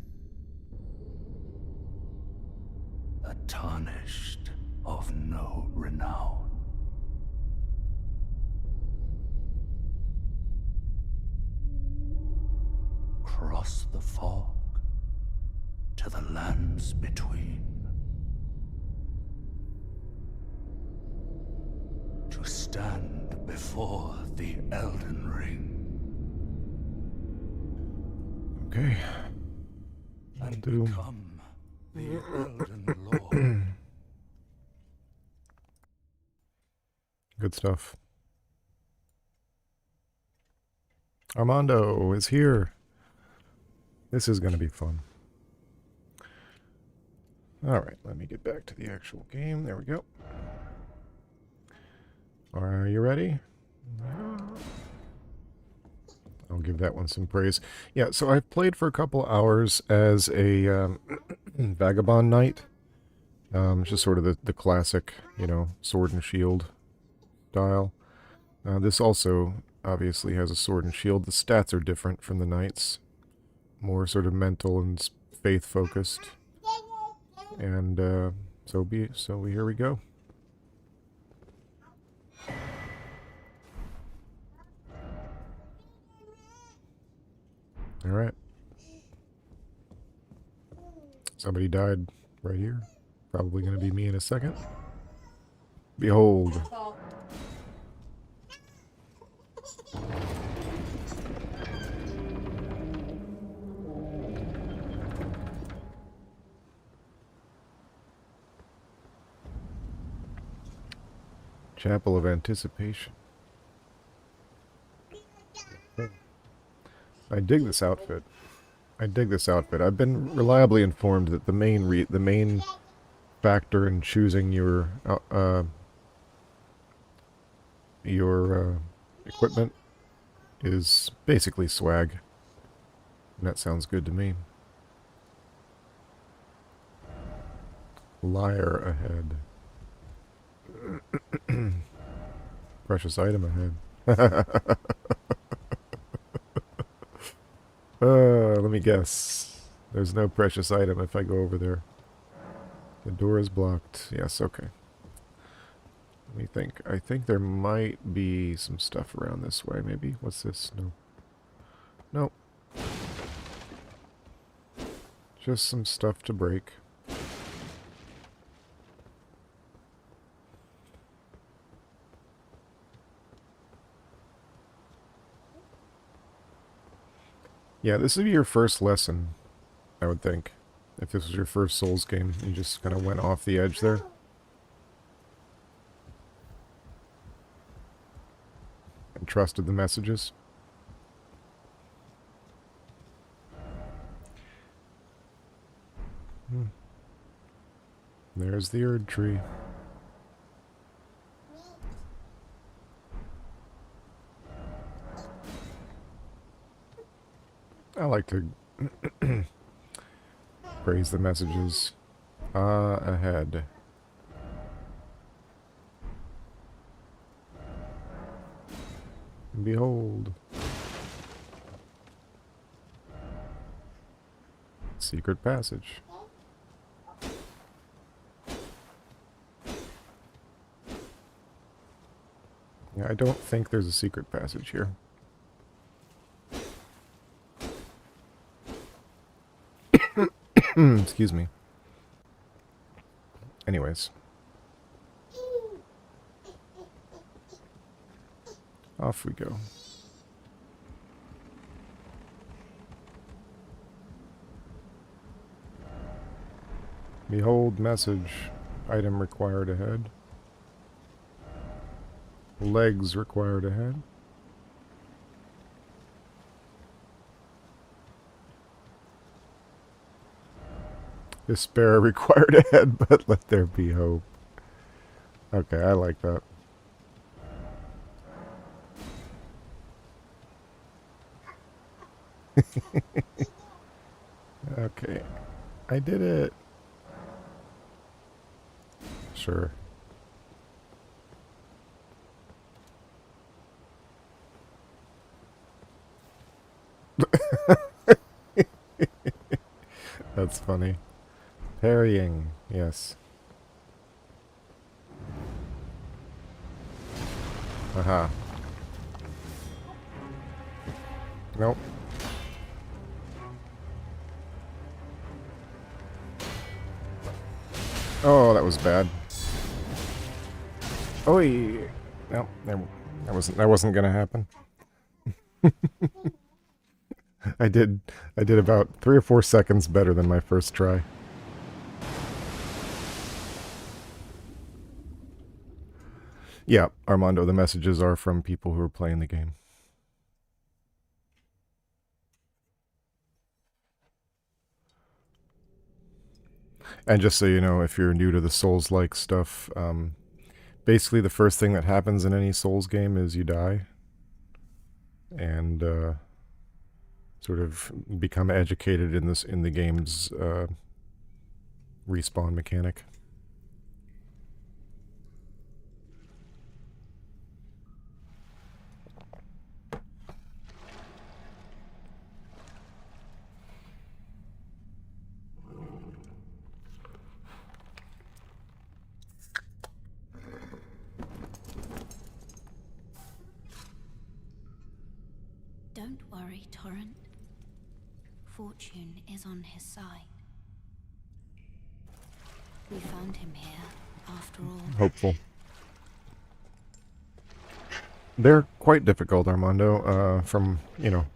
A tarnished of no renown. Cross the fog, to the lands between. To stand before the Elden Ring Okay. and Do. become the Elden Lord. Good stuff. Armando is here. This is going to be fun. Alright, let me get back to the actual game. There we go. Are you ready? I'll give that one some praise. Yeah, so I've played for a couple hours as a vagabond knight. Just sort of the classic, you know, sword and shield style. This also obviously has a sword and shield. The stats are different from the knights. More sort of mental and faith focused. And so here we go. All right. Somebody died right here. Probably going to be me in a second. Behold. Oh. Chapel of Anticipation. I dig this outfit. I've been reliably informed that the main factor in choosing your equipment is basically swag. And that sounds good to me. Liar ahead. Precious item ahead. Let me guess. There's no precious item if I go over there. The door is blocked. Yes, okay. Let me think. I think there might be some stuff around this way, maybe. What's this? No. Nope. Just some stuff to break. Yeah, this would be your first lesson, I would think. If this was your first Souls game, you just kind of went off the edge there. And trusted the messages. There's the Erd tree. I like to praise the messages. Ahead. Behold. Secret passage. Yeah, I don't think there's a secret passage here. Excuse me. Anyways. Off we go. Behold message. Item required ahead. Legs required ahead. Despair required ahead, but let there be hope. Okay, I like that. Okay. I did it. Sure. That's funny. Parrying, yes. Aha. Nope. Oh, that was bad. Oh, no, that wasn't gonna happen. I did about 3 or 4 seconds better than my first try. Yeah, Armando, the messages are from people who are playing the game. And just so you know, if you're new to the Souls-like stuff, basically the first thing that happens in any Souls game is you die. And sort of become educated in the game's respawn mechanic. Don't worry, Torrent. Fortune is on his side. We found him here, after all. Hopeful. They're quite difficult, Armando. From, you know,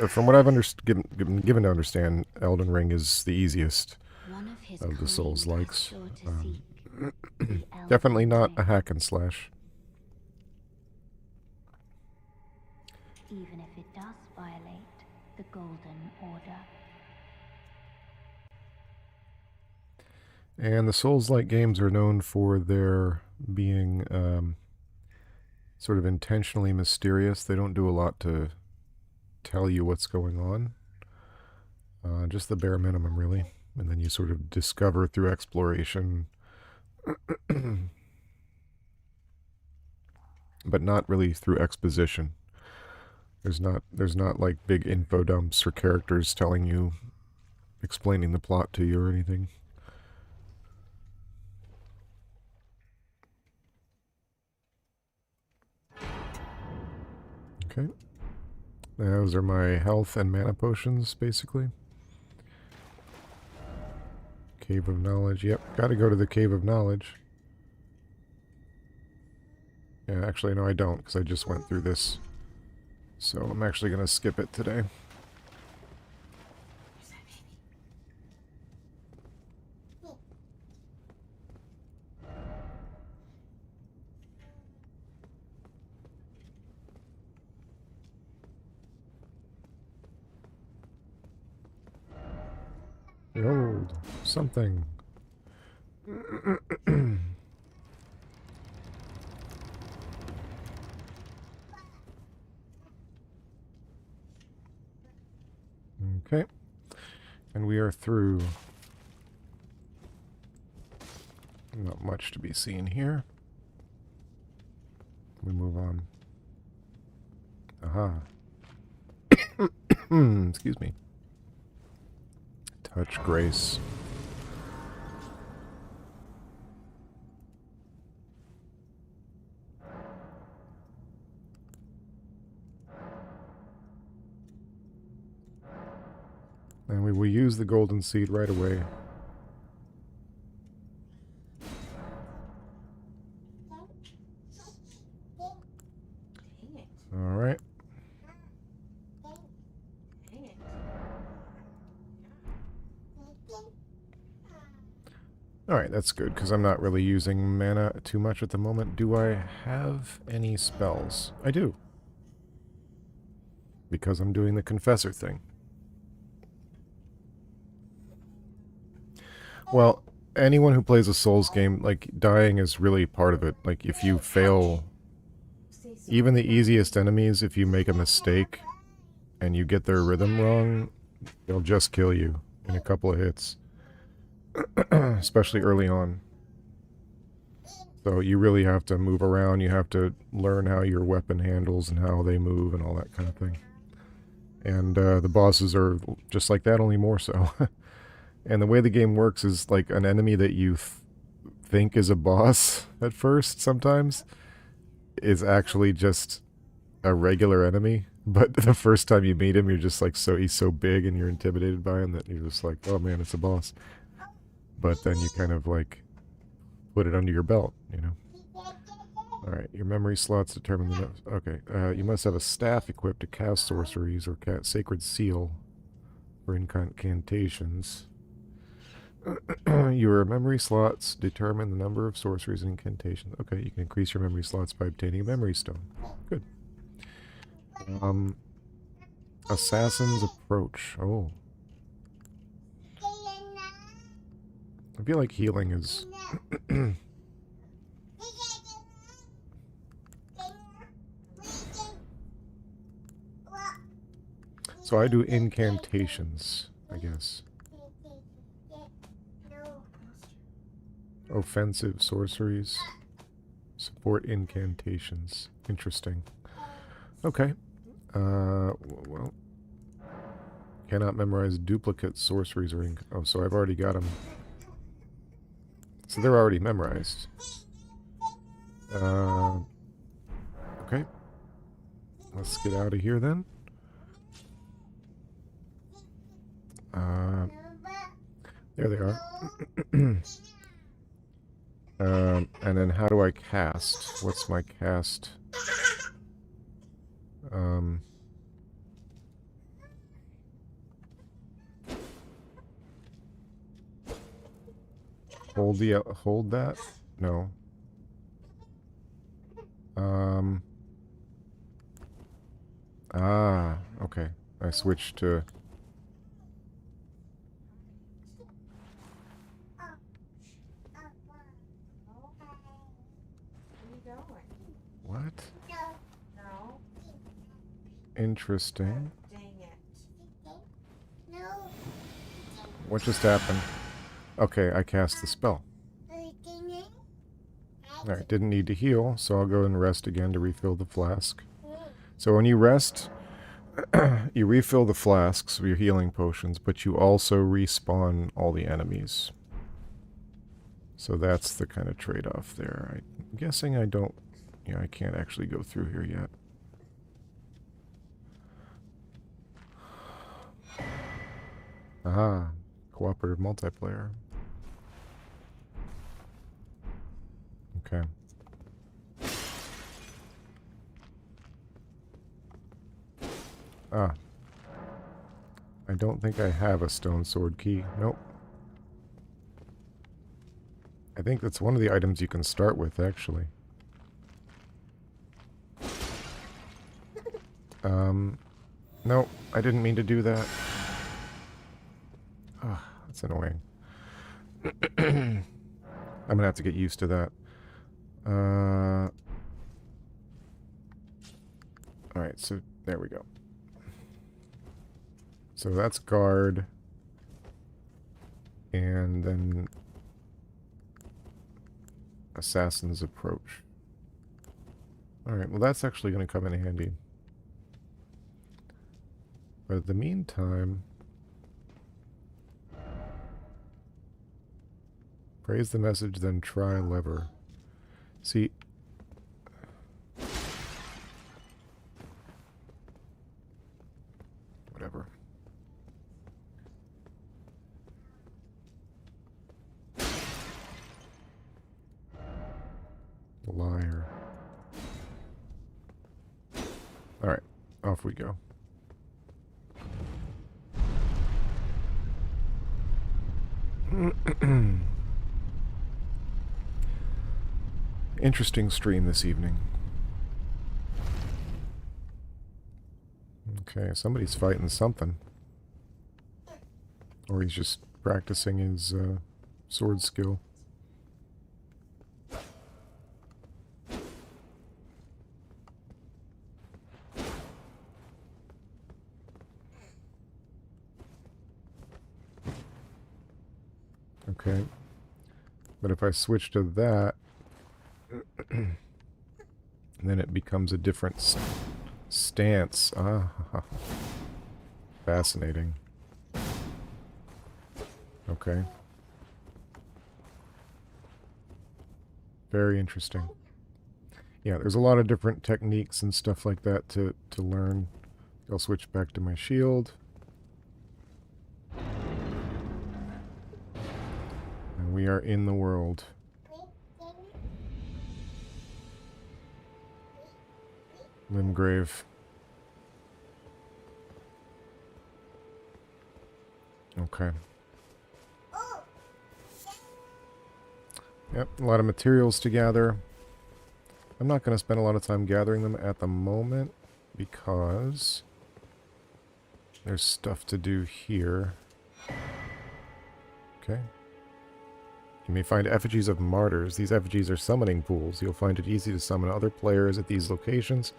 from what I've given to understand, Elden Ring is the easiest of the Souls-likes. Definitely not a hack and slash. Even if it does violate the Golden Order. And the Souls-like games are known for their being sort of intentionally mysterious. They don't do a lot to tell you what's going on. Just the bare minimum, really. And then you sort of discover through exploration. But not really through exposition. There's not like big info dumps or characters telling you, explaining the plot to you or anything. Okay. Those are my health and mana potions, basically. Cave of Knowledge. Yep, gotta go to the Cave of Knowledge. Yeah, actually, no, I don't, because I just went through this. So I'm actually going to skip it today. Behold, something. Okay, and we are through. Not much to be seen here. We move on. Aha. Excuse me. Touch grace. And we will use the golden seed right away. Alright. Alright, that's good, because I'm not really using mana too much at the moment. Do I have any spells? I do. Because I'm doing the Confessor thing. Well, anyone who plays a Souls game, like, dying is really part of it. Like, if you fail, even the easiest enemies, if you make a mistake and you get their rhythm wrong, they'll just kill you in a couple of hits. Especially early on. So you really have to move around, you have to learn how your weapon handles and how they move and all that kind of thing. And the bosses are just like that, only more so. And the way the game works is like an enemy that you think is a boss at first sometimes is actually just a regular enemy. But the first time you meet him, you're just like, he's so big and you're intimidated by him that you're just like, oh man, it's a boss. but then you kind of like put it under your belt, you know. Alright, your memory slots determine the... Okay, you must have a staff equipped to cast sorceries or sacred seal for incantations. Your memory slots determine the number of sorceries and incantations. Okay, you can increase your memory slots by obtaining a memory stone. Good. Assassin's Approach. Oh. I feel like healing is... So I do incantations, I guess. Offensive sorceries. Support incantations. Interesting. Okay. Well. Cannot memorize duplicate sorceries or oh, so I've already got them. So they're already memorized. Okay. Let's get out of here then. There they are. And then how do I cast? What's my cast? Hold that? No. Okay. I switched to... What? No. Interesting. Dang it. What just happened? Okay, I cast the spell. Alright, didn't need to heal, so I'll go and rest again to refill the flask. So when you rest, you refill the flasks of your healing potions, but you also respawn all the enemies. So that's the kind of trade-off there. I'm guessing I don't... Yeah, I can't actually go through here yet. Aha, cooperative multiplayer. Okay. Ah. I don't think I have a stone sword key. Nope. I think that's one of the items you can start with, actually. Nope, I didn't mean to do that. Ah, that's annoying. I'm gonna have to get used to that. Alright, so there we go. So that's guard. And then Assassin's Approach. Alright, well that's actually going to come in handy. But in the meantime... Praise the message, then try lever. See... Whatever. Liar. Alright, off we go. Interesting stream this evening. Okay, somebody's fighting something. Or he's just practicing his sword skill. Okay. But if I switch to that, then it becomes a different stance. Ah, fascinating. Okay. Very interesting. Yeah, there's a lot of different techniques and stuff like that to learn. I'll switch back to my shield. We are in the world. Limgrave. Okay. Yep, a lot of materials to gather. I'm not going to spend a lot of time gathering them at the moment because there's stuff to do here. Okay. You may find effigies of martyrs. These effigies are summoning pools. You'll find it easy to summon other players at these locations,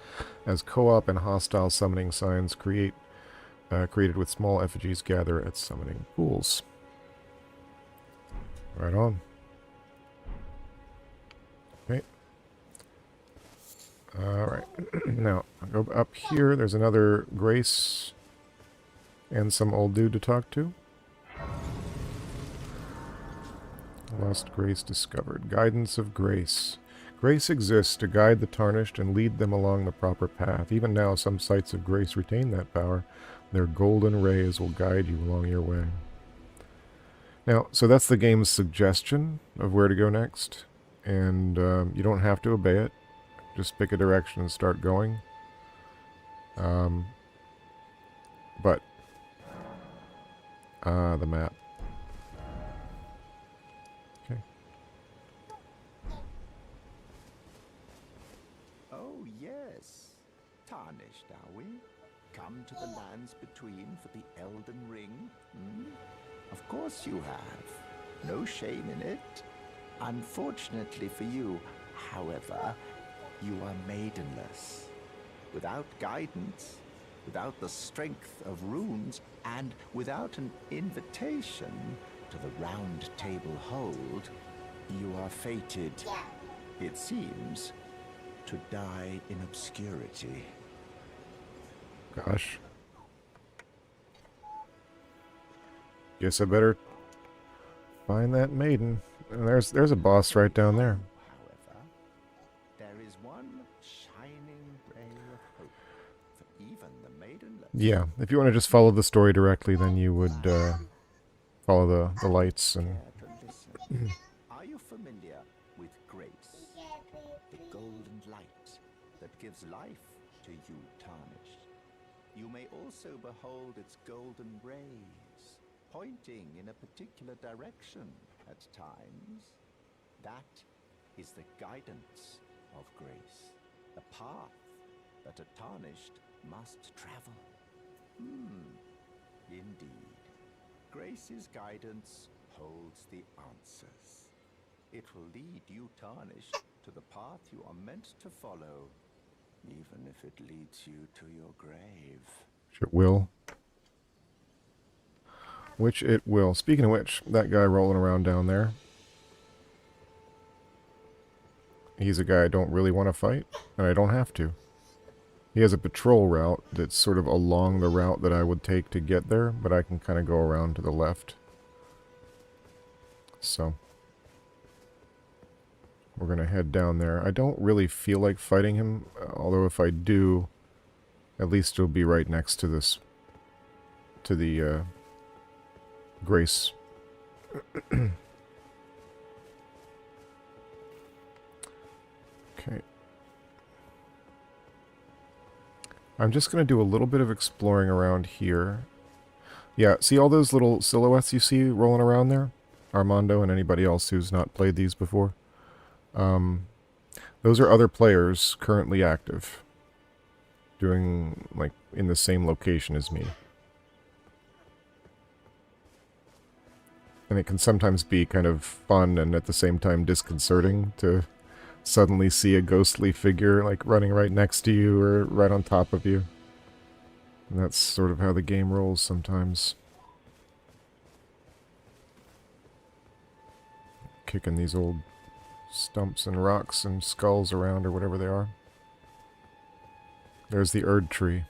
as co-op and hostile summoning signs created with small effigies gather at summoning pools. Right on. Okay. Alright. Now, I'll go up here. There's another Grace and some old dude to talk to. Lost Grace discovered. Guidance of Grace. Grace exists to guide the tarnished and lead them along the proper path. Even now, some sites of Grace retain that power. Their golden rays will guide you along your way. Now, so that's the game's suggestion of where to go next. And you don't have to obey it. Just pick a direction and start going. But the map. Okay. Oh, yes. Tarnished, are we? Come to the lands between for the Elden Ring? Hmm? Of course you have. No shame in it. Unfortunately for you, however, you are maidenless. Without guidance, without the strength of runes, and without an invitation to the Round Table Hold, you are fated, it seems, to die in obscurity. Gosh. Guess I better find that maiden. And there's a boss right down there. However, there is one shining ray of hope for even the maidenless. Yeah, if you want to just follow the story directly, then you would follow the lights and... Care to listen. Are you familiar with grace? The golden light that gives life to you, tarnished. You may also behold its golden rays, pointing in a particular direction at times. That is the guidance of grace, the path that a tarnished must travel. Indeed. Grace's guidance holds the answers. It will lead you, tarnished, to the path you are meant to follow, even if it leads you to your grave. Which it will. Which it will. Speaking of which, that guy rolling around down there. He's a guy I don't really want to fight, and I don't have to. He has a patrol route that's sort of along the route that I would take to get there, but I can kind of go around to the left. So, we're going to head down there. I don't really feel like fighting him, although if I do, at least it'll be right next to this, to the, Grace. Okay. I'm just going to do a little bit of exploring around here. Yeah, see all those little silhouettes you see rolling around there? Armando and anybody else who's not played these before. Those are other players currently active. Doing, like, in the same location as me. And it can sometimes be kind of fun and at the same time disconcerting to suddenly see a ghostly figure like running right next to you or right on top of you. And that's sort of how the game rolls sometimes. Kicking these old stumps and rocks and skulls around or whatever they are. There's the Erd tree.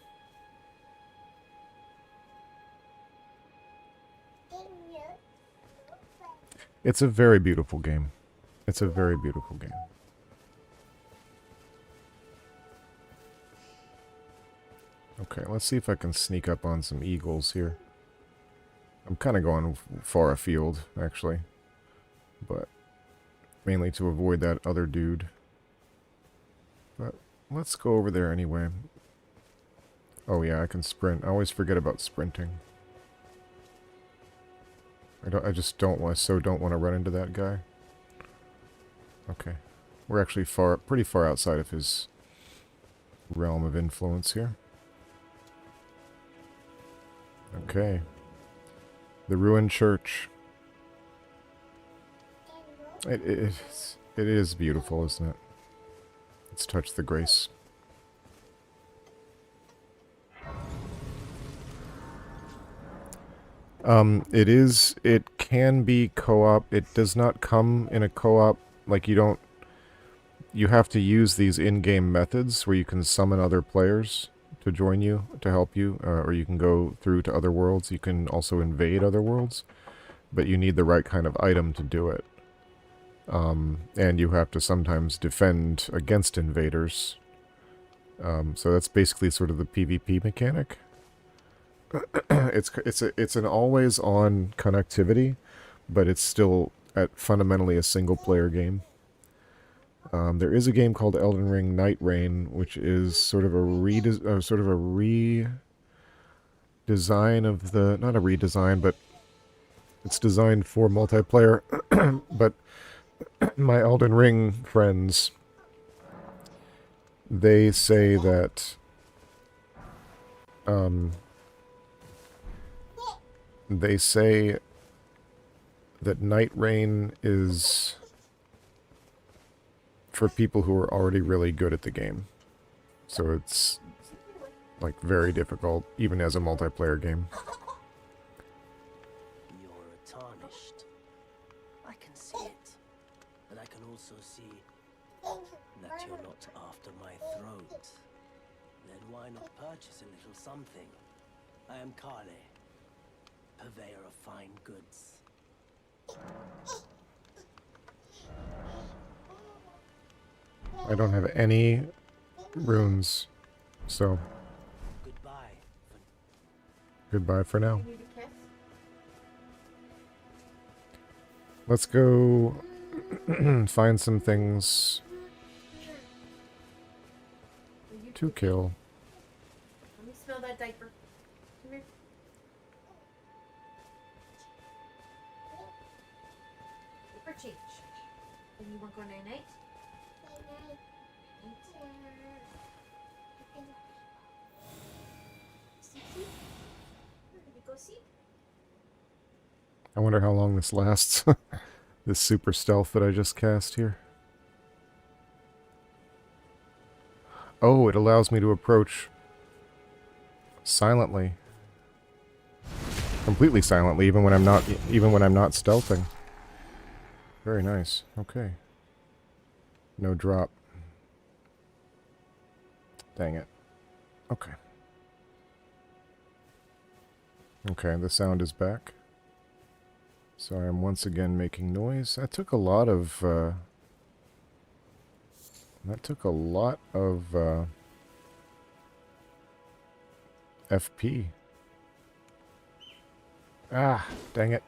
It's a very beautiful game. It's a very beautiful game. Okay, let's see if I can sneak up on some eagles here. I'm kind of going far afield, actually. but mainly to avoid that other dude. But let's go over there anyway. Oh yeah, I can sprint. I always forget about sprinting. I just don't want to run into that guy. Okay. We're actually pretty far outside of his realm of influence here. Okay. The ruined church. It is beautiful, isn't it? Let's touch the grace. It can be co-op. It does not come in a co-op, like you have to use these in-game methods where you can summon other players to join you, to help you, or you can go through to other worlds. You can also invade other worlds, but you need the right kind of item to do it. And you have to sometimes defend against invaders. So that's basically sort of the PvP mechanic. It's an always-on connectivity, but it's still fundamentally a single-player game. There is a game called Elden Ring Night Rain, which is sort of a redesign of the, not a redesign, but it's designed for multiplayer. But my Elden Ring friends, they say that Night Rain is for people who are already really good at the game. So it's like very difficult, even as a multiplayer game. You're tarnished. I can see it. But I can also see that you're not after my throat. Then why not purchase a little something? I am Kale, purveyor of fine goods. I don't have any runes, so goodbye for now. You need a kiss? Let's go find some things to kill. Let me smell that diaper. Come here. Diaper change. And you want to go night-night? I wonder how long this lasts. This super stealth that I just cast here. Oh, it allows me to approach silently. Completely silently, even when I'm not stealthing. Very nice. Okay. No drop. Dang it. Okay. Okay, the sound is back. So I am once again making noise. That took a lot of, FP. Ah, dang it.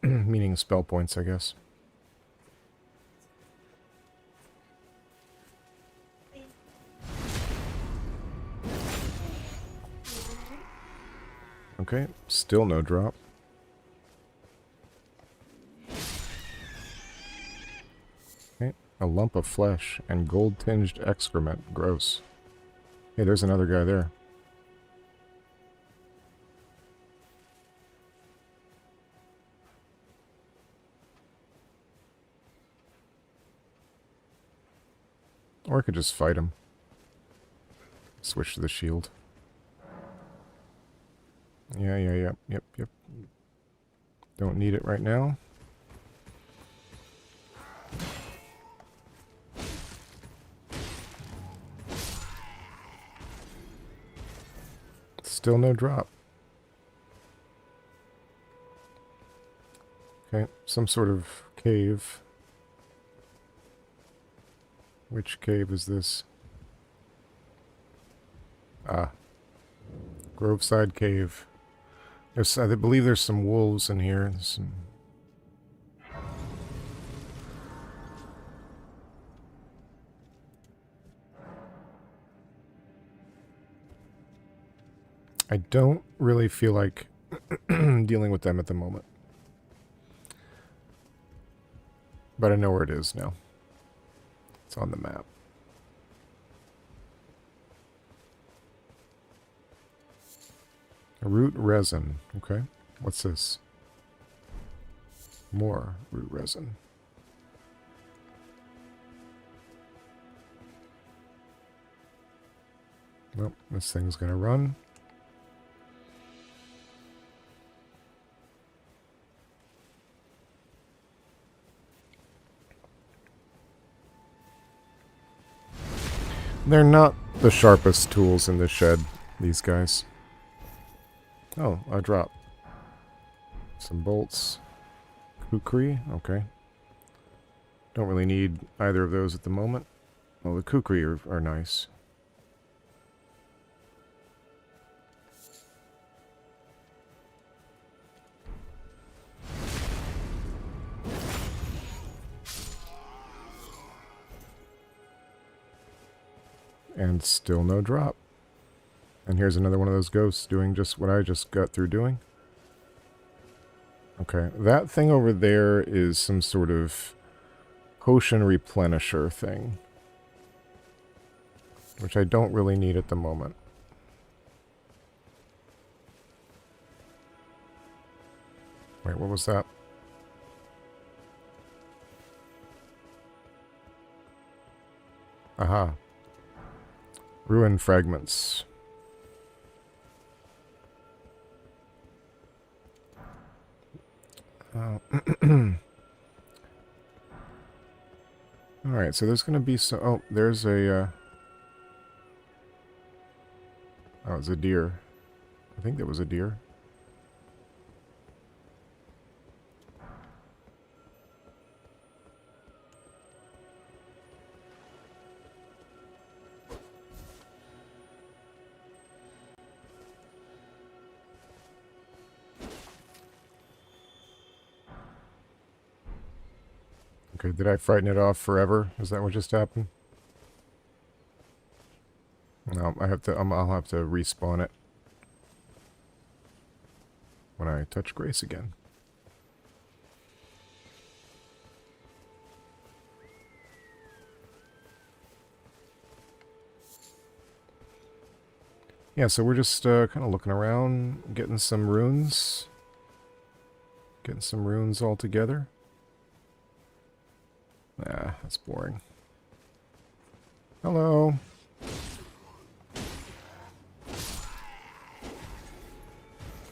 Meaning spell points, I guess. Okay, still no drop. Okay, a lump of flesh and gold-tinged excrement. Gross. Hey, there's another guy there. Or I could just fight him. Switch to the shield. Yep. Don't need it right now. Still no drop. Okay, some sort of cave. Which cave is this? Ah, Groveside Cave. There's, I believe there's some wolves in here. Some... I don't really feel like dealing with them at the moment. But I know where it is now. It's on the map. Root resin. Okay. What's this? More root resin. Well, this thing's gonna run. They're not the sharpest tools in the shed, these guys. Oh, I dropped some bolts. Kukri, okay. Don't really need either of those at the moment. Well, the kukri are nice. And still no drop. And here's another one of those ghosts doing just what I just got through doing. Okay, that thing over there is some sort of potion replenisher thing. Which I don't really need at the moment. Wait, what was that? Aha. Ruin fragments. Alright, so there's going to be some... Oh, there's a... Oh, it's a deer. I think that was a deer. Okay, did I frighten it off forever? Is that what just happened? No, I have to. I'll have to respawn it when I touch Grace again. Yeah, so we're just kind of looking around, getting some runes. Getting some runes all together. Ah, that's boring. Hello.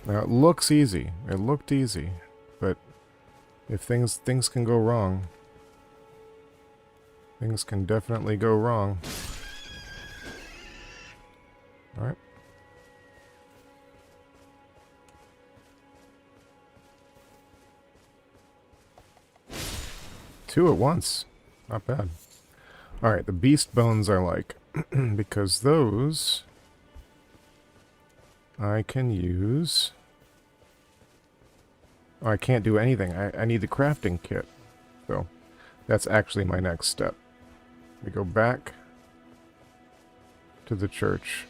Now it looks easy. It looked easy, but if things can go wrong. Things can definitely go wrong. All right. Two at once. Not bad. Alright, the beast bones I like. Because those... I can use... Oh, I can't do anything. I need the crafting kit. So, that's actually my next step. We go back to the church.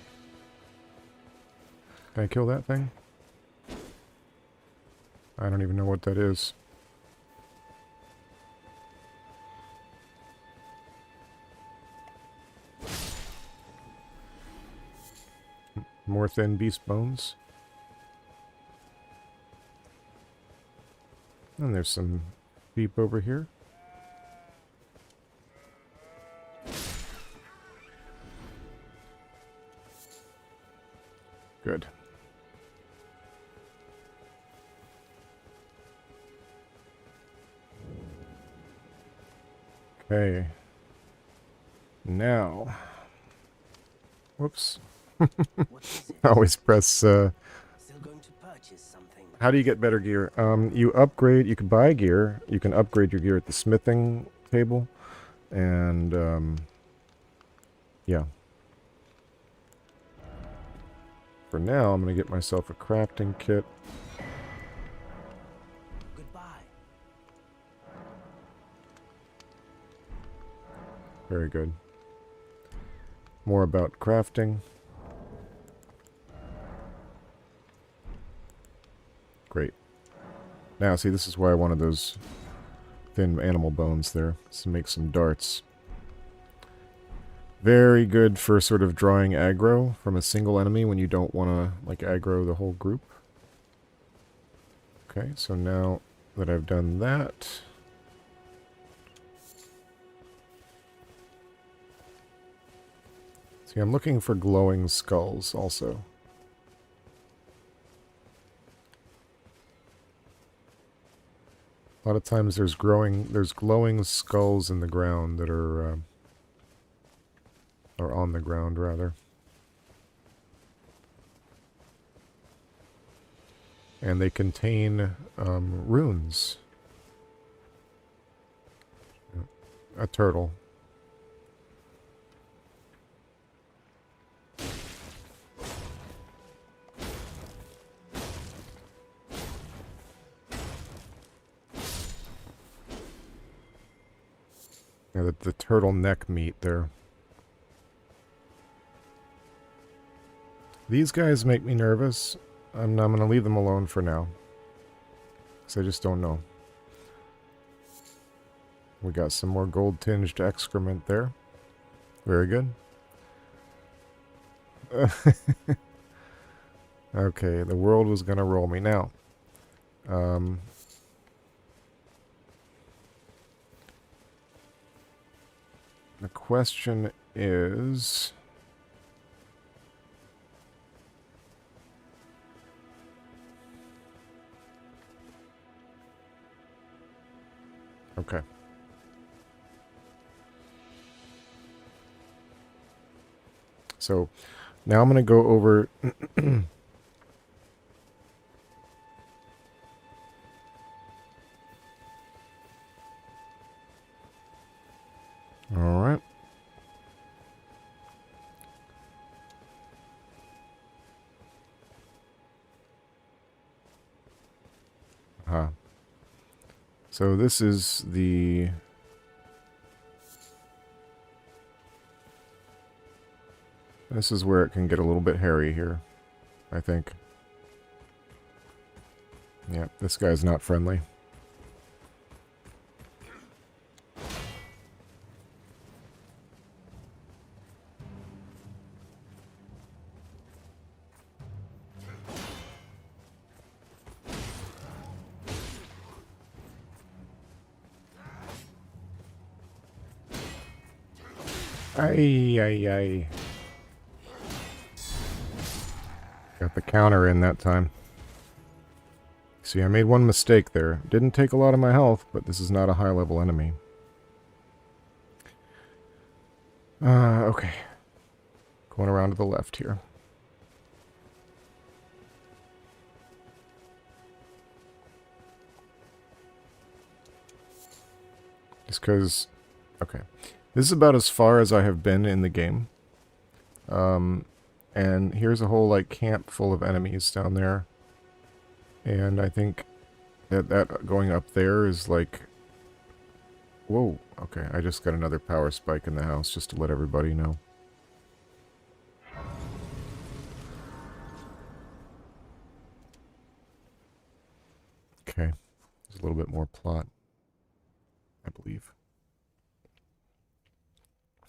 Can I kill that thing? I don't even know what that is. More thin beast bones. And there's some beep over here. Good. Okay. Now. Whoops. Always press, Still going to purchase something. How do you get better gear? You upgrade, you can buy gear, you can upgrade your gear at the smithing table, and, yeah. For now, I'm going to get myself a crafting kit. Goodbye. Very good. More about crafting. Great. Now, see, this is why I wanted those thin animal bones there. To make some darts. Very good for sort of drawing aggro from a single enemy when you don't want to, like, aggro the whole group. Okay, so now that I've done that... See, I'm looking for glowing skulls also. A lot of times there's glowing skulls in the ground that are on the ground rather. And they contain runes. A turtle. Yeah, the turtle neck meat there. These guys make me nervous. I'm going to leave them alone for now. Because I just don't know. We got some more gold-tinged excrement there. Very good. Okay, the world was going to roll me now. The question is... Okay. So, now I'm going to go over... Alright. So this is the... This is where it can get a little bit hairy here, I think. Yeah, this guy's not friendly. Ay, ay, ay. Got the counter in that time. See, I made one mistake there. Didn't take a lot of my health, but this is not a high-level enemy. Okay. Going around to the left here. Just because... Okay. This is about as far as I have been in the game. And here's a whole, like, camp full of enemies down there. And I think that going up there is, like... Whoa. Okay, I just got another power spike in the house, just to let everybody know. Okay. There's a little bit more plot, I believe.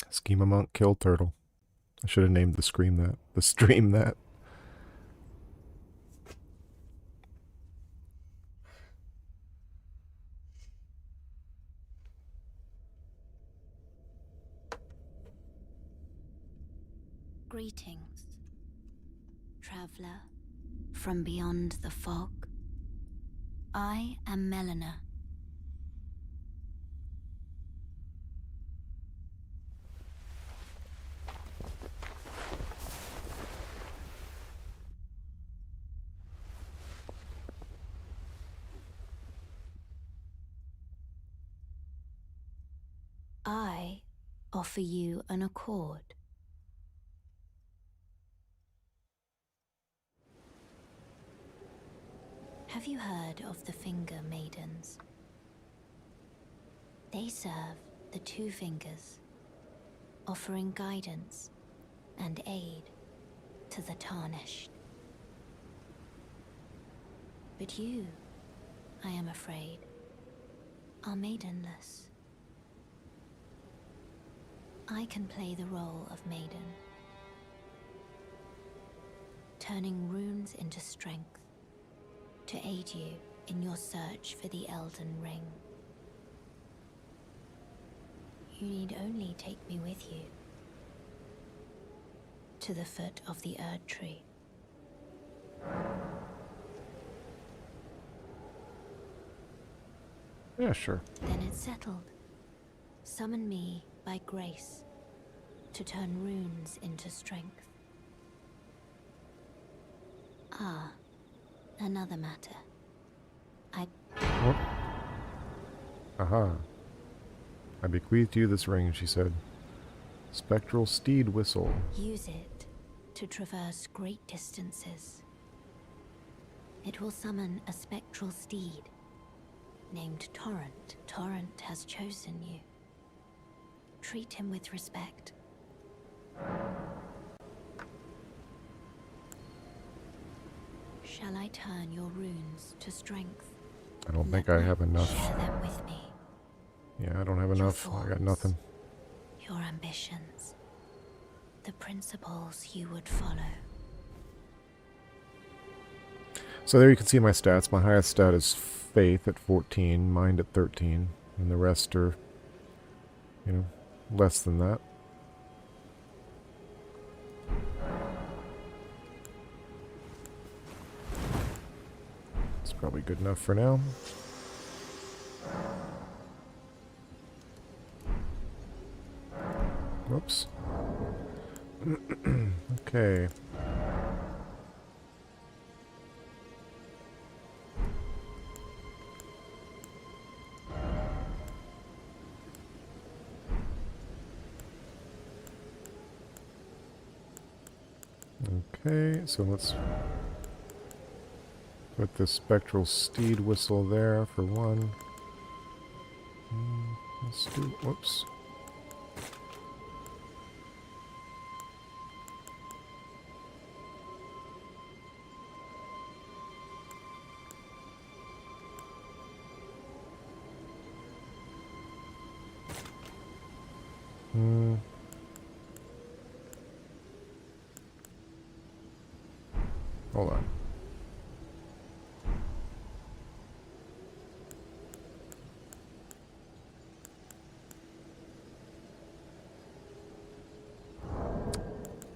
Schema Monk kill turtle. I should have named the stream that. Greetings, traveler from beyond the fog. I am Melina. I offer you an accord. Have you heard of the Finger Maidens? They serve the Two Fingers, offering guidance and aid to the Tarnished. But you, I am afraid, are maidenless. I can play the role of maiden, turning runes into strength to aid you in your search for the Elden Ring. You need only take me with you to the foot of the Erd Tree. Yeah, sure. Then it's settled. Summon me by grace to turn runes into strength. Ah, another matter. What? Aha. I bequeath you this ring, she said. Spectral steed whistle. Use it to traverse great distances. It will summon a spectral steed named Torrent. Torrent has chosen you. Treat him with respect. Shall I turn your runes to strength? I don't think I have enough. Share them with me. Yeah, I don't have enough. I got nothing. Your ambitions. The principles you would follow. So there you can see my stats. My highest stat is Faith at 14, Mind at 13, and the rest are, you know, less than that. It's probably good enough for now. Whoops. Okay. Okay, so let's put the spectral steed whistle there for one. Let's do, whoops. Hold on.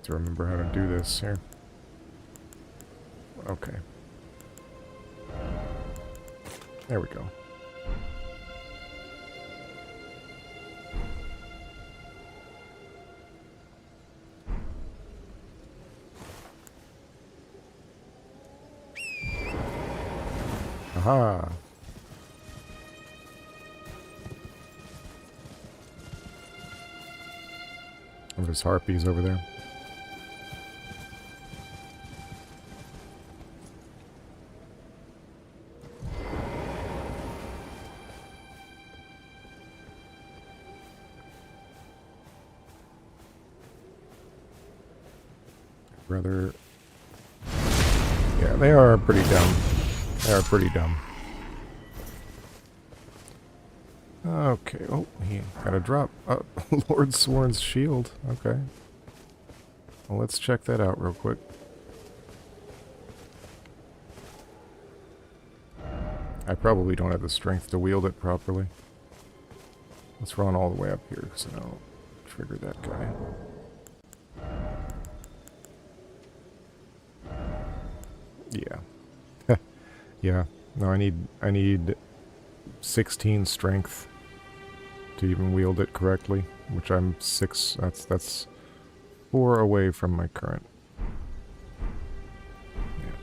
To remember how to do this here. Okay. There we go. Aha! Oh, there's harpies over there. Rather... Yeah, they are pretty dumb. They are pretty dumb. Okay, oh, he got a drop. Lord Sworn's shield. Okay. Well, let's check that out real quick. I probably don't have the strength to wield it properly. Let's run all the way up here, so I'll trigger that guy. Yeah. Yeah. No, I need 16 strength to even wield it correctly, which I'm 6. That's 4 away from my current. Yeah.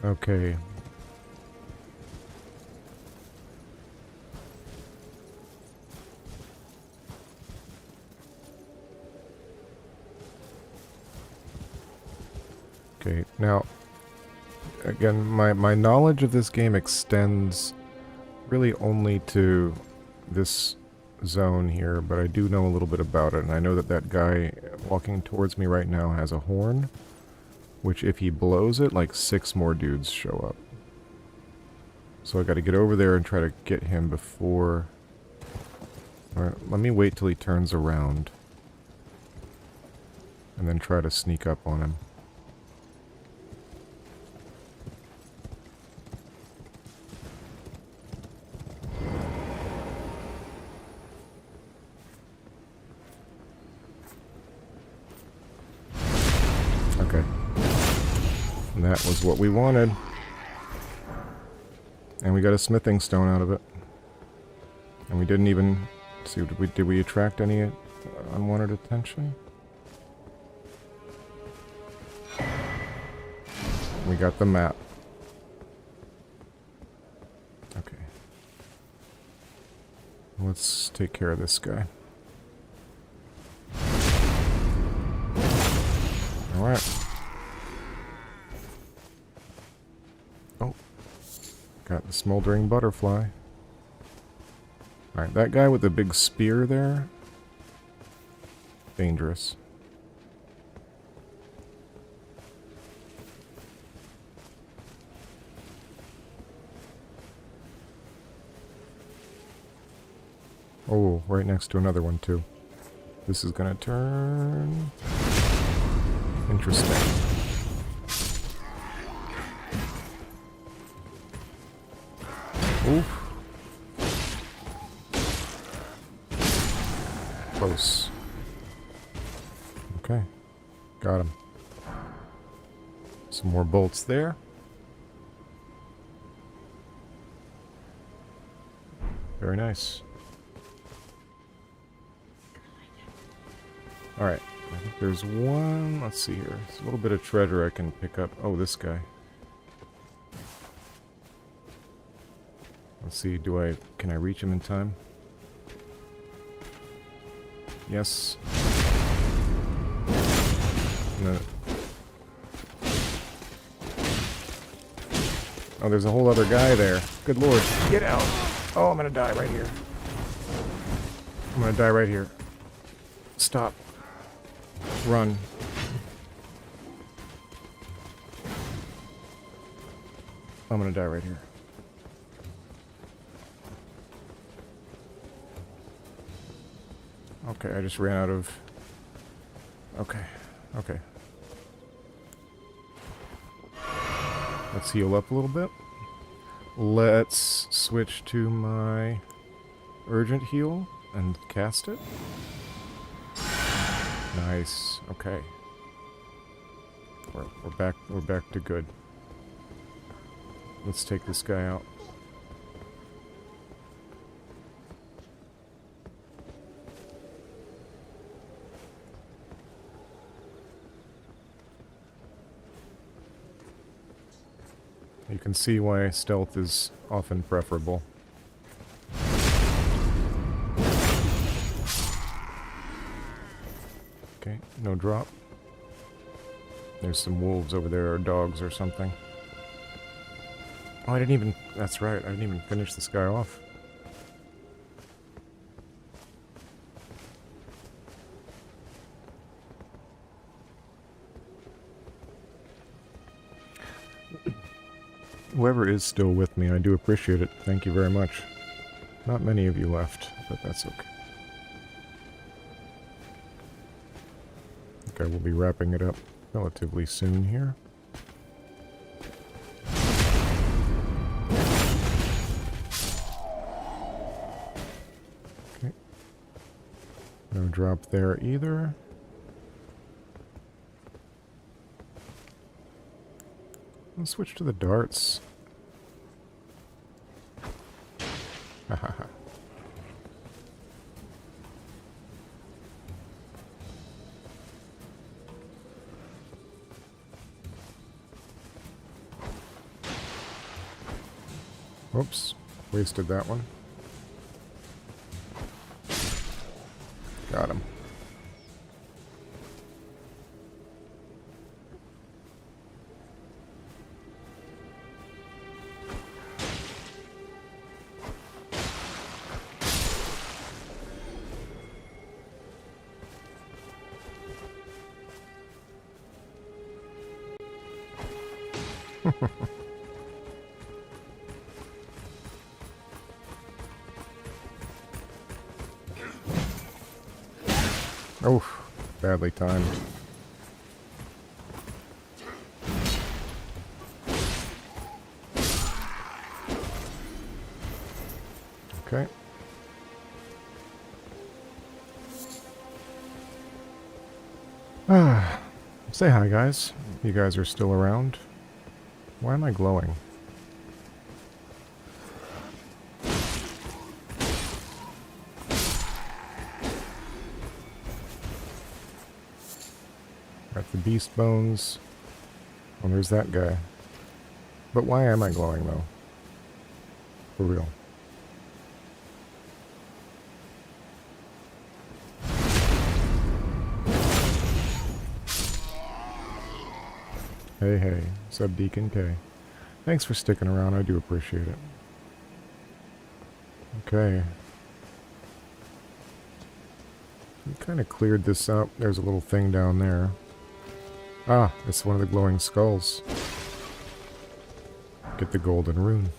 Okay. Okay, now, again, my knowledge of this game extends really only to this zone here, but I do know a little bit about it, and I know that that guy walking towards me right now has a horn, which if he blows it, like 6 more dudes show up. So I gotta get over there and try to get him before... Alright, let me wait till he turns around. And then try to sneak up on him. Okay. And that was what we wanted. And we got a smithing stone out of it. And we didn't even... see, did we attract any unwanted attention? We got the map. Okay. Let's take care of this guy. Alright. Oh. Got the smoldering butterfly. Alright, that guy with the big spear there. Dangerous. Oh, right next to another one too. This is gonna turn... interesting. Oof. Close. Okay. Got him. Some more bolts there. Very nice. Alright. I think there's one... let's see here. There's a little bit of treasure I can pick up. Oh, this guy. Let's see, can I reach him in time? Yes. No. Oh, there's a whole other guy there. Good lord. Get out! Oh, I'm gonna die right here. I'm gonna die right here. Stop. Run. I'm gonna die right here. Okay, I just ran out of... okay, okay. Let's heal up a little bit. Let's switch to my urgent heal and cast it. Nice. Okay. We're back to good. Let's take this guy out. You can see why stealth is often preferable. Okay, no drop. There's some wolves over there, or dogs or something. Oh, I didn't even... that's right, I didn't even finish this guy off. Whoever is still with me, I do appreciate it. Thank you very much. Not many of you left, but that's okay. I think I will be wrapping it up relatively soon here. Okay. No drop there either. Let's switch to the darts. Hahaha. Oops, wasted that one. Got him. Oof, badly timed. Okay. Say hi, guys. You guys are still around. Why am I glowing? Got the beast bones. Oh, there's that guy. But why am I glowing, though? For real. Hey, hey. Subdeacon K. Thanks for sticking around. I do appreciate it. Okay. We kind of cleared this up. There's a little thing down there. Ah, it's one of the glowing skulls. Get the golden rune.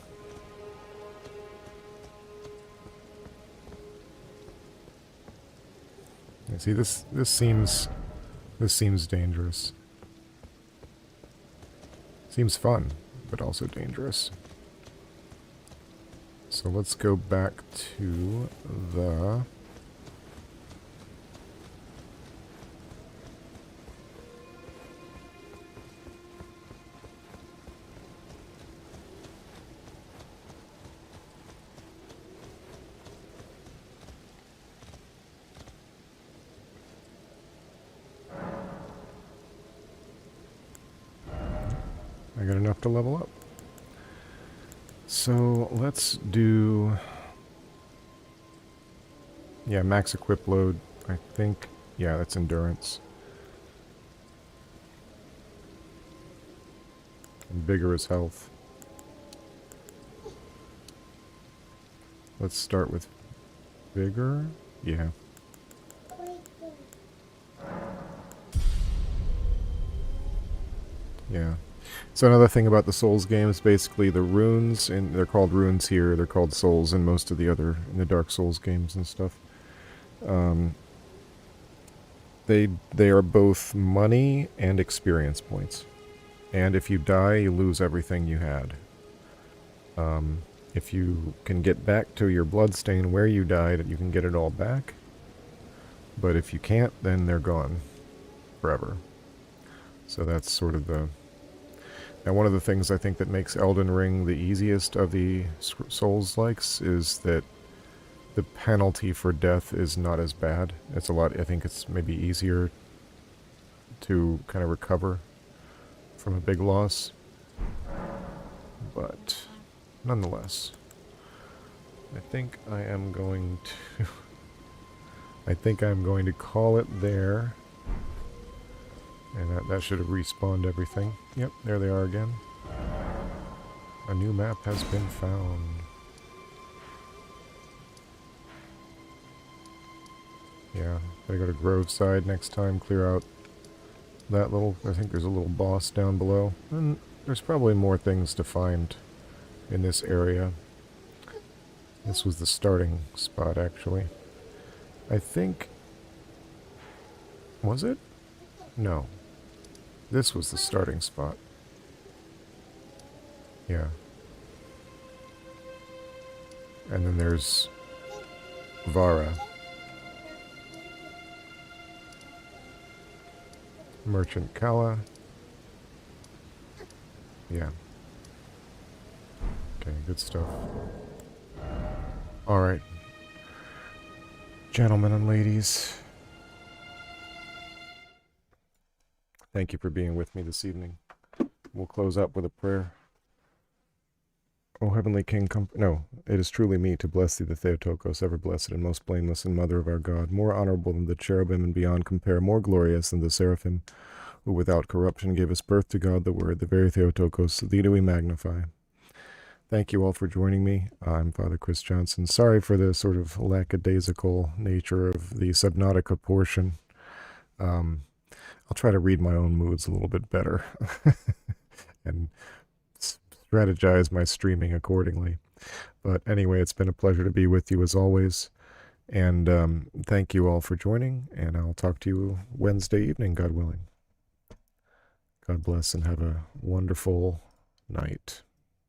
Yeah, see, this seems dangerous. Seems fun, but also dangerous. So let's go back to the... I got enough to level up. So let's do... Yeah, max equip load. I think... Yeah, that's endurance. And vigor is health. Let's start with vigor. Yeah. Yeah. So another thing about the Souls games, basically the runes, and they're called runes here, they're called souls in most of the other, in the Dark Souls games and stuff. They are both money and experience points. And if you die, you lose everything you had. If you can get back to your bloodstain where you died, you can get it all back. But if you can't, then they're gone forever. So that's sort of the... Now, one of the things I think that makes Elden Ring the easiest of the Souls-likes is that the penalty for death is not as bad. It's a lot... I think it's maybe easier to kind of recover from a big loss. But, nonetheless, I think I am going to... I think I'm going to call it there. And that should have respawned everything. Yep, there they are again. A new map has been found. Yeah, gotta go to Groveside next time, clear out that little... I think there's a little boss down below. And there's probably more things to find in this area. This was the starting spot, actually. I think... Was it? No. This was the starting spot. Yeah. And then there's Vara. Merchant Kala. Yeah. Okay, good stuff. Alright. Gentlemen and ladies, thank you for being with me this evening. We'll close up with a prayer. O Heavenly King, no, it is truly me to bless thee, the Theotokos, ever blessed and most blameless and mother of our God, more honorable than the cherubim and beyond compare, more glorious than the seraphim, who without corruption gave us birth to God the Word, the very Theotokos, thee do we magnify. Thank you all for joining me. I'm Father Chris Johnson. Sorry for the sort of lackadaisical nature of the Subnautica portion. I'll try to read my own moods a little bit better and strategize my streaming accordingly. But anyway, it's been a pleasure to be with you as always. And thank you all for joining, and I'll talk to you Wednesday evening, God willing. God bless and have a wonderful night.